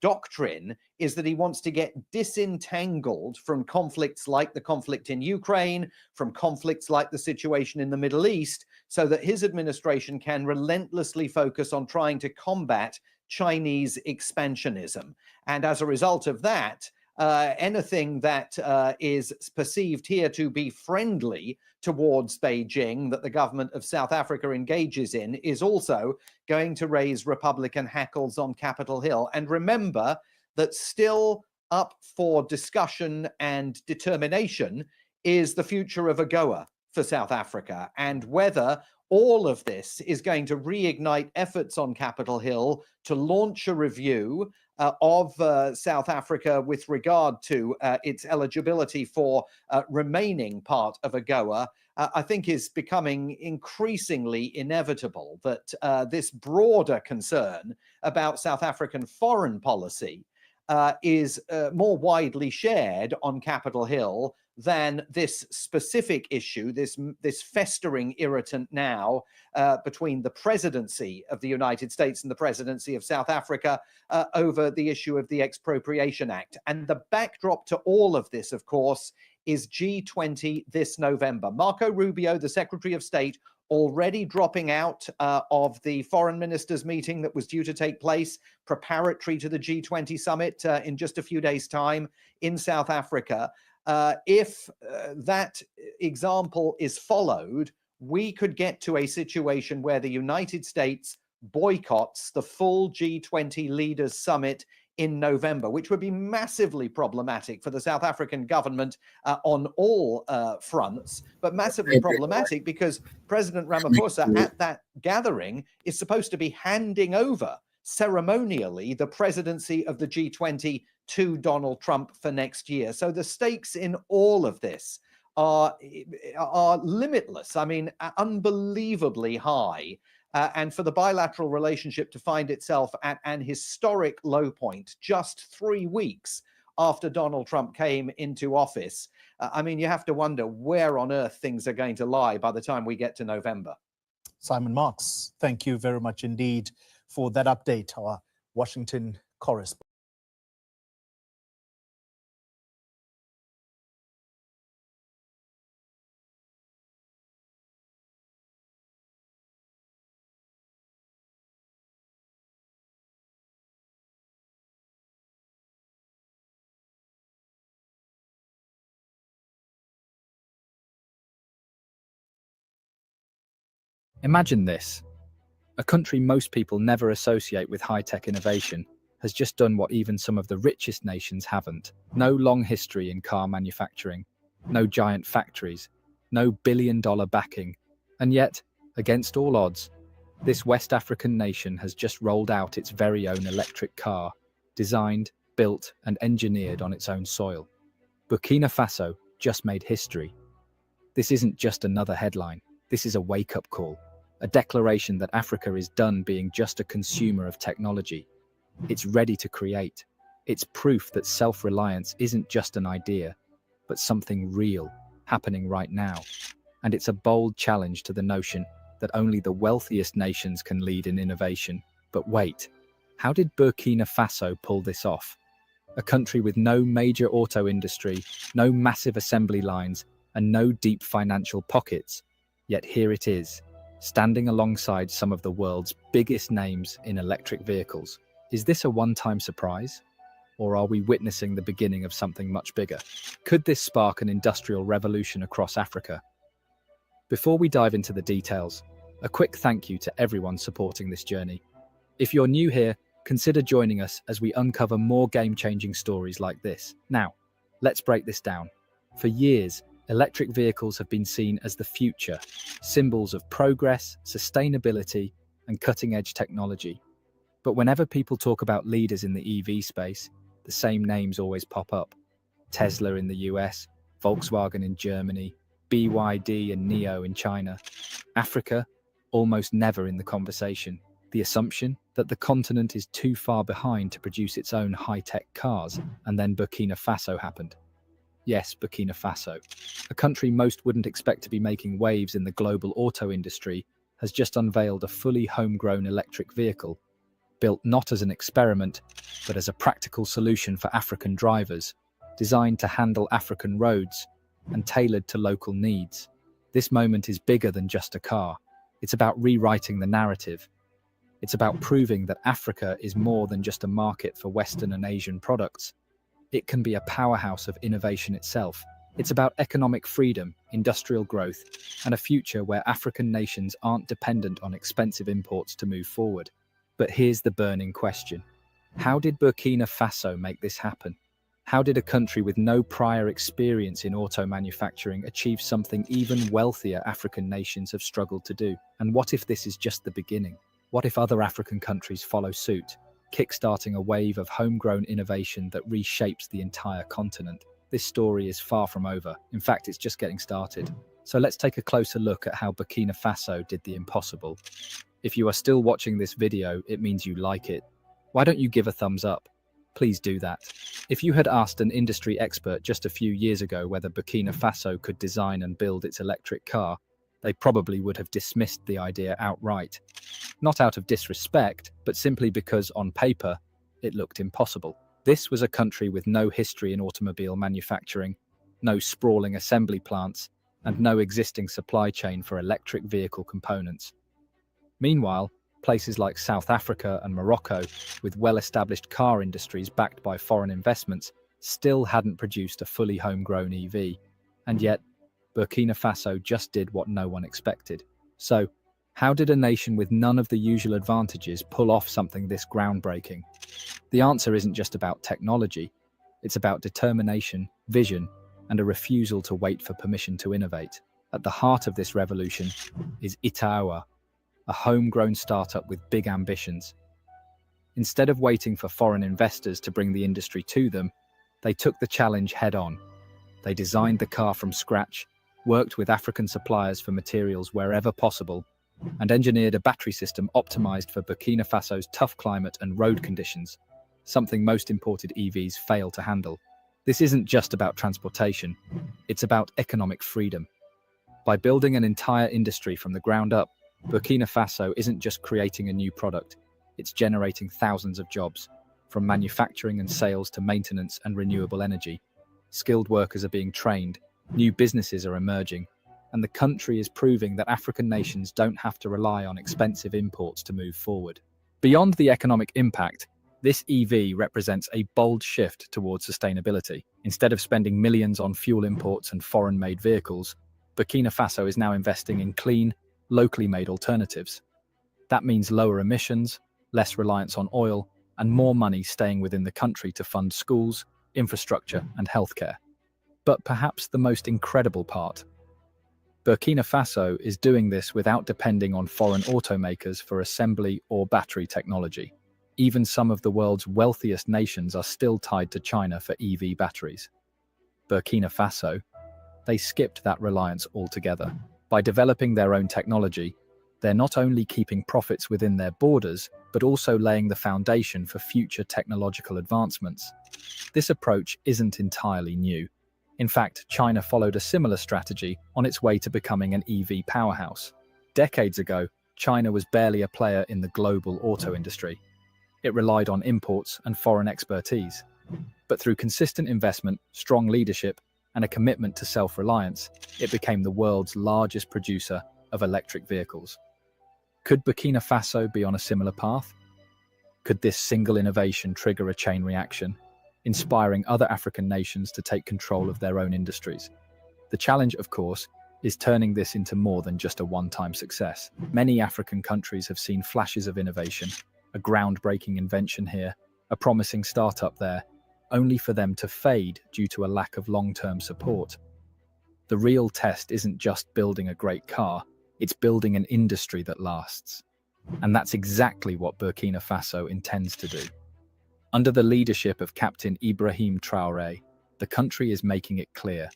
doctrine is that he wants to get disentangled from conflicts like the conflict in Ukraine, from conflicts like the situation in the Middle East, so that his administration can relentlessly focus on trying to combat Chinese expansionism. And as a result of that, anything that is perceived here to be friendly towards Beijing that the government of South Africa engages in is also going to raise Republican hackles on Capitol Hill. And remember that still up for discussion and determination is the future of AGOA for South Africa, and whether all of this is going to reignite efforts on Capitol Hill to launch a review of South Africa with regard to its eligibility for remaining part of AGOA, I think is becoming increasingly inevitable. That this broader concern about South African foreign policy is more widely shared on Capitol Hill than this specific issue, this festering irritant now between the presidency of the United States and the presidency of South Africa over the issue of the Expropriation Act. And the backdrop to all of this, of course, is G20 this November. Marco Rubio, the Secretary of State, already dropping out of the foreign ministers meeting that was due to take place preparatory to the G20 summit in just a few days' time in South Africa. If that example is followed, we could get to a situation where the United States boycotts the full G20 leaders summit in November, which would be massively problematic for the South African government on all fronts, but massively problematic because President Ramaphosa at that gathering is supposed to be handing over ceremonially the presidency of the G20 to Donald Trump for next year. So the stakes in all of this are limitless. I mean, unbelievably high. And for the bilateral relationship to find itself at an historic low point just 3 weeks after Donald Trump came into office, I mean, you have to wonder where on earth things are going to lie by the time we get to November. Simon Marks, thank you very much indeed for that update, our Washington correspondent. Imagine this. A country most people never associate with high-tech innovation has just done what even some of the richest nations haven't. No long history in car manufacturing, no giant factories, no billion-dollar backing. And yet, against all odds, this West African nation has just rolled out its very own electric car, designed, built, and engineered on its own soil. Burkina Faso, just made history. This isn't just another headline. This is a wake-up call, a declaration that Africa is done being just a consumer of technology. It's ready to create. It's proof that self-reliance isn't just an idea, but something real, happening right now. And it's a bold challenge to the notion that only the wealthiest nations can lead in innovation. But wait, how did Burkina Faso pull this off? A country with no major auto industry, no massive assembly lines, and no deep financial pockets. Yet here it is, standing alongside some of the world's biggest names in electric vehicles. Is this a one-time surprise? Or are we witnessing the beginning of something much bigger? Could this spark an industrial revolution across Africa? Before we dive into the details, a quick thank you to everyone supporting this journey. If you're new here, consider joining us as we uncover more game-changing stories like this. Now, let's break this down. For years, electric vehicles have been seen as the future, symbols of progress, sustainability, and cutting-edge technology. But whenever people talk about leaders in the EV space, the same names always pop up. Tesla in the US, Volkswagen in Germany, BYD and NIO in China. Africa, almost never in the conversation. The assumption that the continent is too far behind to produce its own high-tech cars, and then Burkina Faso happened. Yes, Burkina Faso, a country most wouldn't expect to be making waves in the global auto industry, has just unveiled a fully homegrown electric vehicle, built not as an experiment, but as a practical solution for African drivers, designed to handle African roads and tailored to local needs. This moment is bigger than just a car. It's about rewriting the narrative. It's about proving that Africa is more than just a market for Western and Asian products. It can be a powerhouse of innovation itself. It's about economic freedom, industrial growth, and a future where African nations aren't dependent on expensive imports to move forward. But here's the burning question. How did Burkina Faso make this happen? How did a country with no prior experience in auto manufacturing achieve something even wealthier African nations have struggled to do? And what if this is just the beginning? What if other African countries follow suit, kickstarting a wave of homegrown innovation that reshapes the entire continent? This story is far from over. In fact, it's just getting started. So let's take a closer look at how Burkina Faso did the impossible. If you are still watching this video, it means you like it. Why don't you give a thumbs up? Please do that. If you had asked an industry expert just a few years ago whether Burkina Faso could design and build its electric car, they probably would have dismissed the idea outright. Not out of disrespect, but simply because on paper, it looked impossible. This was a country with no history in automobile manufacturing, no sprawling assembly plants, and no existing supply chain for electric vehicle components. Meanwhile, places like South Africa and Morocco, with well-established car industries backed by foreign investments, still hadn't produced a fully homegrown EV. And yet, Burkina Faso just did what no one expected. So, how did a nation with none of the usual advantages pull off something this groundbreaking? The answer isn't just about technology. It's about determination, vision, and a refusal to wait for permission to innovate. At the heart of this revolution is Itaoa, a homegrown startup with big ambitions. Instead of waiting for foreign investors to bring the industry to them, they took the challenge head-on. They designed the car from scratch, worked with African suppliers for materials wherever possible, and engineered a battery system optimized for Burkina Faso's tough climate and road conditions, something most imported EVs fail to handle. This isn't just about transportation, it's about economic freedom. By building an entire industry from the ground up, Burkina Faso isn't just creating a new product, it's generating thousands of jobs, from manufacturing and sales to maintenance and renewable energy. Skilled workers are being trained, new businesses are emerging, and the country is proving that African nations don't have to rely on expensive imports to move forward. Beyond the economic impact, this EV represents a bold shift towards sustainability. Instead of spending millions on fuel imports and foreign-made vehicles, Burkina Faso is now investing in clean, locally made alternatives. That means lower emissions, less reliance on oil, and more money staying within the country to fund schools, infrastructure, and healthcare. But perhaps the most incredible part, Burkina Faso is doing this without depending on foreign automakers for assembly or battery technology. Even some of the world's wealthiest nations are still tied to China for EV batteries. Burkina Faso, they skipped that reliance altogether. By developing their own technology, they're not only keeping profits within their borders, but also laying the foundation for future technological advancements. This approach isn't entirely new. In fact, China followed a similar strategy on its way to becoming an EV powerhouse. Decades ago, China was barely a player in the global auto industry. It relied on imports and foreign expertise. But through consistent investment, strong leadership, and a commitment to self-reliance, it became the world's largest producer of electric vehicles. Could Burkina Faso be on a similar path? Could this single innovation trigger a chain reaction, inspiring other African nations to take control of their own industries? The challenge, of course, is turning this into more than just a one-time success. Many African countries have seen flashes of innovation, a groundbreaking invention here, a promising startup there, only for them to fade due to a lack of long-term support. The real test isn't just building a great car, it's building an industry that lasts. And that's exactly what Burkina Faso intends to do. Under the leadership of Captain Ibrahim Traoré, the country is making it clear,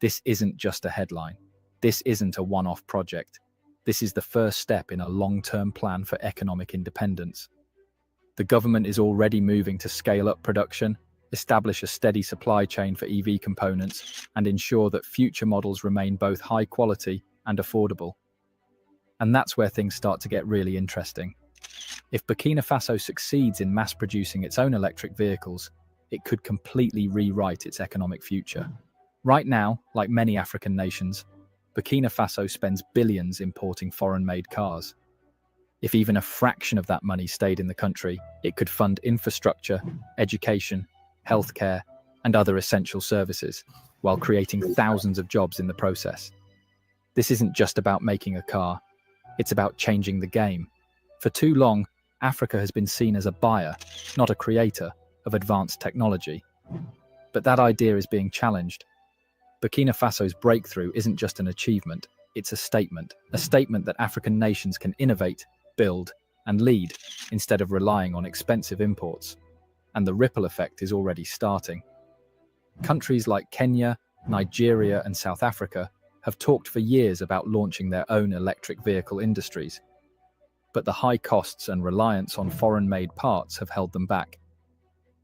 this isn't just a headline. This isn't a one-off project. This is the first step in a long-term plan for economic independence. The government is already moving to scale up production, establish a steady supply chain for EV components, and ensure that future models remain both high quality and affordable. And that's where things start to get really interesting. If Burkina Faso succeeds in mass producing its own electric vehicles, it could completely rewrite its economic future. Right now, like many African nations, Burkina Faso spends billions importing foreign-made cars. If even a fraction of that money stayed in the country, it could fund infrastructure, education, healthcare, and other essential services, while creating thousands of jobs in the process. This isn't just about making a car, it's about changing the game. For too long, Africa has been seen as a buyer, not a creator, of advanced technology. But that idea is being challenged. Burkina Faso's breakthrough isn't just an achievement, it's a statement that African nations can innovate, build, and lead instead of relying on expensive imports. And the ripple effect is already starting. Countries like Kenya, Nigeria, and South Africa have talked for years about launching their own electric vehicle industries. But the high costs and reliance on foreign-made parts have held them back.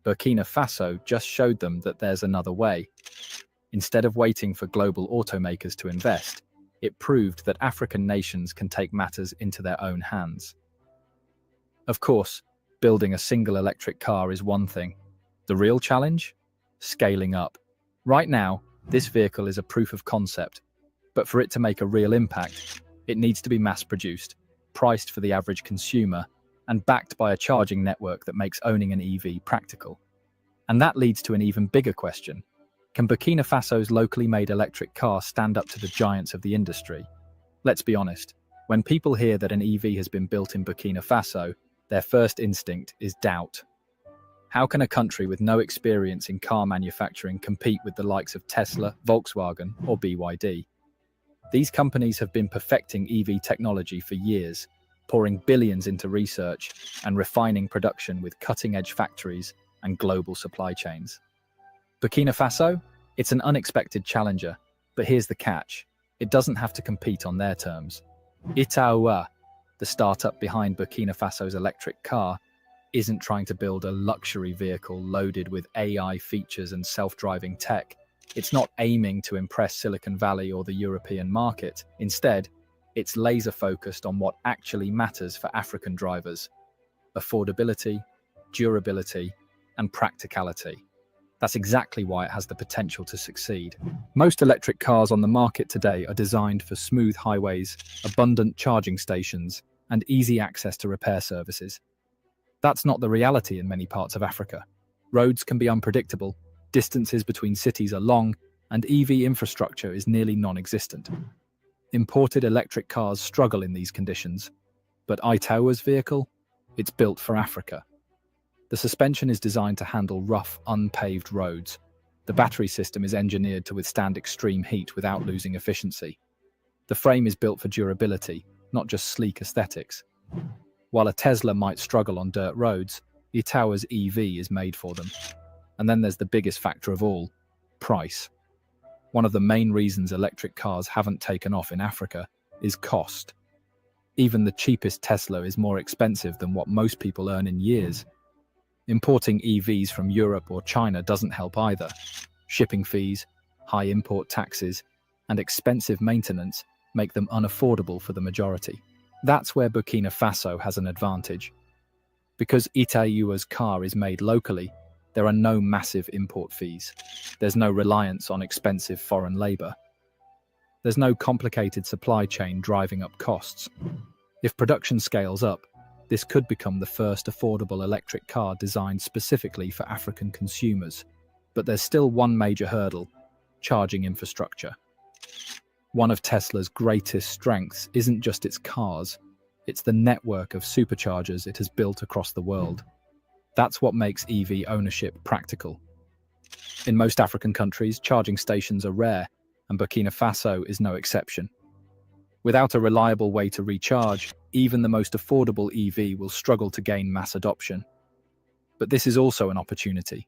Burkina Faso just showed them that there's another way. Instead of waiting for global automakers to invest, it proved that African nations can take matters into their own hands. Of course, building a single electric car is one thing. The real challenge? Scaling up. Right now, this vehicle is a proof of concept, but for it to make a real impact, it needs to be mass-produced, priced for the average consumer, and backed by a charging network that makes owning an EV practical. And that leads to an even bigger question. Can Burkina Faso's locally made electric car stand up to the giants of the industry? Let's be honest, when people hear that an EV has been built in Burkina Faso, their first instinct is doubt. How can a country with no experience in car manufacturing compete with the likes of Tesla, Volkswagen, or BYD? These companies have been perfecting EV technology for years, pouring billions into research and refining production with cutting-edge factories and global supply chains. Burkina Faso? It's an unexpected challenger, but here's the catch. It doesn't have to compete on their terms. Itaoua, the startup behind Burkina Faso's electric car, isn't trying to build a luxury vehicle loaded with AI features and self-driving tech. It's not aiming to impress Silicon Valley or the European market. Instead, it's laser-focused on what actually matters for African drivers: affordability, durability, and practicality. That's exactly why it has the potential to succeed. Most electric cars on the market today are designed for smooth highways, abundant charging stations, and easy access to repair services. That's not the reality in many parts of Africa. Roads can be unpredictable, distances between cities are long, and EV infrastructure is nearly non-existent. Imported electric cars struggle in these conditions, but Itaoua's vehicle? It's built for Africa. The suspension is designed to handle rough, unpaved roads. The battery system is engineered to withstand extreme heat without losing efficiency. The frame is built for durability, not just sleek aesthetics. While a Tesla might struggle on dirt roads, Itaoua's EV is made for them. And then there's the biggest factor of all: price. One of the main reasons electric cars haven't taken off in Africa is cost. Even the cheapest Tesla is more expensive than what most people earn in years. Importing EVs from Europe or China doesn't help either. Shipping fees, high import taxes, and expensive maintenance make them unaffordable for the majority. That's where Burkina Faso has an advantage. Because Itaiua's car is made locally, there are no massive import fees. There's no reliance on expensive foreign labor. There's no complicated supply chain driving up costs. If production scales up, this could become the first affordable electric car designed specifically for African consumers. But there's still one major hurdle: charging infrastructure. One of Tesla's greatest strengths isn't just its cars, it's the network of superchargers it has built across the world. That's what makes EV ownership practical. In most African countries, charging stations are rare, and Burkina Faso is no exception. Without a reliable way to recharge, even the most affordable EV will struggle to gain mass adoption. But this is also an opportunity.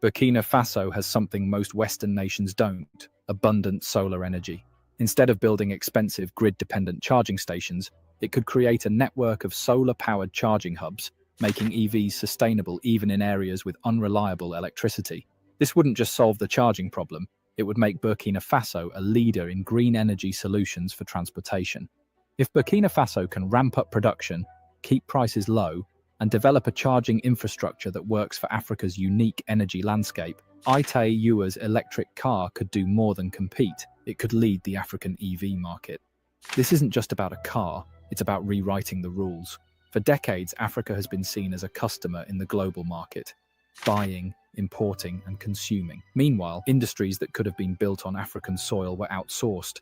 Burkina Faso has something most Western nations don't: abundant solar energy. Instead of building expensive grid-dependent charging stations, it could create a network of solar-powered charging hubs, making EVs sustainable even in areas with unreliable electricity. This wouldn't just solve the charging problem, it would make Burkina Faso a leader in green energy solutions for transportation. If Burkina Faso can ramp up production, keep prices low, and develop a charging infrastructure that works for Africa's unique energy landscape, Itaiua's electric car could do more than compete. It could lead the African EV market. This isn't just about a car, it's about rewriting the rules. For decades, Africa has been seen as a customer in the global market, buying, importing, and consuming. Meanwhile, industries that could have been built on African soil were outsourced,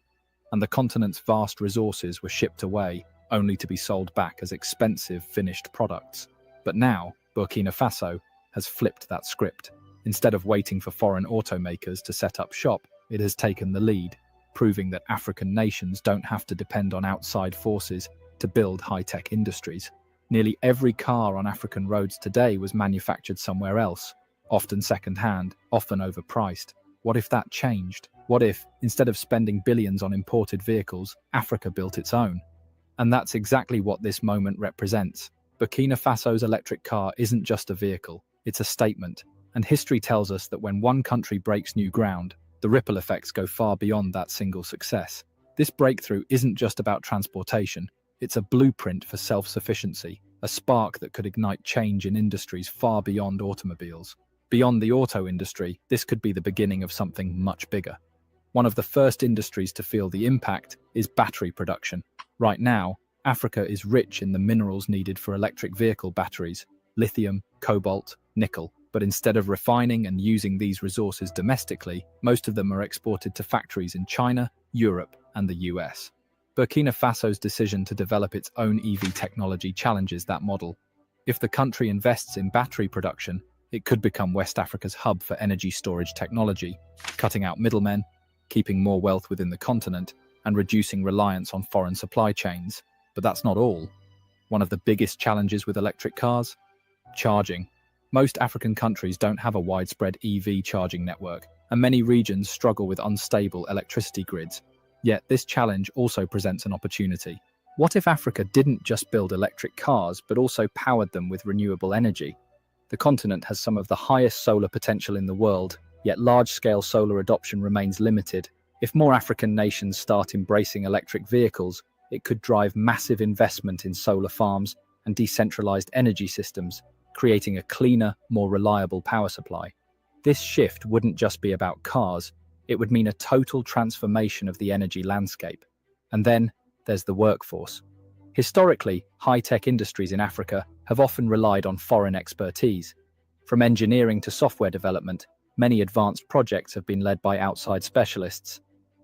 and the continent's vast resources were shipped away, only to be sold back as expensive finished products. But now, Burkina Faso has flipped that script. Instead of waiting for foreign automakers to set up shop, it has taken the lead, proving that African nations don't have to depend on outside forces to build high-tech industries. Nearly every car on African roads today was manufactured somewhere else, often second-hand, often overpriced. What if that changed? What if, instead of spending billions on imported vehicles, Africa built its own? And that's exactly what this moment represents. Burkina Faso's electric car isn't just a vehicle, it's a statement. And history tells us that when one country breaks new ground, the ripple effects go far beyond that single success. This breakthrough isn't just about transportation, it's a blueprint for self-sufficiency, a spark that could ignite change in industries far beyond automobiles. Beyond the auto industry, this could be the beginning of something much bigger. One of the first industries to feel the impact is battery production. Right now, Africa is rich in the minerals needed for electric vehicle batteries: lithium, cobalt, nickel. But instead of refining and using these resources domestically, most of them are exported to factories in China, Europe, and the US. Burkina Faso's decision to develop its own EV technology challenges that model. If the country invests in battery production, it could become West Africa's hub for energy storage technology, cutting out middlemen, keeping more wealth within the continent, and reducing reliance on foreign supply chains. But that's not all. One of the biggest challenges with electric cars? Charging. Most African countries don't have a widespread EV charging network, and many regions struggle with unstable electricity grids. Yet this challenge also presents an opportunity. What if Africa didn't just build electric cars, but also powered them with renewable energy? The continent has some of the highest solar potential in the world, yet large-scale solar adoption remains limited. If more African nations start embracing electric vehicles, it could drive massive investment in solar farms and decentralized energy systems, creating a cleaner, more reliable power supply. This shift wouldn't just be about cars, it would mean a total transformation of the energy landscape. And then there's the workforce. Historically, high-tech industries in Africa have often relied on foreign expertise. From engineering to software development, many advanced projects have been led by outside specialists.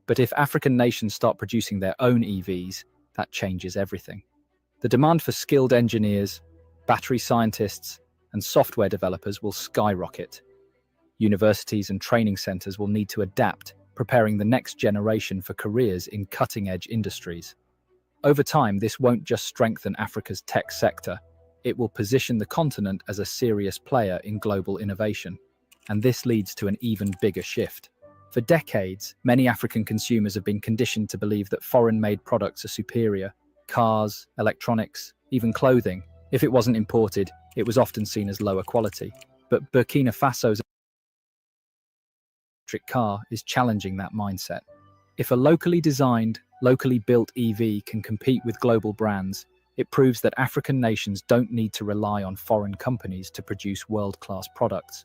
But if African nations start producing their own EVs, that changes everything. The demand for skilled engineers, battery scientists, and software developers will skyrocket. Universities and training centers will need to adapt, preparing the next generation for careers in cutting-edge industries. Over time, this won't just strengthen Africa's tech sector, it will position the continent as a serious player in global innovation. And this leads to an even bigger shift. For decades, many African consumers have been conditioned to believe that foreign-made products are superior. Cars, electronics, even clothing. If it wasn't imported, it was often seen as lower quality. But Burkina Faso's electric car is challenging that mindset. If a locally designed, locally built EV can compete with global brands, it proves that African nations don't need to rely on foreign companies to produce world-class products.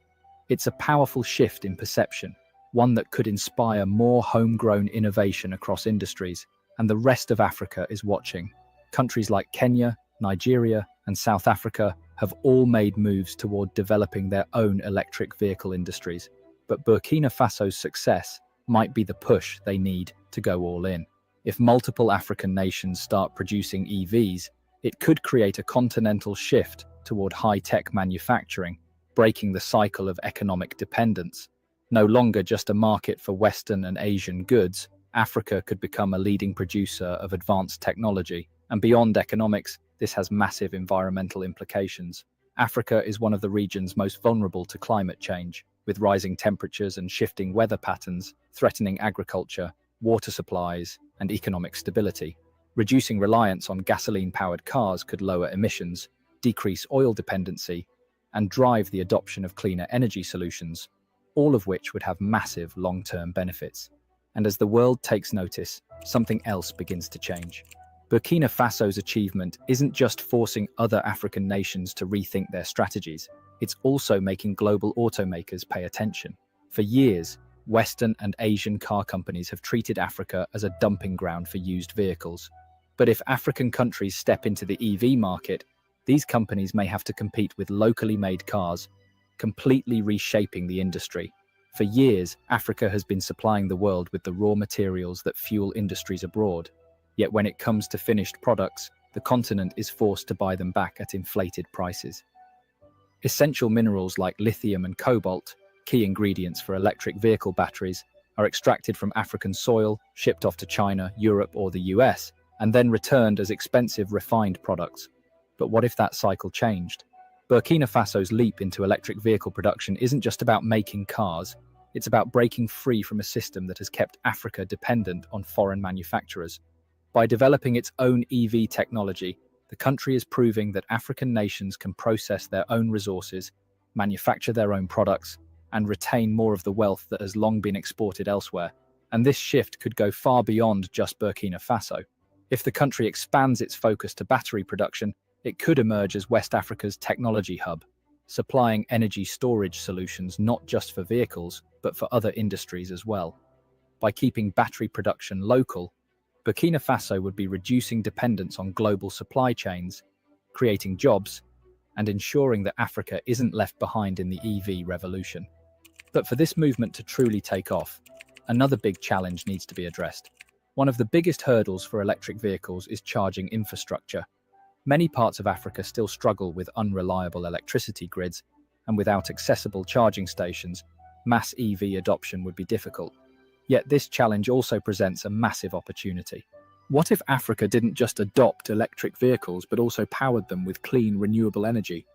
It's a powerful shift in perception, one that could inspire more homegrown innovation across industries, and the rest of Africa is watching. Countries like Kenya, Nigeria, and South Africa have all made moves toward developing their own electric vehicle industries. But Burkina Faso's success might be the push they need to go all in. If multiple African nations start producing EVs, it could create a continental shift toward high-tech manufacturing, breaking the cycle of economic dependence. No longer just a market for Western and Asian goods, Africa could become a leading producer of advanced technology. And beyond economics, this has massive environmental implications. Africa is one of the regions most vulnerable to climate change, with rising temperatures and shifting weather patterns threatening agriculture, water supplies, and economic stability. Reducing reliance on gasoline-powered cars could lower emissions, decrease oil dependency, and drive the adoption of cleaner energy solutions, all of which would have massive long-term benefits. And as the world takes notice, something else begins to change. Burkina Faso's achievement isn't just forcing other African nations to rethink their strategies, it's also making global automakers pay attention. For years, Western and Asian car companies have treated Africa as a dumping ground for used vehicles. But if African countries step into the EV market, these companies may have to compete with locally made cars, completely reshaping the industry. For years, Africa has been supplying the world with the raw materials that fuel industries abroad. Yet when it comes to finished products, the continent is forced to buy them back at inflated prices. Essential minerals like lithium and cobalt, key ingredients for electric vehicle batteries, are extracted from African soil, shipped off to China, Europe, or the US, and then returned as expensive refined products. But what if that cycle changed? Burkina Faso's leap into electric vehicle production isn't just about making cars, it's about breaking free from a system that has kept Africa dependent on foreign manufacturers. By developing its own EV technology, the country is proving that African nations can process their own resources, manufacture their own products, and retain more of the wealth that has long been exported elsewhere. And this shift could go far beyond just Burkina Faso. If the country expands its focus to battery production, it could emerge as West Africa's technology hub, supplying energy storage solutions not just for vehicles, but for other industries as well. By keeping battery production local, Burkina Faso would be reducing dependence on global supply chains, creating jobs, and ensuring that Africa isn't left behind in the EV revolution. But for this movement to truly take off, another big challenge needs to be addressed. One of the biggest hurdles for electric vehicles is charging infrastructure. Many parts of Africa still struggle with unreliable electricity grids, and without accessible charging stations, mass EV adoption would be difficult. Yet this challenge also presents a massive opportunity. What if Africa didn't just adopt electric vehicles, but also powered them with clean, renewable energy?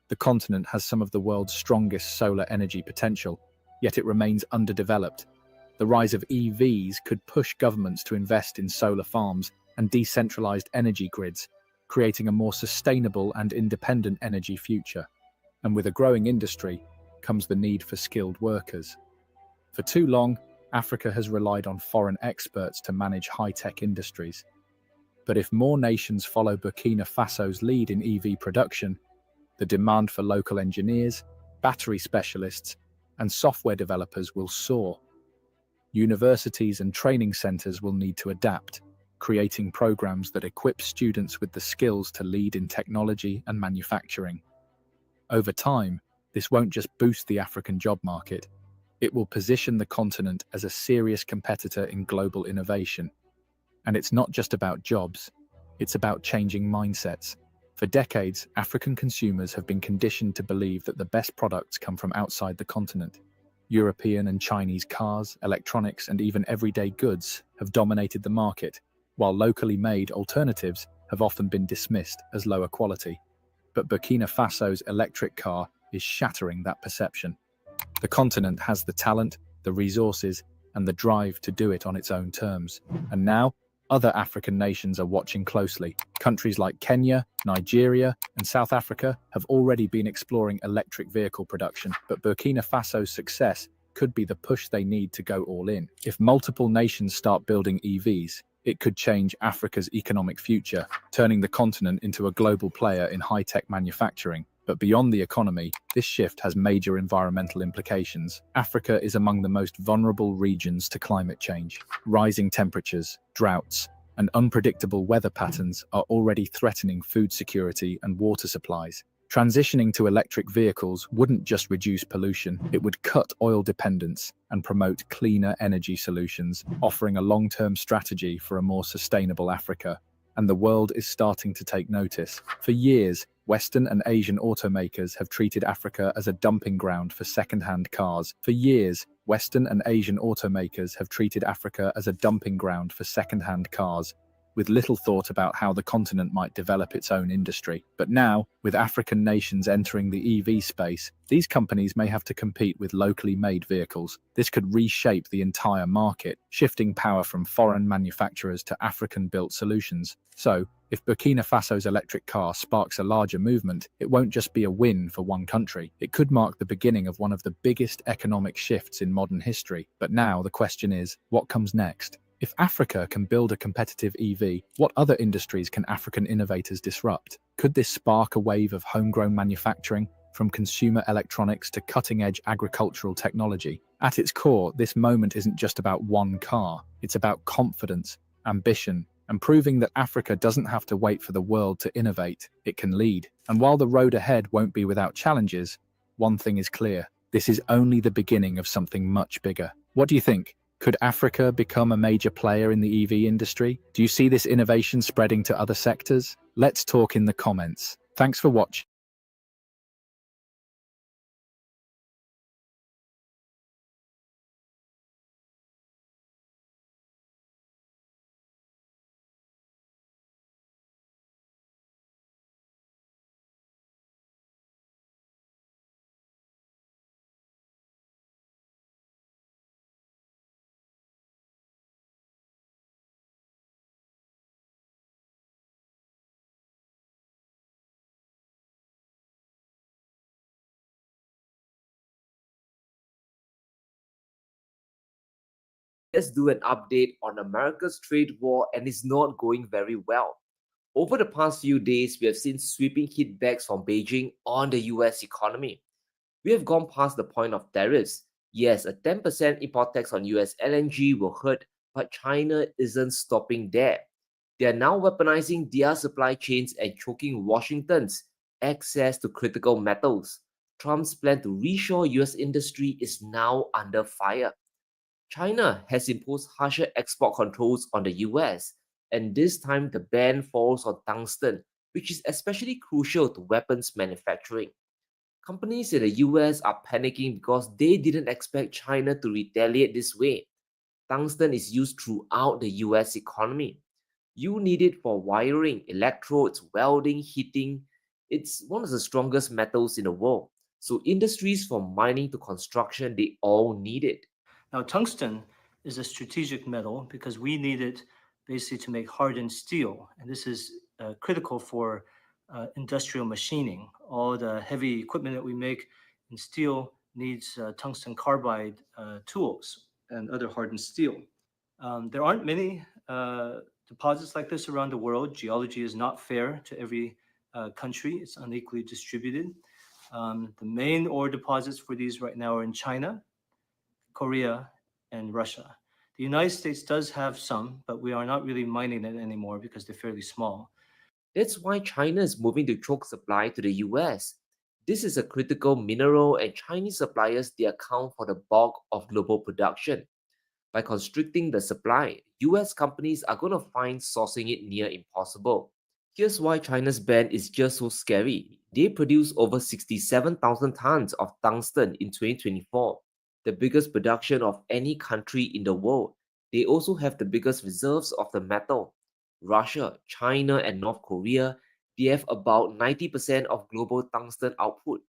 The continent has some of the world's strongest solar energy potential, yet it remains underdeveloped. The rise of EVs could push governments to invest in solar farms and decentralized energy grids, creating a more sustainable and independent energy future. And with a growing industry comes the need for skilled workers. For too long, Africa has relied on foreign experts to manage high-tech industries. But if more nations follow Burkina Faso's lead in EV production, the demand for local engineers, battery specialists, and software developers will soar. Universities and training centers will need to adapt, creating programs that equip students with the skills to lead in technology and manufacturing. Over time, this won't just boost the African job market, it will position the continent as a serious competitor in global innovation. And it's not just about jobs, it's about changing mindsets. For decades, African consumers have been conditioned to believe that the best products come from outside the continent. European and Chinese cars, electronics, and even everyday goods have dominated the market, while locally made alternatives have often been dismissed as lower quality. But Burkina Faso's electric car is shattering that perception. The continent has the talent, the resources, and the drive to do it on its own terms. And now, other African nations are watching closely. Countries like Kenya, Nigeria, and South Africa have already been exploring electric vehicle production, but Burkina Faso's success could be the push they need to go all in. If multiple nations start building EVs, it could change Africa's economic future, turning the continent into a global player in high-tech manufacturing. But beyond the economy, this shift has major environmental implications. Africa is among the most vulnerable regions to climate change. Rising temperatures, droughts, and unpredictable weather patterns are already threatening food security and water supplies. Transitioning to electric vehicles wouldn't just reduce pollution, it would cut oil dependence and promote cleaner energy solutions, offering a long-term strategy for a more sustainable Africa. And the world is starting to take notice. For years, Western and Asian automakers have treated Africa as a dumping ground for second-hand cars. For years, Western and Asian automakers have treated Africa as a dumping ground for second-hand cars, with little thought about how the continent might develop its own industry. But now, with African nations entering the EV space, these companies may have to compete with locally made vehicles. This could reshape the entire market, shifting power from foreign manufacturers to African-built solutions. So, if Burkina Faso's electric car sparks a larger movement, it won't just be a win for one country. It could mark the beginning of one of the biggest economic shifts in modern history. But now the question is, what comes next? If Africa can build a competitive EV, what other industries can African innovators disrupt? Could this spark a wave of homegrown manufacturing, from consumer electronics to cutting-edge agricultural technology? At its core, this moment isn't just about one car. It's about confidence, ambition, and proving that Africa doesn't have to wait for the world to innovate. It can lead. And while the road ahead won't be without challenges, one thing is clear. This is only the beginning of something much bigger. What do you think? Could Africa become a major player in the EV industry? Do you see this innovation spreading to other sectors? Let's talk in the comments. Thanks for watching. Let's do an update on America's trade war, and it's not going very well. Over the past few days, we have seen sweeping hitbacks from Beijing on the US economy. We have gone past the point of tariffs. Yes, a 10% import tax on US LNG will hurt, but China isn't stopping there. They are now weaponizing their supply chains and choking Washington's access to critical metals. Trump's plan to reshore US industry is now under fire. China has imposed harsher export controls on the US, and this time the ban falls on tungsten, which is especially crucial to weapons manufacturing. Companies in the US are panicking because they didn't expect China to retaliate this way. Tungsten is used throughout the US economy. You need it for wiring, electrodes, welding, heating. It's one of the strongest metals in the world. So industries from mining to construction, they all need it. Now, tungsten is a strategic metal because we need it basically to make hardened steel. And this is critical for industrial machining. All the heavy equipment that we make in steel needs tungsten carbide tools and other hardened steel. There aren't many deposits like this around the world. Geology is not fair to every country. It's unequally distributed. The main ore deposits for these right now are in China, Korea, and Russia. The United States does have some, but we are not really mining it anymore because they're fairly small. That's why China is moving to choke supply to the US. This is a critical mineral, and Chinese suppliers, they account for the bulk of global production. By constricting the supply, US companies are going to find sourcing it near impossible. Here's why China's ban is just so scary. They produce over 67,000 tons of tungsten in 2024, the biggest production of any country in the world. They also have the biggest reserves of the metal. Russia, China, and North Korea, they have about 90% of global tungsten output.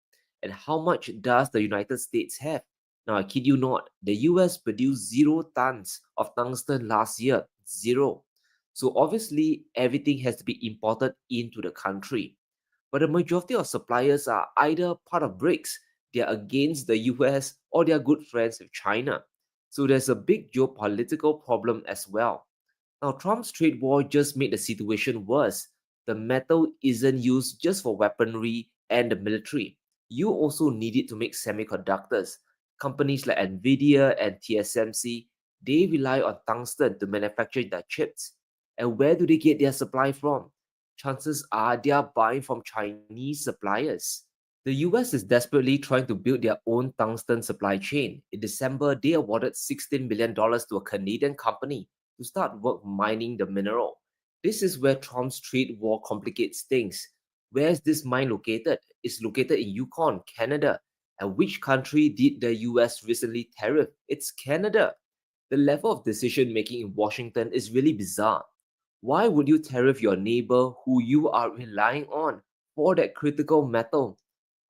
And how much does the United States have? Now, I kid you not, the US produced 0 tons of tungsten last year. 0. So obviously, everything has to be imported into the country. But the majority of suppliers are either part of BRICS, they are against the US, or they are good friends with China. So there's a big geopolitical problem as well. Now, Trump's trade war just made the situation worse. The metal isn't used just for weaponry and the military. You also need it to make semiconductors. Companies like Nvidia and TSMC, they rely on tungsten to manufacture their chips. And where do they get their supply from? Chances are they are buying from Chinese suppliers. The US is desperately trying to build their own tungsten supply chain. In December, they awarded $16 billion to a Canadian company to start work mining the mineral. This is where Trump's trade war complicates things. Where is this mine located? It's located in Yukon, Canada. And which country did the US recently tariff? It's Canada. The level of decision making in Washington is really bizarre. Why would you tariff your neighbor who you are relying on for that critical metal?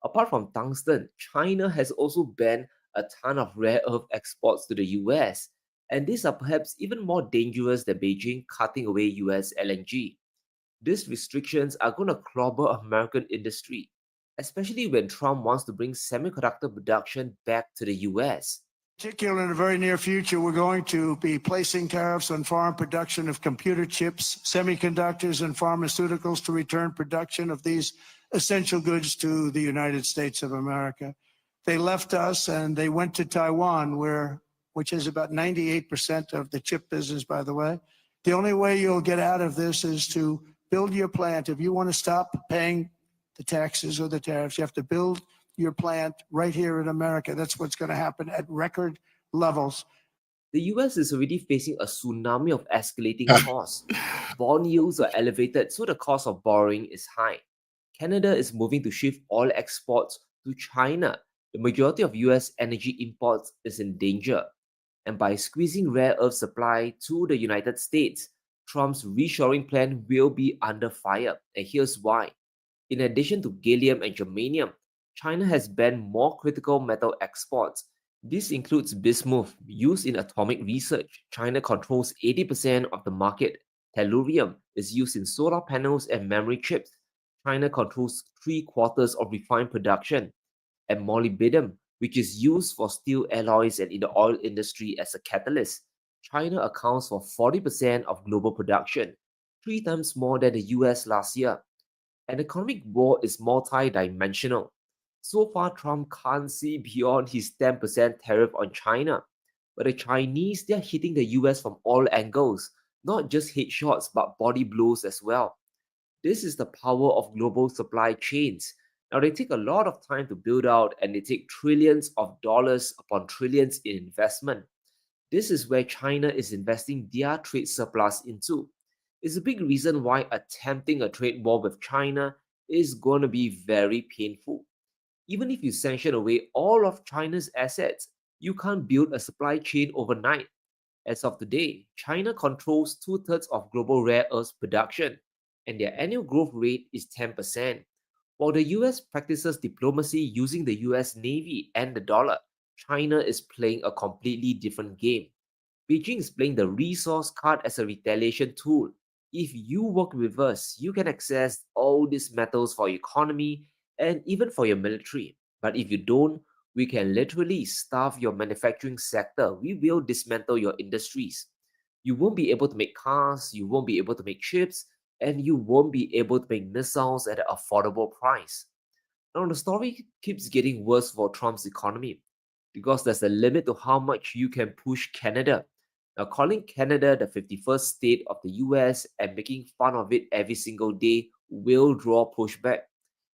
Apart from tungsten, China has also banned a ton of rare earth exports to the US, and these are perhaps even more dangerous than Beijing cutting away US LNG. These restrictions are going to clobber American industry, especially when Trump wants to bring semiconductor production back to the US. Particularly in the very near future, we're going to be placing tariffs on foreign production of computer chips, semiconductors, and pharmaceuticals to return production of these essential goods to the United States of America. They left us and they went to Taiwan, which is about 98% of the chip business, by the way. The only way you'll get out of this is to build your plant. If you want to stop paying the taxes or the tariffs, you have to build your plant right here in America. That's what's going to happen at record levels. The US is already facing a tsunami of escalating costs. Bond yields are elevated, so the cost of borrowing is high. Canada is moving to shift all exports to China. The majority of US energy imports is in danger. And by squeezing rare earth supply to the United States, Trump's reshoring plan will be under fire. And here's why. In addition to gallium and germanium, China has banned more critical metal exports. This includes bismuth, used in atomic research. China controls 80% of the market. Tellurium is used in solar panels and memory chips. China controls 3/4 of refined production. And molybdenum, which is used for steel alloys and in the oil industry as a catalyst. China accounts for 40% of global production, 3 times more than the US last year. An economic war is multi-dimensional. So far, Trump can't see beyond his 10% tariff on China. But the Chinese, they're hitting the US from all angles, not just headshots, but body blows as well. This is the power of global supply chains. Now, they take a lot of time to build out and they take trillions of dollars upon trillions in investment. This is where China is investing their trade surplus into. It's a big reason why attempting a trade war with China is going to be very painful. Even if you sanction away all of China's assets, you can't build a supply chain overnight. As of today, China controls 2/3 of global rare earths production, and their annual growth rate is 10%. While the US practices diplomacy using the US Navy and the dollar, China is playing a completely different game. Beijing is playing the resource card as a retaliation tool. If you work with us, you can access all these metals for your economy and even for your military. But if you don't, we can literally starve your manufacturing sector. We will dismantle your industries. You won't be able to make cars, you won't be able to make chips, and you won't be able to make missiles at an affordable price. Now, the story keeps getting worse for Trump's economy because there's a limit to how much you can push Canada. Now, calling Canada the 51st state of the US and making fun of it every single day will draw pushback.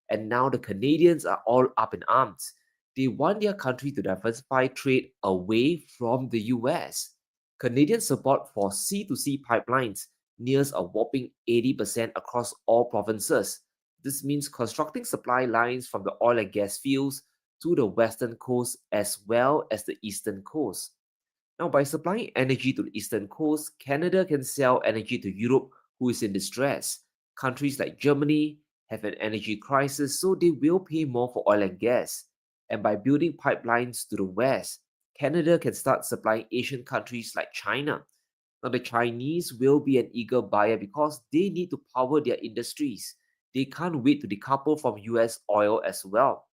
And now the Canadians are all up in arms. They want their country to diversify trade away from the US. Canadian support for sea-to-sea pipelines nears a whopping 80% across all provinces. This means constructing supply lines from the oil and gas fields to the western coast as well as the eastern coast. Now, by supplying energy to the eastern coast, Canada can sell energy to Europe, who is in distress. Countries like Germany have an energy crisis, so they will pay more for oil and gas. And by building pipelines to the west, Canada can start supplying Asian countries like China. Now, the Chinese will be an eager buyer because they need to power their industries. They can't wait to decouple from US oil as well.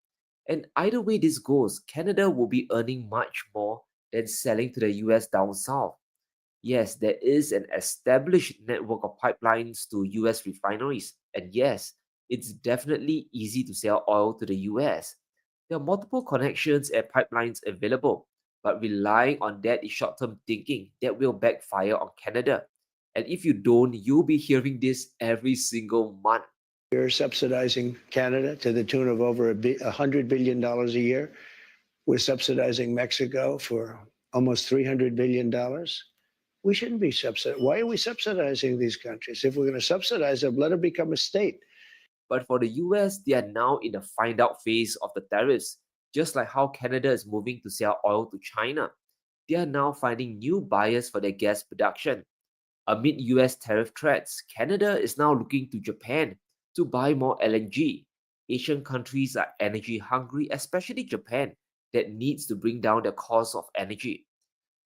And either way this goes, Canada will be earning much more than selling to the US down south. Yes, there is an established network of pipelines to US refineries. And yes, it's definitely easy to sell oil to the US. There are multiple connections and pipelines available, but relying on that is short-term thinking that will backfire on Canada. And if you don't, you'll be hearing this every single month. You're subsidizing Canada to the tune of over $100 billion a year. We're subsidizing Mexico for almost $300 billion. We shouldn't be subsidizing. Why are we subsidizing these countries? If we're going to subsidize them, let them become a state. But for the US, they are now in the find out phase of the tariffs, just like how Canada is moving to sell oil to China. They are now finding new buyers for their gas production. Amid US tariff threats, Canada is now looking to Japan to buy more LNG. Asian countries are energy hungry, especially Japan, that needs to bring down the cost of energy.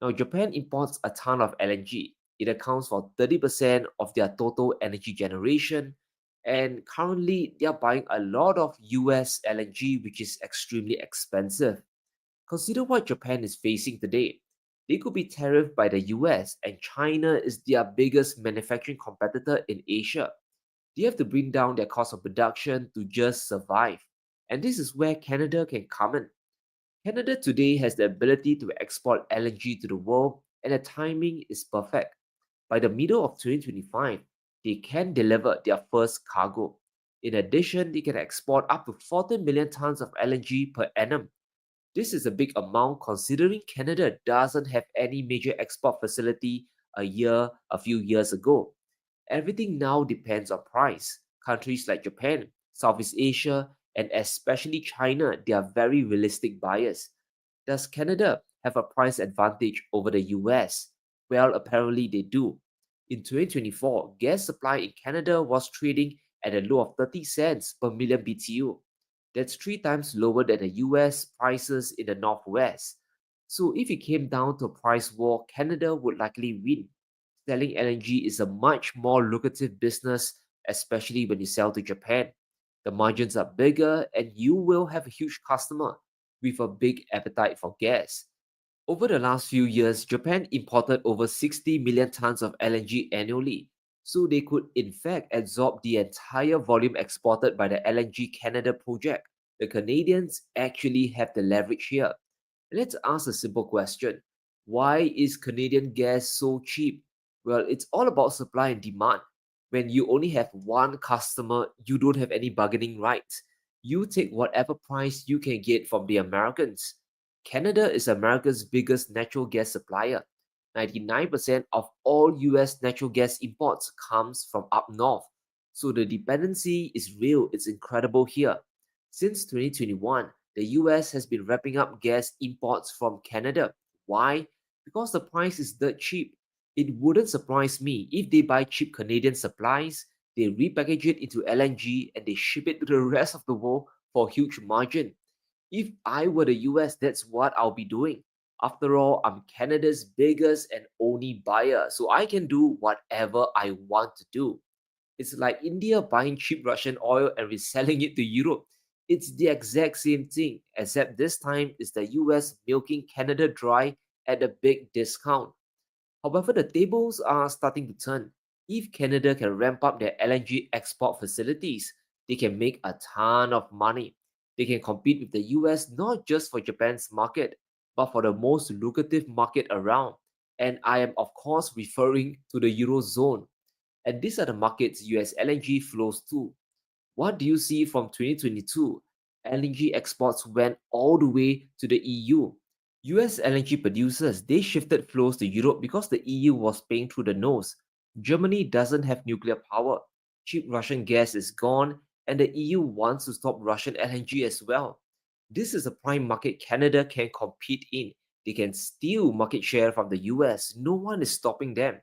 Now, Japan imports a ton of LNG. It accounts for 30% of their total energy generation. And currently, they are buying a lot of US LNG, which is extremely expensive. Consider what Japan is facing today. They could be tariffed by the US, and China is their biggest manufacturing competitor in Asia. They have to bring down their cost of production to just survive. And this is where Canada can come in. Canada today has the ability to export LNG to the world, and the timing is perfect. By the middle of 2025, they can deliver their first cargo. In addition, they can export up to 14 million tons of LNG per annum. This is a big amount considering Canada doesn't have any major export facility a few years ago. Everything now depends on price. Countries like Japan, Southeast Asia, and especially China, they are very realistic buyers. Does Canada have a price advantage over the US? Well, apparently they do. In 2024, gas supply in Canada was trading at a low of 30 cents per million BTU. That's 3 times lower than the US prices in the Northwest. So if it came down to a price war, Canada would likely win. Selling LNG is a much more lucrative business, especially when you sell to Japan. The margins are bigger and you will have a huge customer with a big appetite for gas. Over the last few years, Japan imported over 60 million tons of LNG annually, so they could in fact absorb the entire volume exported by the LNG Canada project. The Canadians actually have the leverage here. Let's ask a simple question. Why is Canadian gas so cheap? Well, it's all about supply and demand. When you only have one customer, you don't have any bargaining rights. You take whatever price you can get from the Americans. Canada is America's biggest natural gas supplier. 99% of all US natural gas imports comes from up north. So the dependency is real, it's incredible here. Since 2021, the US has been wrapping up gas imports from Canada. Why? Because the price is dirt cheap. It wouldn't surprise me if they buy cheap Canadian supplies, they repackage it into LNG, and they ship it to the rest of the world for a huge margin. If I were the US, that's what I'll be doing. After all, I'm Canada's biggest and only buyer, so I can do whatever I want to do. It's like India buying cheap Russian oil and reselling it to Europe. It's the exact same thing, except this time it's the US milking Canada dry at a big discount. However, the tables are starting to turn. If Canada can ramp up their LNG export facilities, they can make a ton of money. They can compete with the US not just for Japan's market, but for the most lucrative market around. And I am, of course, referring to the Eurozone. And these are the markets US LNG flows to. What do you see from 2022? LNG exports went all the way to the EU. US LNG producers, they shifted flows to Europe because the EU was paying through the nose. Germany doesn't have nuclear power. Cheap Russian gas is gone, and the EU wants to stop Russian LNG as well. This is a prime market Canada can compete in. They can steal market share from the US. No one is stopping them.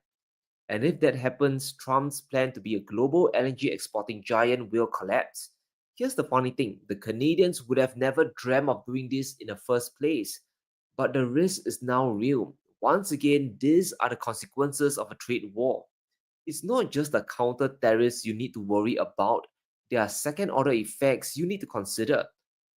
And if that happens, Trump's plan to be a global LNG exporting giant will collapse. Here's the funny thing, the Canadians would have never dreamt of doing this in the first place. But the risk is now real. Once again, these are the consequences of a trade war. It's not just the counter tariffs you need to worry about. There are second-order effects you need to consider.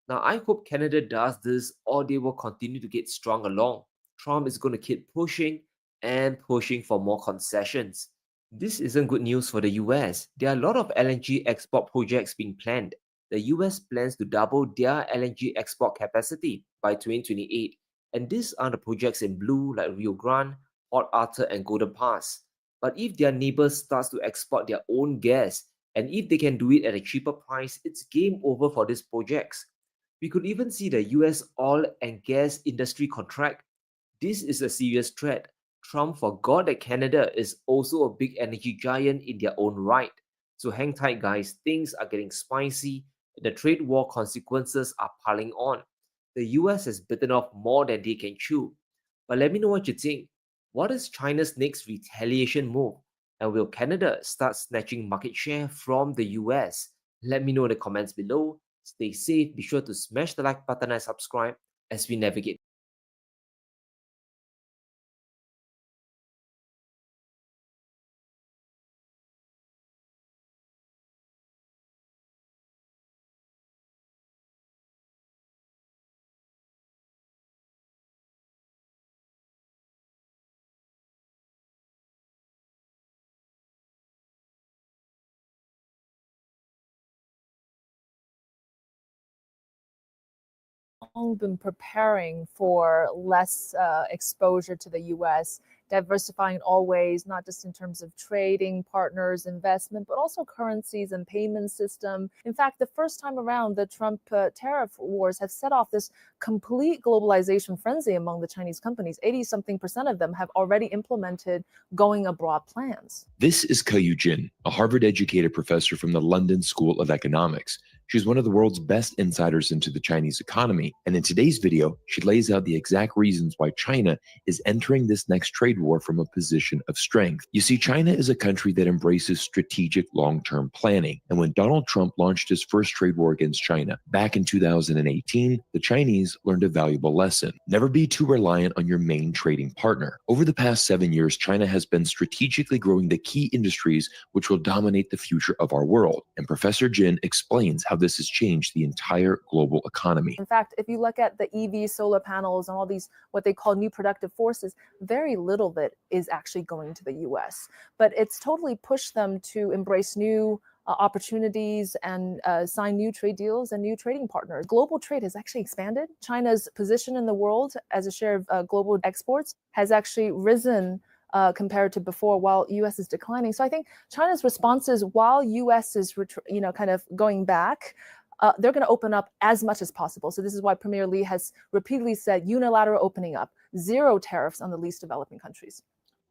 Now, I hope Canada does this, or they will continue to get strung along. Trump is going to keep pushing and pushing for more concessions. This isn't good news for the US. There are a lot of LNG export projects being planned. The US plans to double their LNG export capacity by 2028. And these are the projects in blue like Rio Grande, Port Arthur, and Golden Pass. But if their neighbors start to export their own gas, and if they can do it at a cheaper price, it's game over for these projects. We could even see the US oil and gas industry contract. This is a serious threat. Trump forgot that Canada is also a big energy giant in their own right. So hang tight, guys. Things are getting spicy. The trade war consequences are piling on. The US has bitten off more than they can chew. But let me know what you think. What is China's next retaliation move? And will Canada start snatching market share from the US? Let me know in the comments below. Stay safe. Be sure to smash the like button and subscribe as we navigate. Been preparing for less exposure to the U.S., diversifying always, not just in terms of trading partners, investment, but also currencies and payment system. In fact, the first time around, the Trump tariff wars have set off this complete globalization frenzy among the Chinese companies. 80-something% of them have already implemented going abroad plans. This is Ke Jin, a Harvard-educated professor from the London School of Economics. She's one of the world's best insiders into the Chinese economy, and in today's video, she lays out the exact reasons why China is entering this next trade war from a position of strength. You see, China is a country that embraces strategic long-term planning, and when Donald Trump launched his first trade war against China back in 2018, the Chinese learned a valuable lesson. Never be too reliant on your main trading partner. Over the past 7 years, China has been strategically growing the key industries which will dominate the future of our world, and Professor Jin explains how this has changed the entire global economy. In fact, if you look at the EV solar panels and all these, what they call new productive forces, very little of it is actually going to the US. But it's totally pushed them to embrace new opportunities and sign new trade deals and new trading partners. Global trade has actually expanded. China's position in the world as a share of global exports has actually risen compared to before, while US is declining. So I think China's response is, while US is kind of going back, they're going to open up as much as possible. So this is why Premier Li has repeatedly said unilateral opening up, zero tariffs on the least developing countries.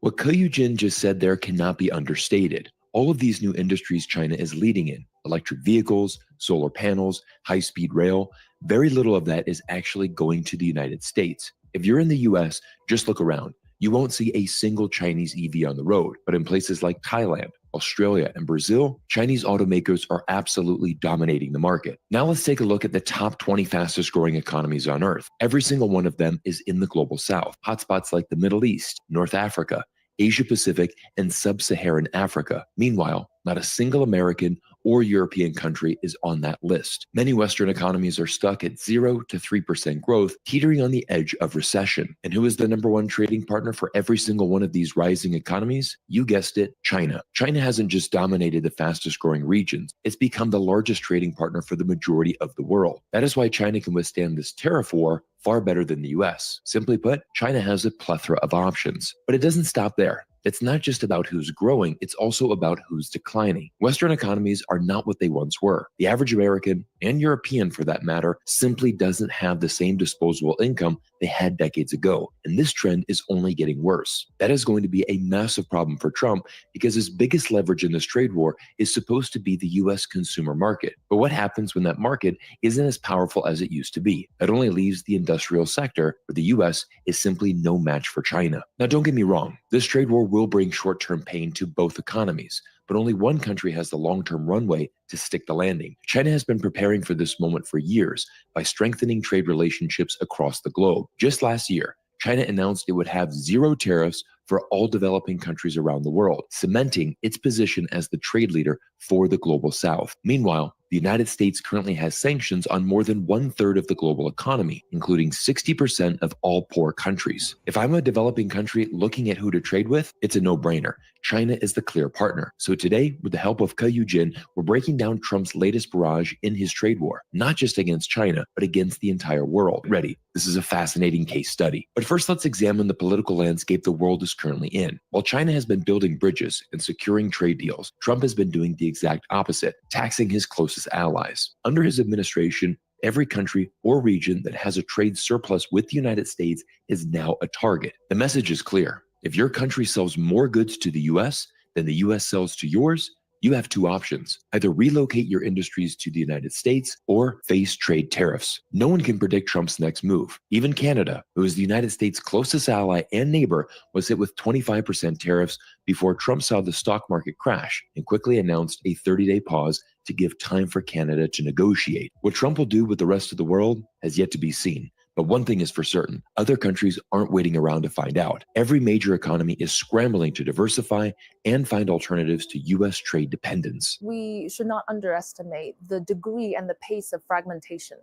What Ke Jin just said there cannot be understated. All of these new industries China is leading in, electric vehicles, solar panels, high-speed rail, very little of that is actually going to the United States. If you're in the US, just look around. You won't see a single Chinese EV on the road, but in places like Thailand, Australia, and Brazil, Chinese automakers are absolutely dominating the market. Now let's take a look at the top 20 fastest growing economies on Earth. Every single one of them is in the global South. Hotspots like the Middle East, North Africa, Asia Pacific, and Sub-Saharan Africa. Meanwhile, not a single American or European country is on that list. Many Western economies are stuck at 0 to 3% growth, teetering on the edge of recession. And who is the #1 trading partner for every single one of these rising economies? You guessed it, China. China hasn't just dominated the fastest growing regions, it's become the largest trading partner for the majority of the world. That is why China can withstand this tariff war far better than the US. Simply put, China has a plethora of options. But it doesn't stop there. It's not just about who's growing, it's also about who's declining. Western economies are not what they once were. The average American, and European for that matter, simply doesn't have the same disposable income they had decades ago. And this trend is only getting worse. That is going to be a massive problem for Trump because his biggest leverage in this trade war is supposed to be the US consumer market. But what happens when that market isn't as powerful as it used to be? It only leaves the industrial sector, where the US is simply no match for China. Now, don't get me wrong, this trade war will bring short-term pain to both economies, but only one country has the long-term runway to stick the landing. China has been preparing for this moment for years by strengthening trade relationships across the globe. Just last year, China announced it would have zero tariffs for all developing countries around the world, cementing its position as the trade leader for the global south. Meanwhile, the United States currently has sanctions on more than 1/3 of the global economy, including 60% of all poor countries. If I'm a developing country looking at who to trade with, it's a no-brainer. China is the clear partner. So today, with the help of Ke Jin, we're breaking down Trump's latest barrage in his trade war, not just against China, but against the entire world. Ready? This is a fascinating case study. But first, let's examine the political landscape the world is currently in. While China has been building bridges and securing trade deals, Trump has been doing the exact opposite, taxing his closest allies. Under his administration, every country or region that has a trade surplus with the United States is now a target. The message is clear. If your country sells more goods to the US than the US sells to yours, you have two options. Either relocate your industries to the United States or face trade tariffs. No one can predict Trump's next move. Even Canada, who is the United States' closest ally and neighbor, was hit with 25% tariffs before Trump saw the stock market crash and quickly announced a 30-day pause to give time for Canada to negotiate. What Trump will do with the rest of the world has yet to be seen. But one thing is for certain, other countries aren't waiting around to find out. Every major economy is scrambling to diversify and find alternatives to U.S. trade dependence. We should not underestimate the degree and the pace of fragmentation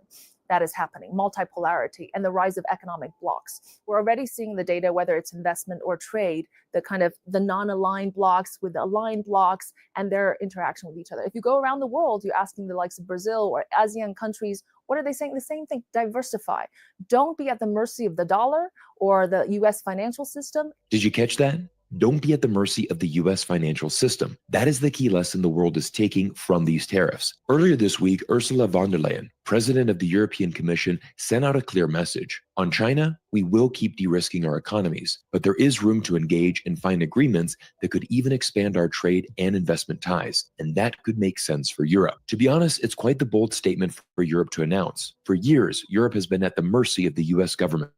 that is happening, multipolarity, and the rise of economic blocks. We're already seeing the data, whether it's investment or trade, the non-aligned blocks with the aligned blocks and their interaction with each other. If you go around the world, you're asking the likes of Brazil or ASEAN countries, what are they saying? The same thing, diversify. Don't be at the mercy of the dollar or the US financial system. Did you catch that? Don't be at the mercy of the U.S. financial system. That is the key lesson the world is taking from these tariffs. Earlier this week, Ursula von der Leyen, president of the European Commission, sent out a clear message. On China, we will keep de-risking our economies, but there is room to engage and find agreements that could even expand our trade and investment ties, and that could make sense for Europe. To be honest, it's quite the bold statement for Europe to announce. For years, Europe has been at the mercy of the U.S. government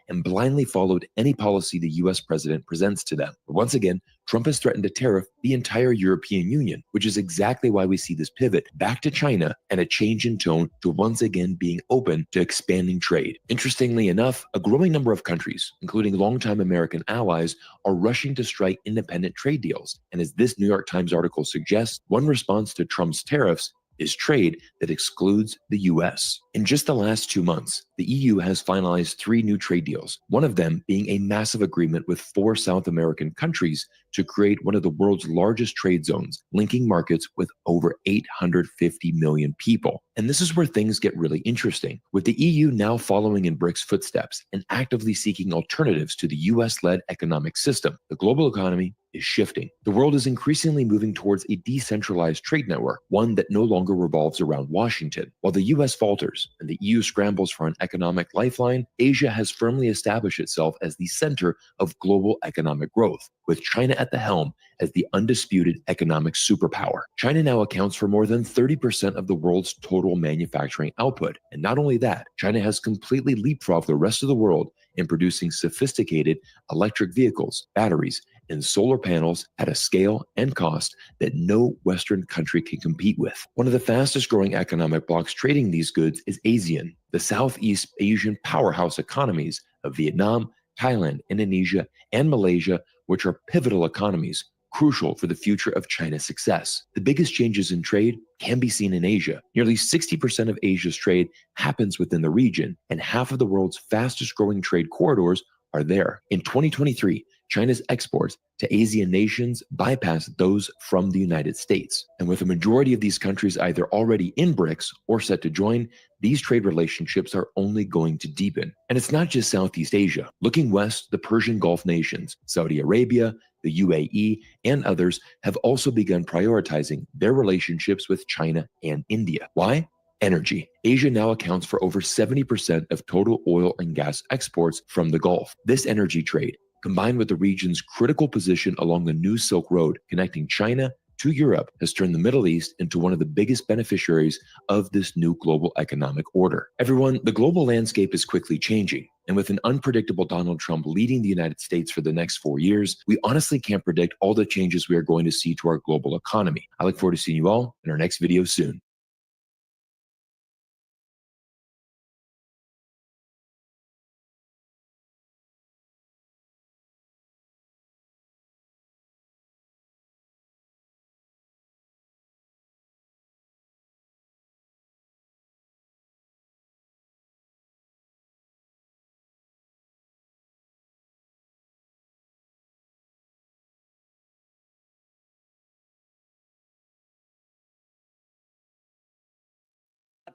and blindly followed any policy the U.S. president presents to them. But once again, Trump has threatened to tariff the entire European Union, which is exactly why we see this pivot back to China and a change in tone to once again being open to expanding trade. Interestingly enough, a growing number of countries, including longtime American allies, are rushing to strike independent trade deals. And as this New York Times article suggests, one response to Trump's tariffs is trade that excludes the U.S. In just the last 2 months, the EU has finalized 3 new trade deals, one of them being a massive agreement with 4 South American countries to create one of the world's largest trade zones, linking markets with over 850 million people. And this is where things get really interesting, with the EU now following in BRICS' footsteps and actively seeking alternatives to the US-led economic system. The global economy is shifting. The world is increasingly moving towards a decentralized trade network, one that no longer revolves around Washington. While the US falters and the EU scrambles for an economic lifeline, Asia has firmly established itself as the center of global economic growth, with China at the helm as the undisputed economic superpower. China now accounts for more than 30% of the world's total manufacturing output. And not only that, China has completely leapfrogged the rest of the world in producing sophisticated electric vehicles, batteries, and solar panels at a scale and cost that no Western country can compete with. One of the fastest growing economic blocs trading these goods is ASEAN, the Southeast Asian powerhouse economies of Vietnam, Thailand, Indonesia, and Malaysia, which are pivotal economies crucial for the future of China's success. The biggest changes in trade can be seen in Asia. Nearly 60% of Asia's trade happens within the region, and half of the world's fastest growing trade corridors are there. In 2023, China's exports to ASEAN nations bypassed those from the United States. And with a majority of these countries either already in BRICS or set to join, these trade relationships are only going to deepen. And it's not just Southeast Asia. Looking west, the Persian Gulf nations, Saudi Arabia, the UAE, and others have also begun prioritizing their relationships with China and India. Why? Energy. Asia now accounts for over 70% of total oil and gas exports from the Gulf. This energy trade, combined with the region's critical position along the new Silk Road connecting China to Europe has turned the Middle East into one of the biggest beneficiaries of this new global economic order. Everyone, the global landscape is quickly changing, and with an unpredictable Donald Trump leading the United States for the next 4 years, we honestly can't predict all the changes we are going to see to our global economy. I look forward to seeing you all in our next video soon.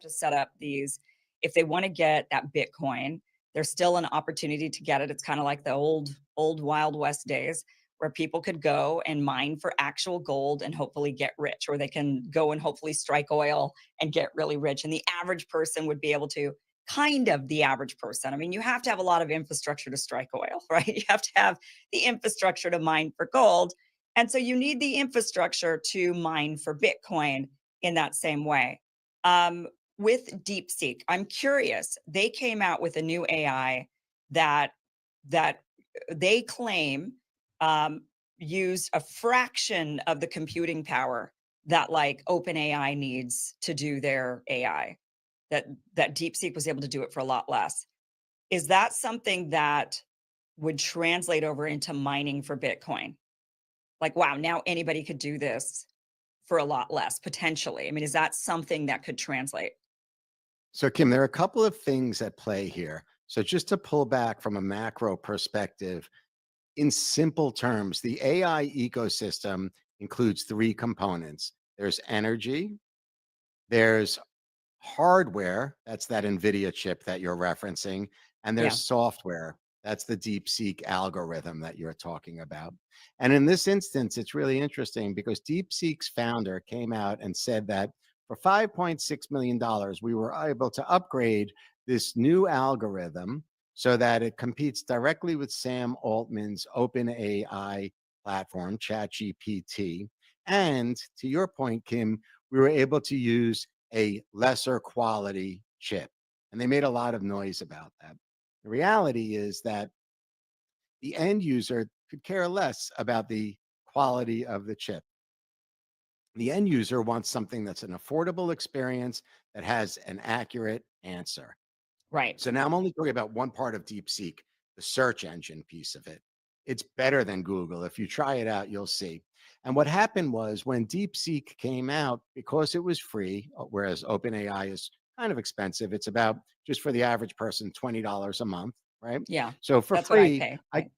To set up these, if they want to get that Bitcoin, there's still an opportunity to get it. It's kind of like the old Wild West days where people could go and mine for actual gold and hopefully get rich, or they can go and hopefully strike oil and get really rich. And the average person would be able to, kind of the average person. I mean, you have to have a lot of infrastructure to strike oil, right? You have to have the infrastructure to mine for gold. And so you need the infrastructure to mine for Bitcoin in that same way. With DeepSeek, I'm curious, they came out with a new AI that they claim used a fraction of the computing power that like OpenAI needs to do their AI, that DeepSeek was able to do it for a lot less. Is that something that would translate over into mining for Bitcoin? Like, wow, now anybody could do this for a lot less, potentially. I mean, is that something that could translate? So, Kim, there are a couple of things at play here. So just to pull back from a macro perspective, in simple terms, the AI ecosystem includes three components. There's energy, there's hardware, that's that NVIDIA chip that you're referencing, and there's software, that's the DeepSeek algorithm that you're talking about. And in this instance, it's really interesting because DeepSeek's founder came out and said that for $5.6 million, we were able to upgrade this new algorithm so that it competes directly with Sam Altman's OpenAI platform, ChatGPT. And to your point, Kim, we were able to use a lesser quality chip. And they made a lot of noise about that. The reality is that the end user could care less about the quality of the chip. The end user wants something that's an affordable experience that has an accurate answer. Right. So now I'm only talking about one part of DeepSeek, the search engine piece of it. It's better than Google. If you try it out, you'll see. And what happened was when DeepSeek came out, because it was free, whereas OpenAI is kind of expensive, it's about, just for the average person, $20 a month, right? Yeah. So for that's free, what I pay.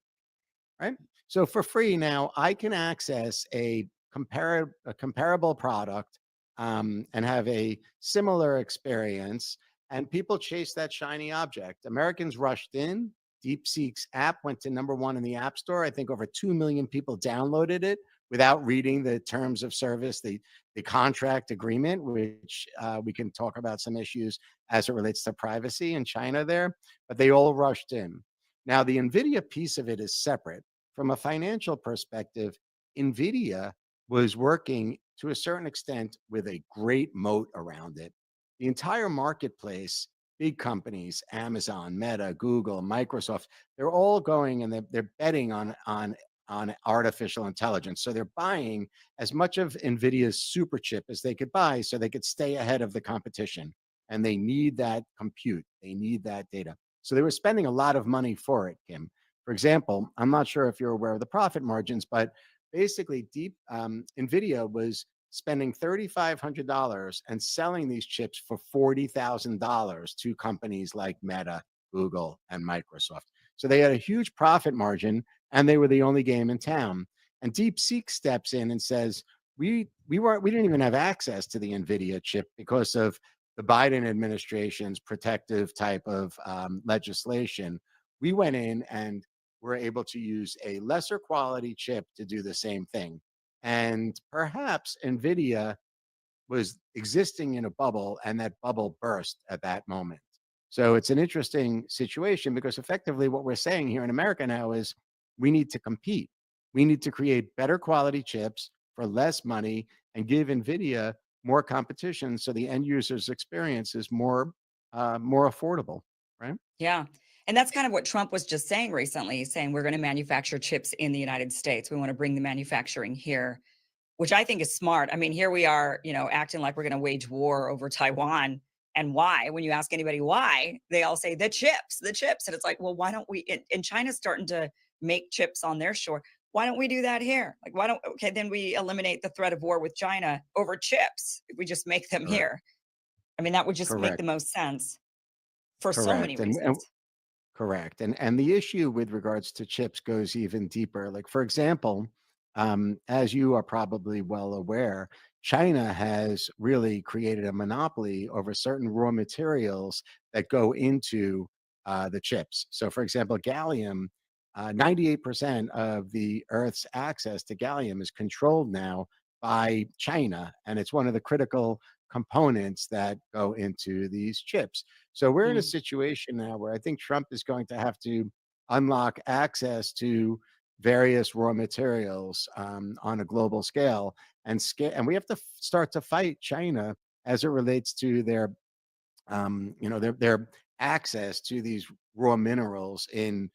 right? So for free now, I can access a comparable product and have a similar experience. And people chase that shiny object. Americans rushed in. DeepSeek's app went to #1 in the App Store. I think over 2 million people downloaded it without reading the terms of service, the contract agreement, which we can talk about some issues as it relates to privacy in China there, but they all rushed in. Now, the NVIDIA piece of it is separate. From a financial perspective, NVIDIA was working to a certain extent with a great moat around it. The entire marketplace, big companies, Amazon, Meta, Google, Microsoft, they're all going and they're betting on artificial intelligence. So they're buying as much of NVIDIA's super chip as they could buy so they could stay ahead of the competition. And they need that compute. They need that data. So they were spending a lot of money for it, Kim. For example, I'm not sure if you're aware of the profit margins, but basically NVIDIA was spending $3,500 and selling these chips for $40,000 to companies like Meta, Google, and Microsoft. So they had a huge profit margin, and they were the only game in town. And DeepSeek steps in and says, we didn't even have access to the NVIDIA chip because of the Biden administration's protective type of legislation. We went in and were able to use a lesser quality chip to do the same thing. And perhaps NVIDIA was existing in a bubble, and that bubble burst at that moment. So it's an interesting situation because effectively what we're saying here in America now is we need to compete. We need to create better quality chips for less money and give NVIDIA more competition so the end user's experience is more affordable, right? Yeah. And that's kind of what Trump was just saying recently, saying we're going to manufacture chips in the United States. We want to bring the manufacturing here, which I think is smart. I mean, here we are, acting like we're going to wage war over Taiwan. And why? When you ask anybody why, they all say the chips, the chips. And it's like, well, why don't we, and China's starting to make chips on their shore. Why don't we do that here? Like, okay, then we eliminate the threat of war with China over chips. If we just make them Correct. here. I mean, that would just make Correct. the most sense for so many Correct. reasons. Correct. And the issue with regards to chips goes even deeper. Like, for example, as you are probably well aware, China has really created a monopoly over certain raw materials that go into the chips. So, for example, gallium, 98% of the Earth's access to gallium is controlled now by China, and it's one of the critical components that go into these chips. So we're in a situation now where I think Trump is going to have to unlock access to various raw materials on a global scale, and we have to start to fight China as it relates to their their access to these raw minerals in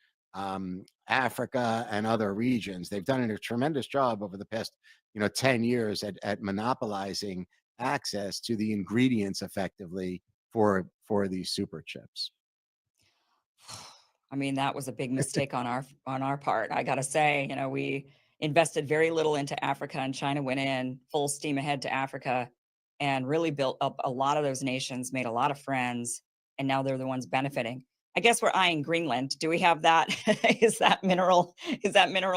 Africa and other regions. They've done a tremendous job over the past 10 years at monopolizing access to the ingredients effectively for these super chips. I mean, that was a big mistake on our part. I got to say, we invested very little into Africa, and China went in full steam ahead to Africa and really built up a lot of those nations, made a lot of friends, and now they're the ones benefiting. I guess we're eyeing Greenland. Do we have that? Is that mineral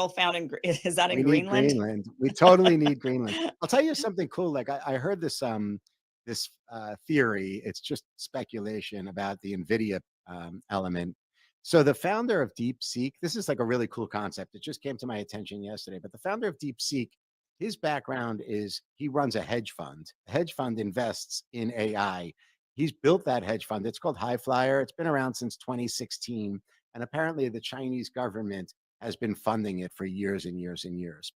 found in We need Greenland? Greenland. We totally need Greenland. I'll tell you something cool. Like I heard this theory. It's just speculation about the NVIDIA element. So the founder of DeepSeek, this is like a really cool concept. It just came to my attention yesterday. But the founder of DeepSeek, his background is he runs a hedge fund. The hedge fund invests in AI. He's built that hedge fund. It's called High Flyer. It's been around since 2016. And apparently the Chinese government has been funding it for years and years and years.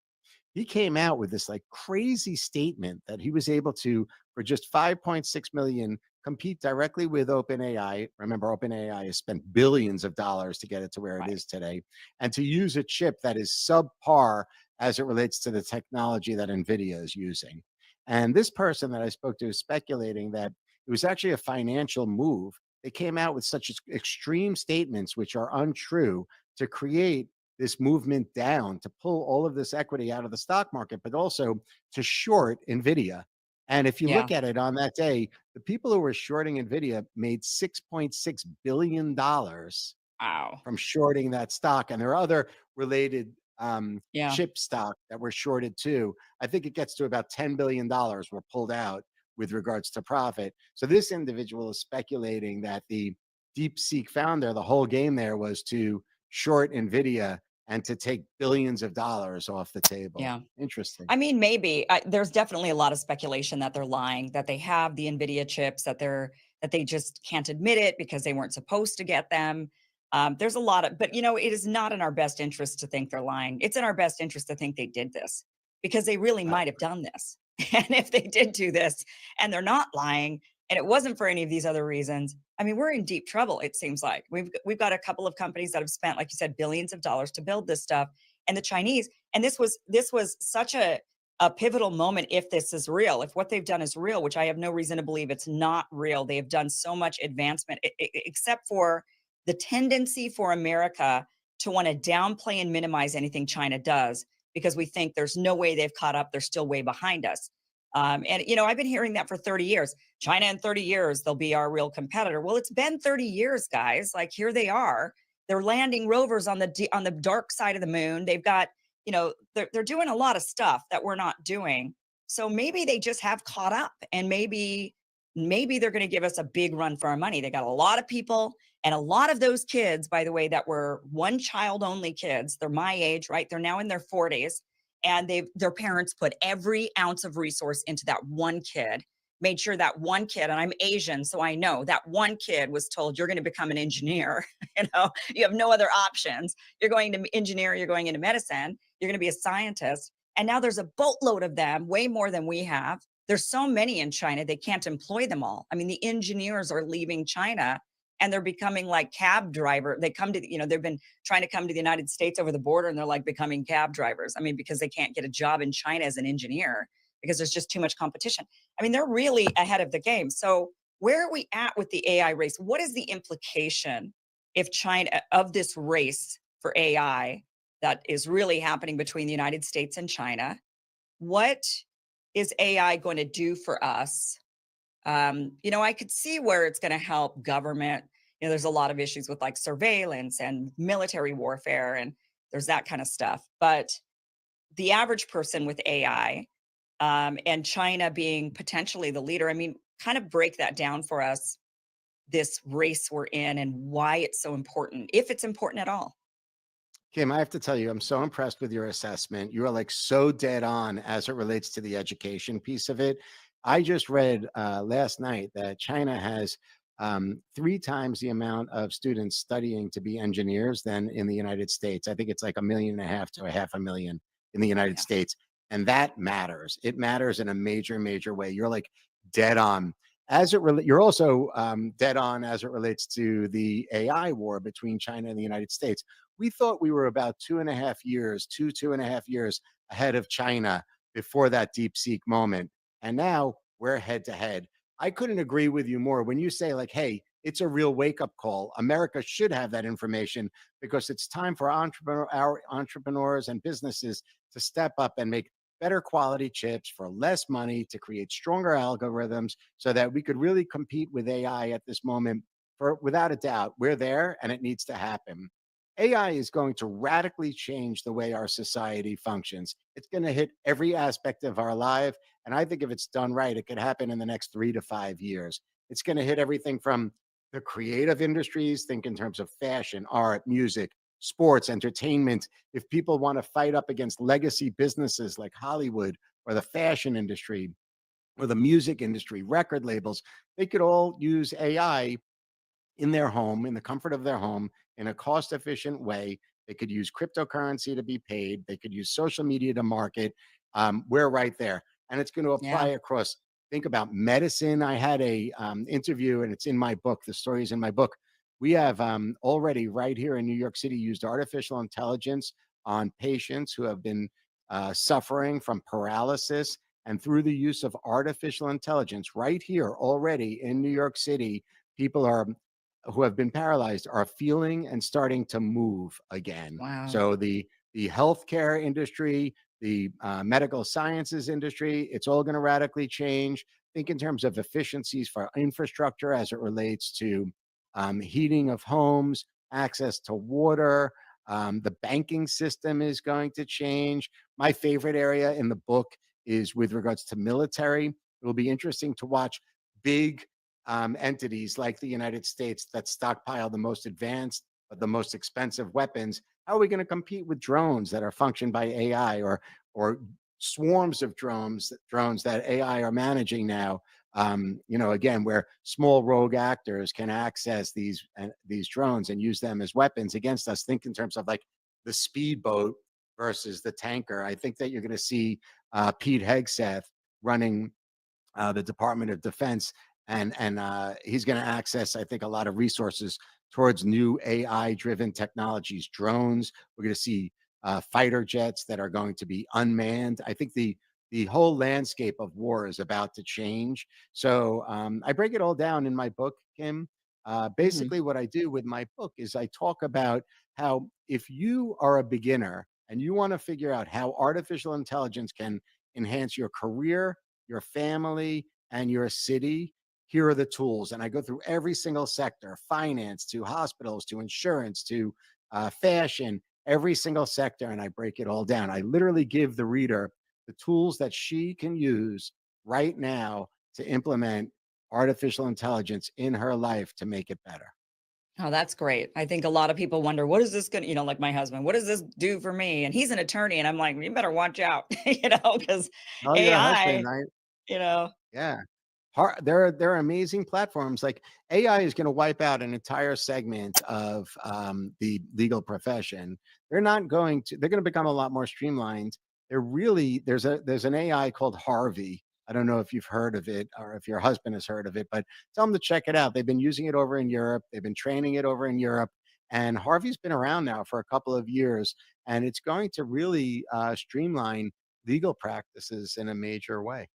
He came out with this like crazy statement that he was able to, for just 5.6 million, compete directly with OpenAI. Remember, OpenAI has spent billions of dollars to get it to where it is today, and to use a chip that is subpar as it relates to the technology that NVIDIA is using. And this person that I spoke to is speculating that it was actually a financial move. They came out with such extreme statements, which are untrue, to create this movement down, to pull all of this equity out of the stock market, but also to short NVIDIA. And if you look at it on that day, the people who were shorting NVIDIA made $6.6 billion from shorting that stock. And there are other related chip stock that were shorted too. I think it gets to about $10 billion were pulled out with regards to profit. So this individual is speculating that the DeepSeek founder, the whole game there was to short NVIDIA and to take billions of dollars off the table. Yeah. Interesting. I mean, maybe there's definitely a lot of speculation that they're lying, that they have the NVIDIA chips, that they just can't admit it because they weren't supposed to get them. There's a lot of, but it is not in our best interest to think they're lying. It's in our best interest to think they did this because they really might have done this. And if they did do this and they're not lying, and it wasn't for any of these other reasons, I mean, we're in deep trouble. It seems like we've got a couple of companies that have spent, like you said, billions of dollars to build this stuff, and the Chinese. And this was such a pivotal moment. If this is real, if what they've done is real, which I have no reason to believe it's not real. They have done so much advancement, except for the tendency for America to want to downplay and minimize anything China does, because we think there's no way they've caught up. They're still way behind us. And I've been hearing that for 30 years. China in 30 years, they'll be our real competitor. Well, it's been 30 years, guys. Like, here they are. They're landing rovers on the dark side of the moon. They've got, they're doing a lot of stuff that we're not doing. So maybe they just have caught up, and maybe they're going to give us a big run for our money. They got a lot of people, and a lot of those kids, by the way, that were one child only kids. They're my age, right? They're now in their 40s. And their parents put every ounce of resource into that one kid, made sure that one kid, and I'm Asian, so I know that one kid was told, you're going to become an engineer. You have no other options. You're going to engineer, you're going into medicine, you're going to be a scientist. And now there's a boatload of them, way more than we have. There's so many in China, they can't employ them all. I mean, the engineers are leaving China and they're becoming like cab driver. They come to, they've been trying to come to the United States over the border and they're like becoming cab drivers. I mean, because they can't get a job in China as an engineer because there's just too much competition. I mean, they're really ahead of the game. So where are we at with the AI race? What is the implication if China of this race for AI that is really happening between the United States and China? What is AI going to do for us? I could see where it's going to help government. There's a lot of issues with like surveillance and military warfare, and there's that kind of stuff. But the average person with AI, and China being potentially the leader, I mean, kind of break that down for us, this race we're in and why it's so important, if it's important at all. Kim, I have to tell you, I'm so impressed with your assessment. You are like so dead on as it relates to the education piece of it. I just read last night that China has 3 times the amount of students studying to be engineers than in the United States. I think it's like 1.5 million to 500,000 in the United States. And that matters. It matters in a major, major way. You're like dead on. You're also dead on as it relates to the AI war between China and the United States. We thought we were about 2.5 years ahead of China before that DeepSeek moment. And now we're head to head. I couldn't agree with you more when you say like, hey, it's a real wake up call. America should have that information because it's time for our entrepreneurs and businesses to step up and make better quality chips for less money to create stronger algorithms so that we could really compete with AI at this moment. Without a doubt, we're there and it needs to happen. AI is going to radically change the way our society functions. It's going to hit every aspect of our life. And I think if it's done right, it could happen in the next 3 to 5 years. It's going to hit everything from the creative industries, think in terms of fashion, art, music, sports, entertainment. If people want to fight up against legacy businesses like Hollywood or the fashion industry or the music industry, record labels, they could all use AI in their home, in the comfort of their home, in a cost-efficient way. They could use cryptocurrency to be paid. They could use social media to market. We're right there. And it's going to apply across, think about medicine. I had a interview, and it's in my book. The story is in my book. We have already right here in New York City used artificial intelligence on patients who have been suffering from paralysis. And through the use of artificial intelligence right here already in New York City, people who have been paralyzed are feeling and starting to move again. Wow. So the healthcare industry, the medical sciences industry, it's all going to radically change. Think in terms of efficiencies for infrastructure as it relates to heating of homes, access to water. The banking system is going to change. My favorite area in the book is with regards to military. It will be interesting to watch big entities like the United States that stockpile the most advanced but the most expensive weapons. How are we going to compete with drones that are functioned by AI or swarms of drones that AI are managing now? Again, where small rogue actors can access these drones and use them as weapons against us. Think in terms of like the speedboat versus the tanker. I think that you're going to see Pete Hegseth running the Department of Defense, and he's going to access, I think, a lot of resources towards new AI-driven technologies, drones. We're going to see fighter jets that are going to be unmanned. I think the whole landscape of war is about to change. So I break it all down in my book, Kim. Basically, what I do with my book is I talk about how if you are a beginner and you want to figure out how artificial intelligence can enhance your career, your family, and your city, here are the tools. And I go through every single sector, finance to hospitals to insurance to fashion, every single sector, and I break it all down. I literally give the reader the tools that she can use right now to implement artificial intelligence in her life to make it better. Oh, that's great. I think a lot of people wonder, what is this going to, like my husband, what does this do for me? And he's an attorney. And I'm like, you better watch out, because Oh, your AI, husband, yeah. There are amazing platforms. Like AI is going to wipe out an entire segment of the legal profession. They're going to become a lot more streamlined. there's an AI called Harvey. I don't know if you've heard of it or if your husband has heard of it, but tell them to check it out. They've been using it over in Europe. They've been training it over in Europe. And Harvey's been around now for a couple of years, and it's going to really streamline legal practices in a major way.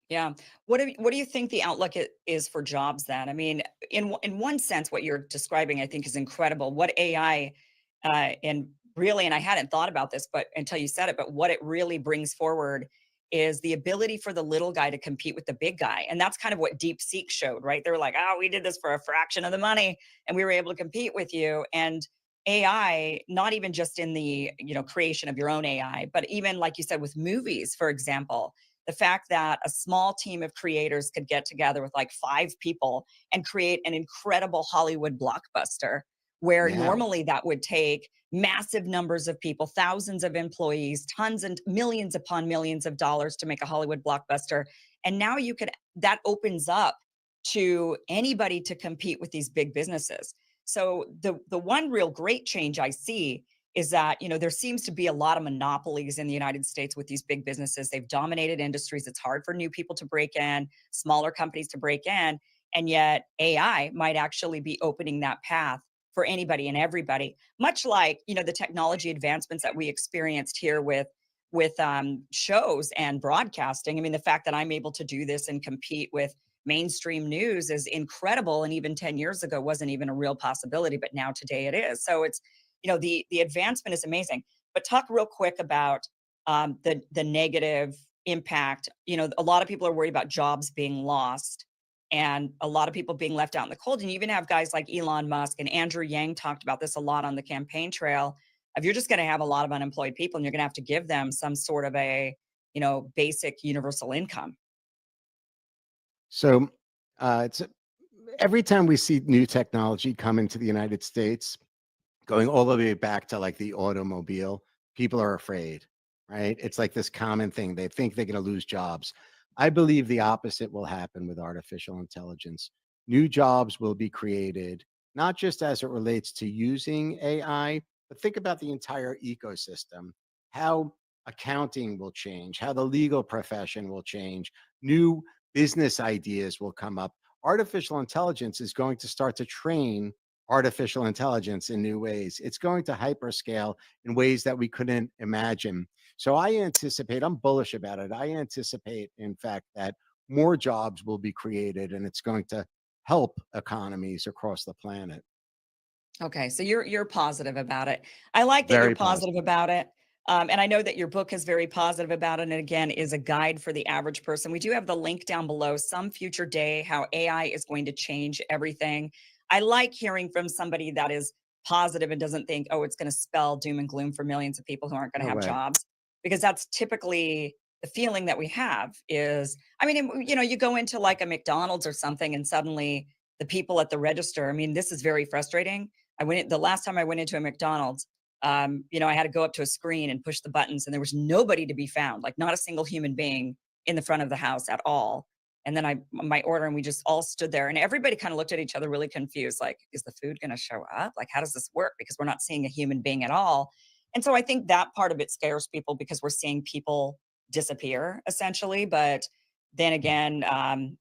Yeah. What do you think the outlook is for jobs then? I mean, in one sense, what you're describing, I think, is incredible. What AI and really, and I hadn't thought about this, but until you said it, but what it really brings forward is the ability for the little guy to compete with the big guy. And that's kind of what DeepSeek showed, right? They were like, oh, we did this for a fraction of the money and we were able to compete with you. And AI, not even just in the, creation of your own AI, but even like you said, with movies, for example, the fact that a small team of creators could get together with like 5 people and create an incredible Hollywood blockbuster, where Yeah. normally that would take massive numbers of people, thousands of employees, tons and millions upon millions of dollars to make a Hollywood blockbuster. And now that opens up to anybody to compete with these big businesses. So the one real great change I see is that, there seems to be a lot of monopolies in the United States with these big businesses. They've dominated industries. It's hard for new people to break in, smaller companies to break in. And yet AI might actually be opening that path for anybody and everybody, much like, the technology advancements that we experienced here with shows and broadcasting. I mean, the fact that I'm able to do this and compete with mainstream news is incredible. And even 10 years ago wasn't even a real possibility, but now today it is. So it's, the advancement is amazing. But talk real quick about the negative impact. A lot of people are worried about jobs being lost and a lot of people being left out in the cold. And you even have guys like Elon Musk and Andrew Yang talked about this a lot on the campaign trail. If you're just going to have a lot of unemployed people and you're going to have to give them some sort of a, basic universal income. So it's every time we see new technology come into the United States, going all the way back to like the automobile, people are afraid, right? It's like this common thing. They think they're going to lose jobs. I believe the opposite will happen with artificial intelligence. New jobs will be created, not just as it relates to using AI, but think about the entire ecosystem, how accounting will change, how the legal profession will change, new business ideas will come up. Artificial intelligence is going to start to train artificial intelligence in new ways. It's going to hyperscale in ways that we couldn't imagine. So I anticipate, I'm bullish about it. I anticipate, in fact, that more jobs will be created and it's going to help economies across the planet. Okay, so you're positive about it. I like that you're Very positive about it. And I know that your book is very positive about it. And again, is a guide for the average person. We do have the link down below, Some Future Day, How AI is Going to Change Everything. I like hearing from somebody that is positive and doesn't think, oh, it's going to spell doom and gloom for millions of people who aren't going to No have way. jobs, because that's typically the feeling that we have is, I mean, you go into like a McDonald's or something and suddenly the people at the register, I mean, this is very frustrating. The last time I went into a McDonald's, I had to go up to a screen and push the buttons and there was nobody to be found, like not a single human being in the front of the house at all. And then my order, and we just all stood there and everybody kind of looked at each other really confused. Like, is the food going to show up? Like, how does this work? Because we're not seeing a human being at all. And so I think that part of it scares people because we're seeing people disappear essentially. But then again,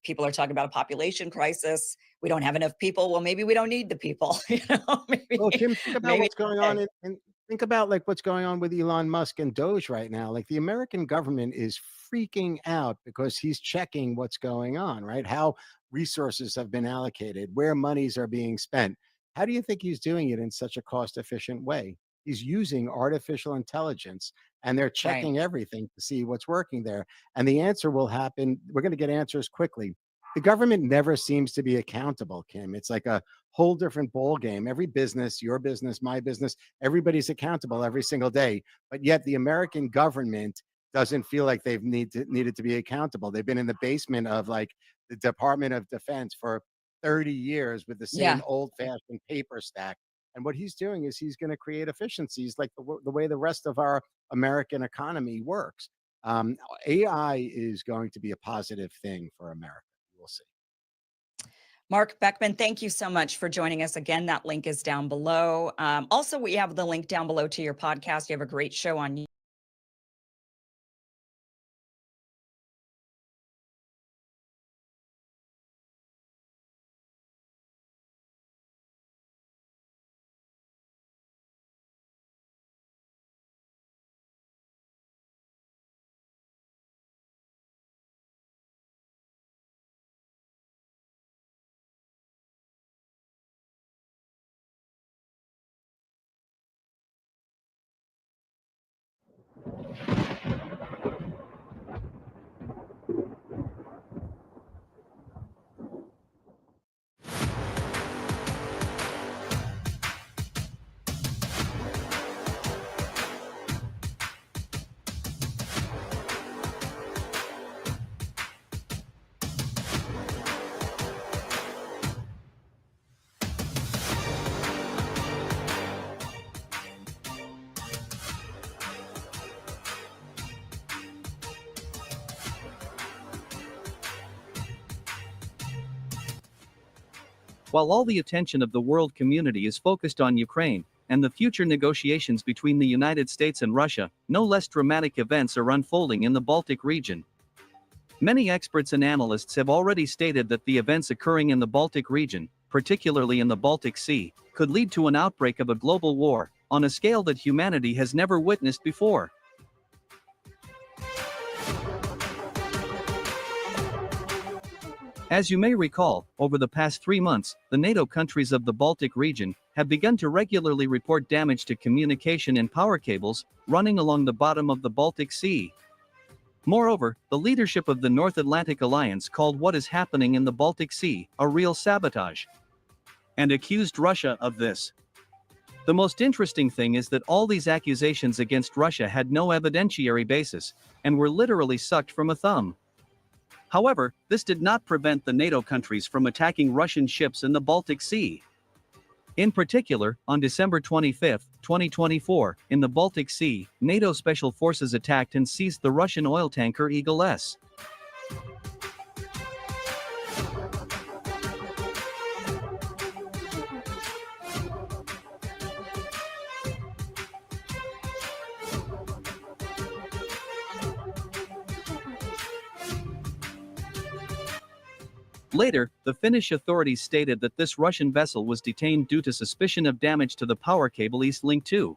people are talking about a population crisis. We don't have enough people. Well, maybe we don't need the people. Well, Kim, think about maybe what's going on and think about like what's going on with Elon Musk and Doge right now. Like the American government is freaking out because he's checking what's going on, right? How resources have been allocated, where monies are being spent. How do you think he's doing it in such a cost efficient way? He's using artificial intelligence and they're checking everything to see what's working there. And the answer will happen. We're going to get answers quickly. The government never seems to be accountable, Kim. It's like a whole different ball game. Every business, your business, my business, everybody's accountable every single day. But yet the American government doesn't feel like they've needed to be accountable. They've been in the basement of like the Department of Defense for 30 years with the same old-fashioned paper stack. And what he's doing is he's going to create efficiencies like the way the rest of our American economy works. AI is going to be a positive thing for America. We'll see. Mark Beckman, thank you so much for joining us again. That link is down below. Also, we have the link down below to your podcast. You have a great show on While all the attention of the world community is focused on Ukraine and the future negotiations between the United States and Russia, no less dramatic events are unfolding in the Baltic region. Many experts and analysts have already stated that the events occurring in the Baltic region, particularly in the Baltic Sea, could lead to an outbreak of a global war on a scale that humanity has never witnessed before. As you may recall, over the past 3 months, the NATO countries of the Baltic region have begun to regularly report damage to communication and power cables running along the bottom of the Baltic Sea. Moreover, the leadership of the North Atlantic Alliance called what is happening in the Baltic Sea a real sabotage, and accused Russia of this. The most interesting thing is that all these accusations against Russia had no evidentiary basis, and were literally sucked from a thumb. However, this did not prevent the NATO countries from attacking Russian ships in the Baltic Sea. In particular, on December 25, 2024, in the Baltic Sea, NATO special forces attacked and seized the Russian oil tanker Eagle S. Later, the Finnish authorities stated that this Russian vessel was detained due to suspicion of damage to the power cable East Link 2.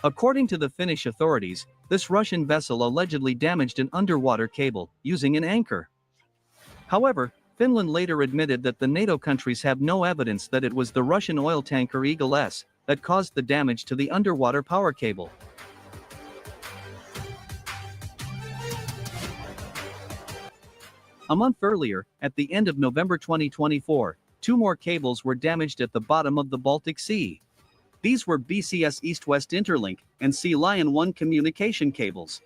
According to the Finnish authorities, this Russian vessel allegedly damaged an underwater cable using an anchor. However, Finland later admitted that the NATO countries have no evidence that it was the Russian oil tanker Eagle S that caused the damage to the underwater power cable. A month earlier, at the end of November 2024, 2 more cables were damaged at the bottom of the Baltic Sea. These were BCS East-West Interlink and Sea Lion 1 communication cables.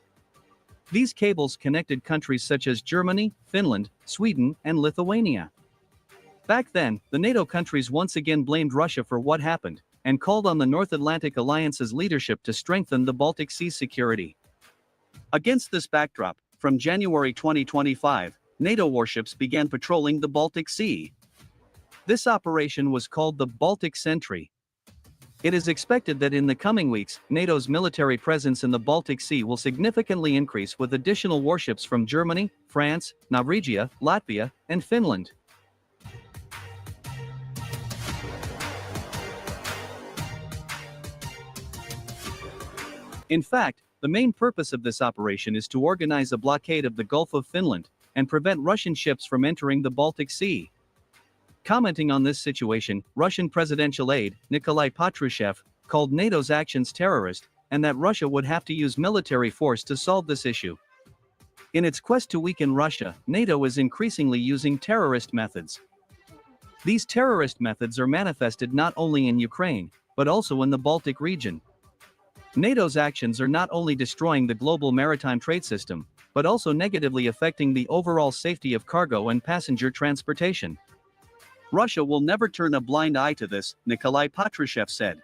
These cables connected countries such as Germany, Finland, Sweden, and Lithuania. Back then, the NATO countries once again blamed Russia for what happened, and called on the North Atlantic Alliance's leadership to strengthen the Baltic Sea security. Against this backdrop, from January 2025, NATO warships began patrolling the Baltic Sea. This operation was called the Baltic Sentry. It is expected that in the coming weeks, NATO's military presence in the Baltic Sea will significantly increase with additional warships from Germany, France, Norwegia, Latvia, and Finland. In fact, the main purpose of this operation is to organize a blockade of the Gulf of Finland and prevent Russian ships from entering the Baltic Sea. Commenting on this situation, Russian presidential aide, Nikolai Patrushev, called NATO's actions terrorist, and that Russia would have to use military force to solve this issue. In its quest to weaken Russia, NATO is increasingly using terrorist methods. These terrorist methods are manifested not only in Ukraine, but also in the Baltic region. NATO's actions are not only destroying the global maritime trade system, but also negatively affecting the overall safety of cargo and passenger transportation. Russia will never turn a blind eye to this, Nikolai Patrushev said.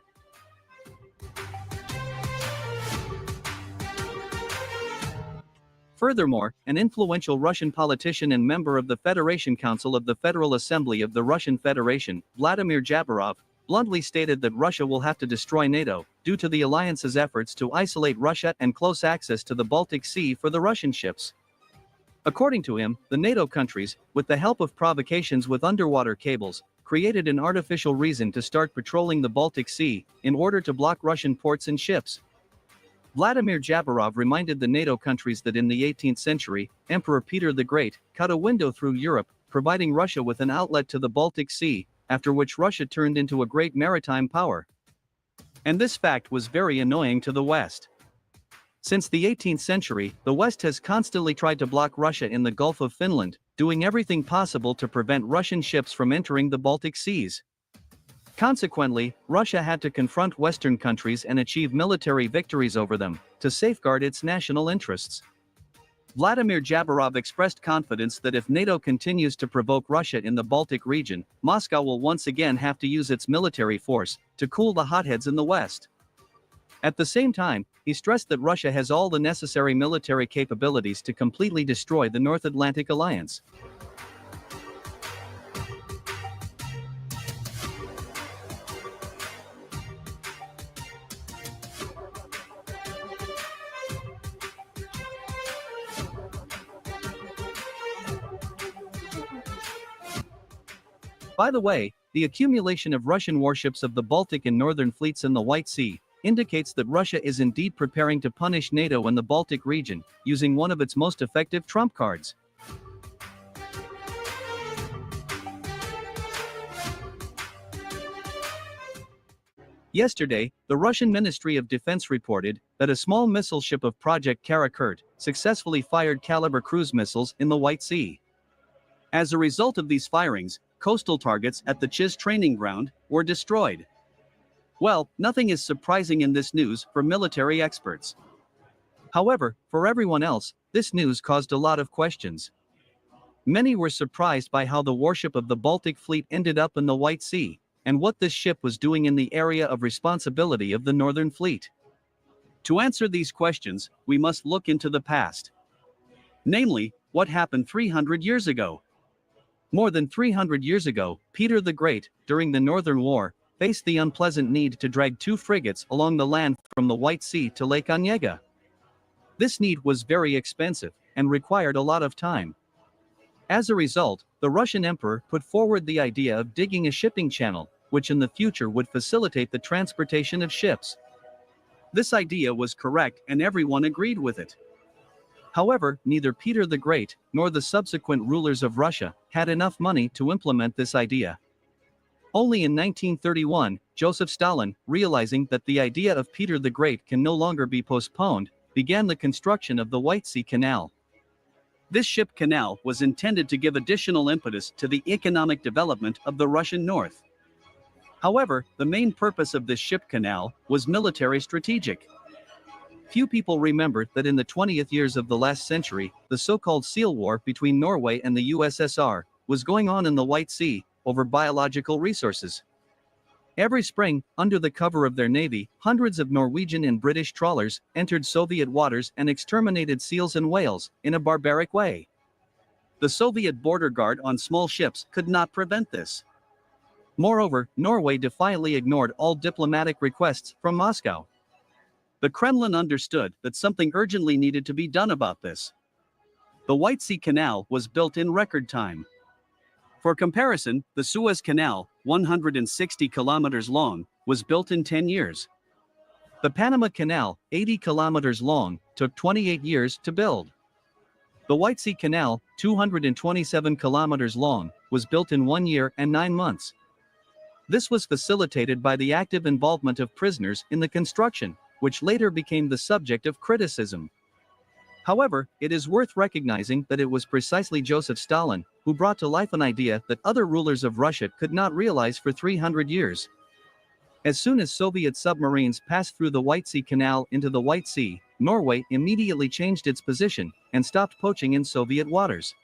Furthermore, an influential Russian politician and member of the Federation Council of the Federal Assembly of the Russian Federation, Vladimir Jabarov, bluntly stated that Russia will have to destroy NATO, due to the alliance's efforts to isolate Russia and close access to the Baltic Sea for the Russian ships. According to him, the NATO countries, with the help of provocations with underwater cables, created an artificial reason to start patrolling the Baltic Sea, in order to block Russian ports and ships. Vladimir Jabarov reminded the NATO countries that in the 18th century, Emperor Peter the Great cut a window through Europe, providing Russia with an outlet to the Baltic Sea, after which Russia turned into a great maritime power. And this fact was very annoying to the West. Since the 18th century, the West has constantly tried to block Russia in the Gulf of Finland, doing everything possible to prevent Russian ships from entering the Baltic Seas. Consequently, Russia had to confront Western countries and achieve military victories over them, to safeguard its national interests. Vladimir Jabarov expressed confidence that if NATO continues to provoke Russia in the Baltic region, Moscow will once again have to use its military force to cool the hotheads in the West. At the same time, he stressed that Russia has all the necessary military capabilities to completely destroy the North Atlantic Alliance. By the way, the accumulation of Russian warships of the Baltic and Northern fleets in the White Sea indicates that Russia is indeed preparing to punish NATO and the Baltic region, using one of its most effective trump cards. Yesterday, the Russian Ministry of Defense reported that a small missile ship of Project Karakurt successfully fired Caliber cruise missiles in the White Sea. As a result of these firings, coastal targets at the Chiz training ground were destroyed. Well, nothing is surprising in this news for military experts. However, for everyone else, this news caused a lot of questions. Many were surprised by how the warship of the Baltic Fleet ended up in the White Sea, and what this ship was doing in the area of responsibility of the Northern Fleet. To answer these questions, we must look into the past. Namely, what happened 300 years ago. More than 300 years ago, Peter the Great, during the Northern War, faced the unpleasant need to drag 2 frigates along the land from the White Sea to Lake Onega. This need was very expensive, and required a lot of time. As a result, the Russian Emperor put forward the idea of digging a shipping channel, which in the future would facilitate the transportation of ships. This idea was correct and everyone agreed with it. However, neither Peter the Great nor the subsequent rulers of Russia had enough money to implement this idea. Only in 1931, Joseph Stalin, realizing that the idea of Peter the Great can no longer be postponed, began the construction of the White Sea Canal. This ship canal was intended to give additional impetus to the economic development of the Russian North. However, the main purpose of this ship canal was military strategic. Few people remember that in the 20th years of the last century, the so-called Seal War between Norway and the USSR was going on in the White Sea over biological resources. Every spring, under the cover of their navy, hundreds of Norwegian and British trawlers entered Soviet waters and exterminated seals and whales in a barbaric way. The Soviet border guard on small ships could not prevent this. Moreover, Norway defiantly ignored all diplomatic requests from Moscow. The Kremlin understood that something urgently needed to be done about this. The White Sea Canal was built in record time. For comparison, the Suez Canal, 160 kilometers long, was built in 10 years. The Panama Canal, 80 kilometers long, took 28 years to build. The White Sea Canal, 227 kilometers long, was built in 1 year and 9 months. This was facilitated by the active involvement of prisoners in the construction, which later became the subject of criticism. However, it is worth recognizing that it was precisely Joseph Stalin who brought to life an idea that other rulers of Russia could not realize for 300 years. As soon as Soviet submarines passed through the White Sea Canal into the White Sea, Norway immediately changed its position and stopped poaching in Soviet waters.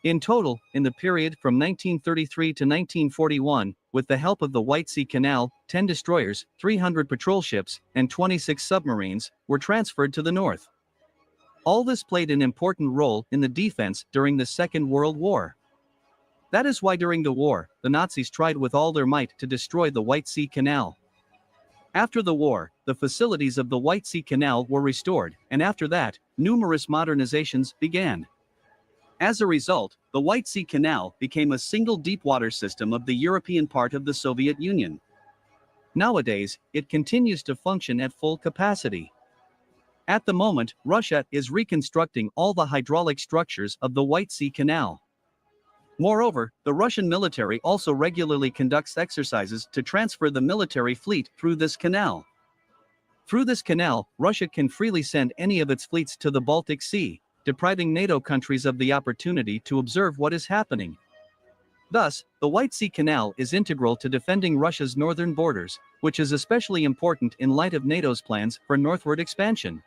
In total, in the period from 1933 to 1941, with the help of the White Sea Canal, 10 destroyers, 300 patrol ships, and 26 submarines were transferred to the north. All this played an important role in the defense during the Second World War. That is why during the war, the Nazis tried with all their might to destroy the White Sea Canal. After the war, the facilities of the White Sea Canal were restored, and after that, numerous modernizations began. As a result, the White Sea Canal became a single deep-water system of the European part of the Soviet Union. Nowadays, it continues to function at full capacity. At the moment, Russia is reconstructing all the hydraulic structures of the White Sea Canal. Moreover, the Russian military also regularly conducts exercises to transfer the military fleet through this canal. Through this canal, Russia can freely send any of its fleets to the Baltic Sea, depriving NATO countries of the opportunity to observe what is happening. Thus, the White Sea Canal is integral to defending Russia's northern borders, which is especially important in light of NATO's plans for northward expansion.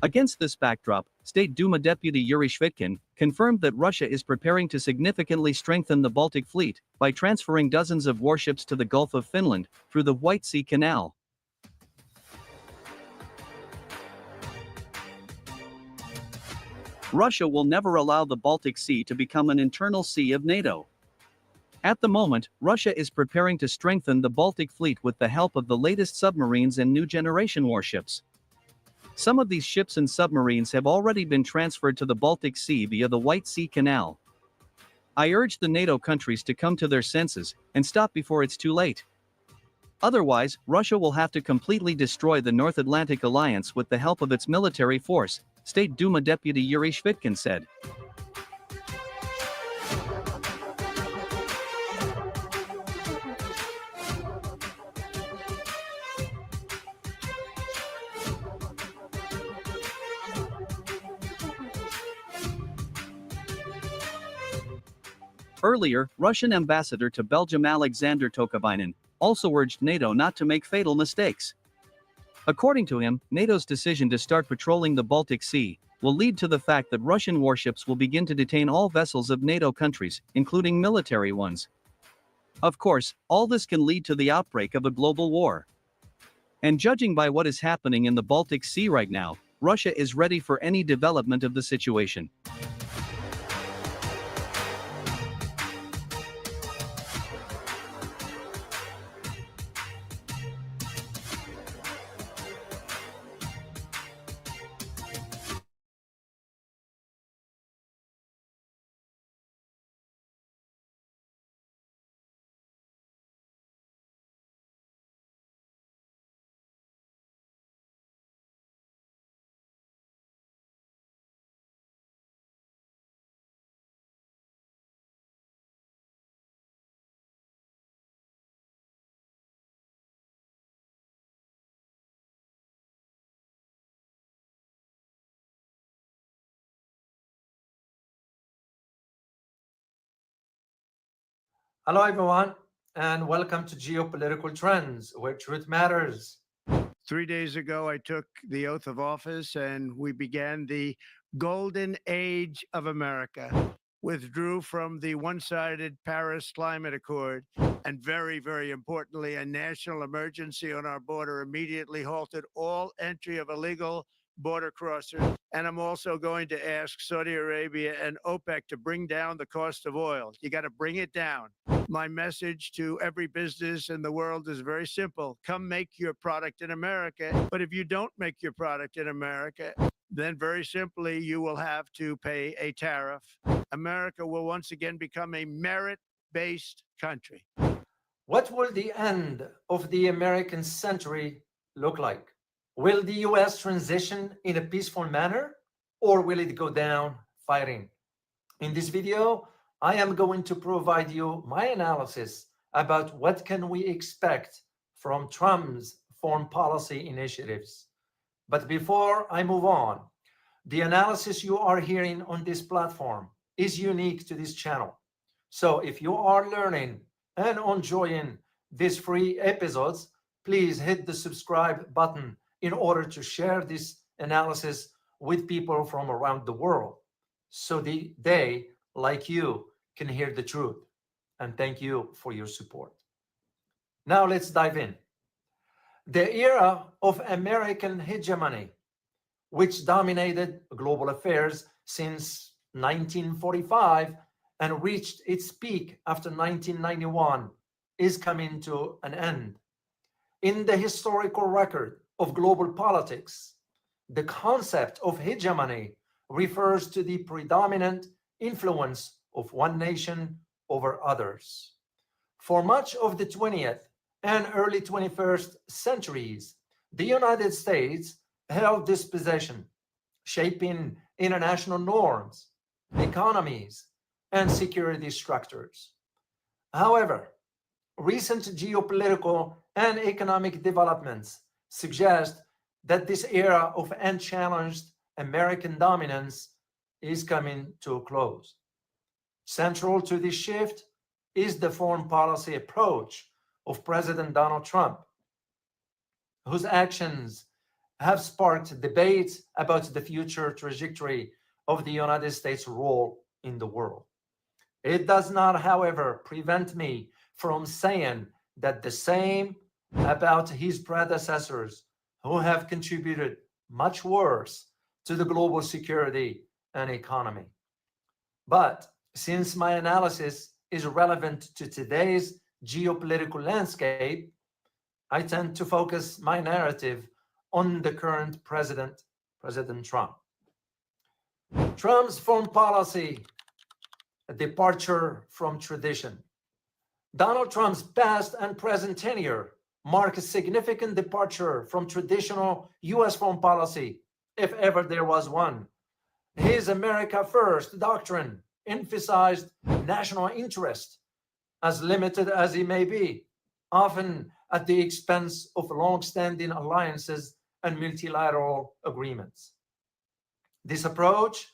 Against this backdrop, State Duma Deputy Yuri Shvitkin confirmed that Russia is preparing to significantly strengthen the Baltic Fleet by transferring dozens of warships to the Gulf of Finland through the White Sea Canal. Russia will never allow the Baltic Sea to become an internal sea of NATO. At the moment, Russia is preparing to strengthen the Baltic Fleet with the help of the latest submarines and new generation warships. Some of these ships and submarines have already been transferred to the Baltic Sea via the White Sea Canal. I urge the NATO countries to come to their senses and stop before it's too late. Otherwise, Russia will have to completely destroy the North Atlantic Alliance with the help of its military force, State Duma Deputy Yuri Shvitkin said. Earlier, Russian ambassador to Belgium Alexander Tokavynin also urged NATO not to make fatal mistakes. According to him, NATO's decision to start patrolling the Baltic Sea will lead to the fact that Russian warships will begin to detain all vessels of NATO countries, including military ones. Of course, all this can lead to the outbreak of a global war. And judging by what is happening in the Baltic Sea right now, Russia is ready for any development of the situation. Hello, everyone, and welcome to Geopolitical Trends, where truth matters. 3 days ago, I took the oath of office and we began the golden age of America. Withdrew from the one-sided Paris Climate Accord, and very, very importantly, a national emergency on our border immediately halted all entry of illegal border crossers. And I'm also going to ask Saudi Arabia and OPEC to bring down the cost of oil. You got to bring it down. My message to every business in the world is very simple. Come make your product in America. But if you don't make your product in America, then very simply, you will have to pay a tariff. America will once again become a merit-based country. What will the end of the American century look like? Will the US transition in a peaceful manner, or will it go down fighting? In this video, I am going to provide you my analysis about what can we expect from Trump's foreign policy initiatives. But before I move on, the analysis you are hearing on this platform is unique to this channel. So if you are learning and enjoying these free episodes, please hit the subscribe button in order to share this analysis with people from around the world, so they, like you, can hear the truth. And thank you for your support. Now let's dive in. The era of American hegemony, which dominated global affairs since 1945 and reached its peak after 1991, is coming to an end. In the historical record of global politics, the concept of hegemony refers to the predominant influence of one nation over others. For much of the 20th and early 21st centuries, the United States held this position, shaping international norms, economies, and security structures. However, recent geopolitical and economic developments suggest that this era of unchallenged American dominance is coming to a close. Central to this shift is the foreign policy approach of President Donald Trump, whose actions have sparked debates about the future trajectory of the United States' role in the world. It does not, however, prevent me from saying that the same about his predecessors, who have contributed much worse to the global security and economy. But since my analysis is relevant to today's geopolitical landscape, I tend to focus my narrative on the current President Trump. Trump's foreign policy, a departure from tradition. Donald Trump's past and present tenure mark a significant departure from traditional U.S. foreign policy, if ever there was one. His America First doctrine emphasized national interest, as limited as he may be, often at the expense of long-standing alliances and multilateral agreements. This approach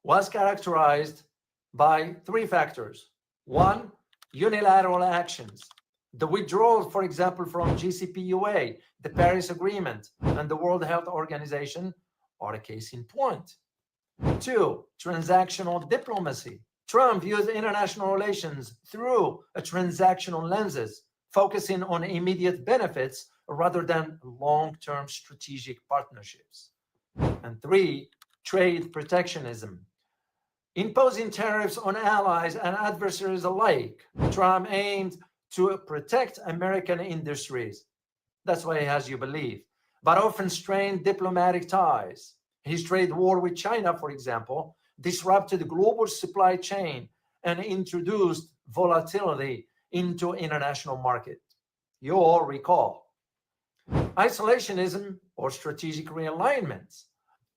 was characterized by three factors. One, unilateral actions. The withdrawal, for example, from GCPOA, the Paris Agreement, and the World Health Organization are a case in point. Two, transactional diplomacy. Trump views international relations through a transactional lenses, focusing on immediate benefits rather than long-term strategic partnerships. And three, trade protectionism. Imposing tariffs on allies and adversaries alike, Trump aimed to protect American industries. That's why he has, you believe, but often strained diplomatic ties. His trade war with China, for example, disrupted the global supply chain and introduced volatility into international market. You all recall. Isolationism or strategic realignments.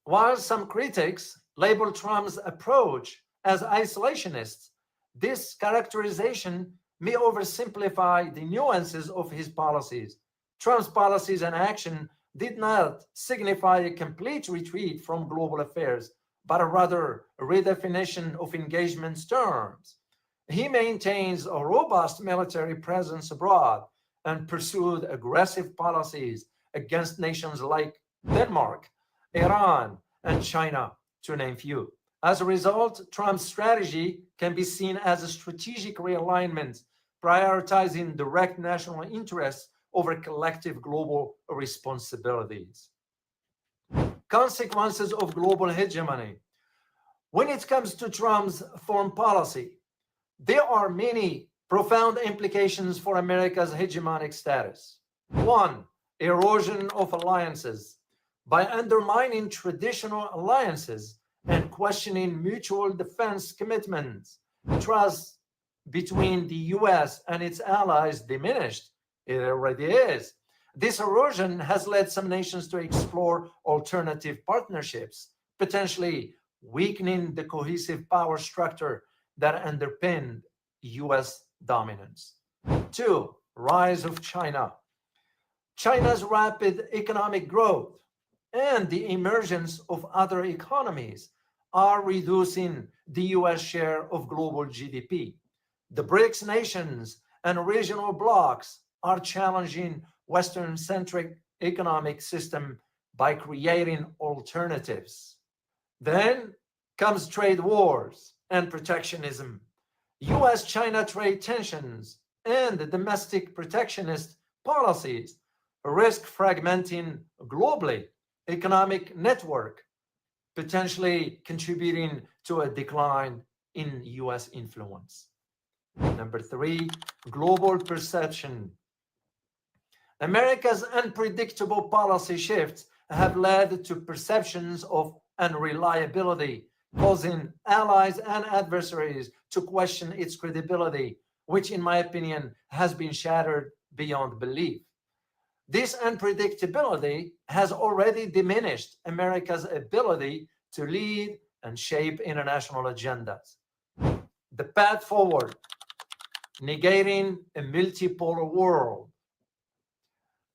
While some critics label Trump's approach as isolationist, this characterization may oversimplify the nuances of his policies. Trump's policies and action did not signify a complete retreat from global affairs, but a rather redefinition of engagement's terms. He maintains a robust military presence abroad and pursued aggressive policies against nations like Denmark, Iran, and China, to name few. As a result, Trump's strategy can be seen as a strategic realignment, prioritizing direct national interests over collective global responsibilities. Consequences of global hegemony. When it comes to Trump's foreign policy, there are many profound implications for America's hegemonic status. One, erosion of alliances. By undermining traditional alliances and questioning mutual defense commitments, trust between the US and its allies diminished. It already is. This erosion has led some nations to explore alternative partnerships, potentially weakening the cohesive power structure that underpinned US dominance. Two, rise of China. China's rapid economic growth and the emergence of other economies are reducing the US share of global GDP. The BRICS nations and regional blocs are challenging Western-centric economic system by creating alternatives. Then comes trade wars and protectionism. US-China trade tensions and the domestic protectionist policies risk fragmenting globally economic network, potentially contributing to a decline in US influence. Number three, global perception. America's unpredictable policy shifts have led to perceptions of unreliability, causing allies and adversaries to question its credibility, which in my opinion has been shattered beyond belief. This unpredictability has already diminished America's ability to lead and shape international agendas. The path forward, negating a multipolar world.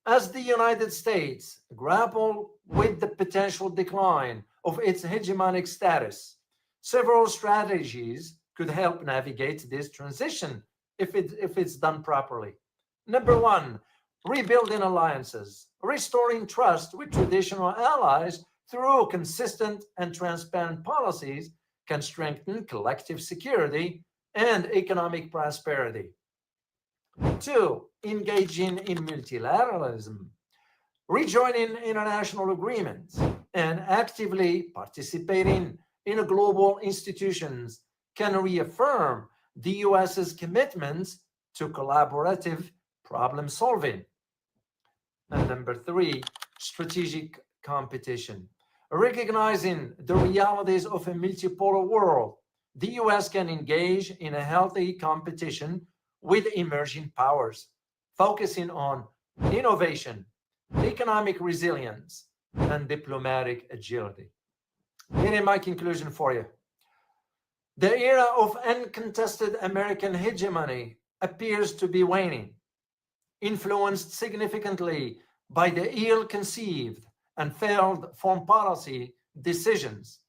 As the United States grapple with the potential decline of its hegemonic status, several strategies could help navigate this transition if it's done properly. Number one, rebuilding alliances, restoring trust with traditional allies through consistent and transparent policies can strengthen collective security and economic prosperity. Two, engaging in multilateralism, rejoining international agreements, and actively participating in global institutions can reaffirm the US's commitments to collaborative problem solving. And number three, strategic competition. Recognizing the realities of a multipolar world, the US can engage in a healthy competition with emerging powers, focusing on innovation, economic resilience, and diplomatic agility. Here is my conclusion for you. The era of uncontested American hegemony appears to be waning, influenced significantly by the ill-conceived and failed foreign policy decisions.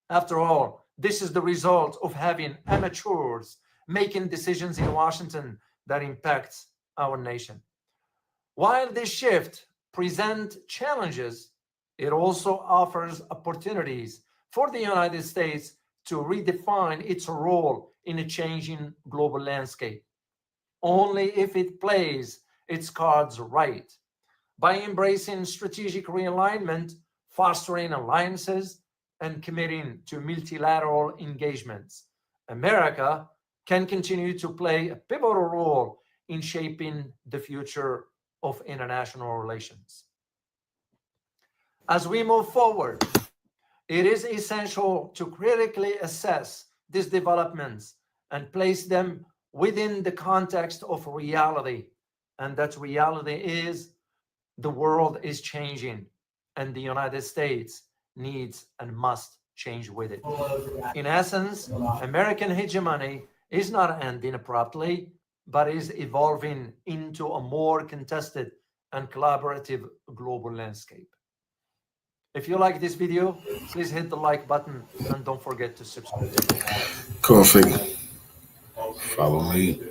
After all, this is the result of having amateurs making decisions in Washington that impacts our nation. While this shift presents challenges, it also offers opportunities for the United States to redefine its role in a changing global landscape. Only if it plays its cards right, by embracing strategic realignment, fostering alliances, and committing to multilateral engagements, America can continue to play a pivotal role in shaping the future of international relations. As we move forward, it is essential to critically assess these developments and place them within the context of reality. And that reality is the world is changing and the United States needs and must change with it. In essence, American hegemony is not ending abruptly, but is evolving into a more contested and collaborative global landscape. If you like this video, please hit the like button and don't forget to subscribe. Coffee. Follow me.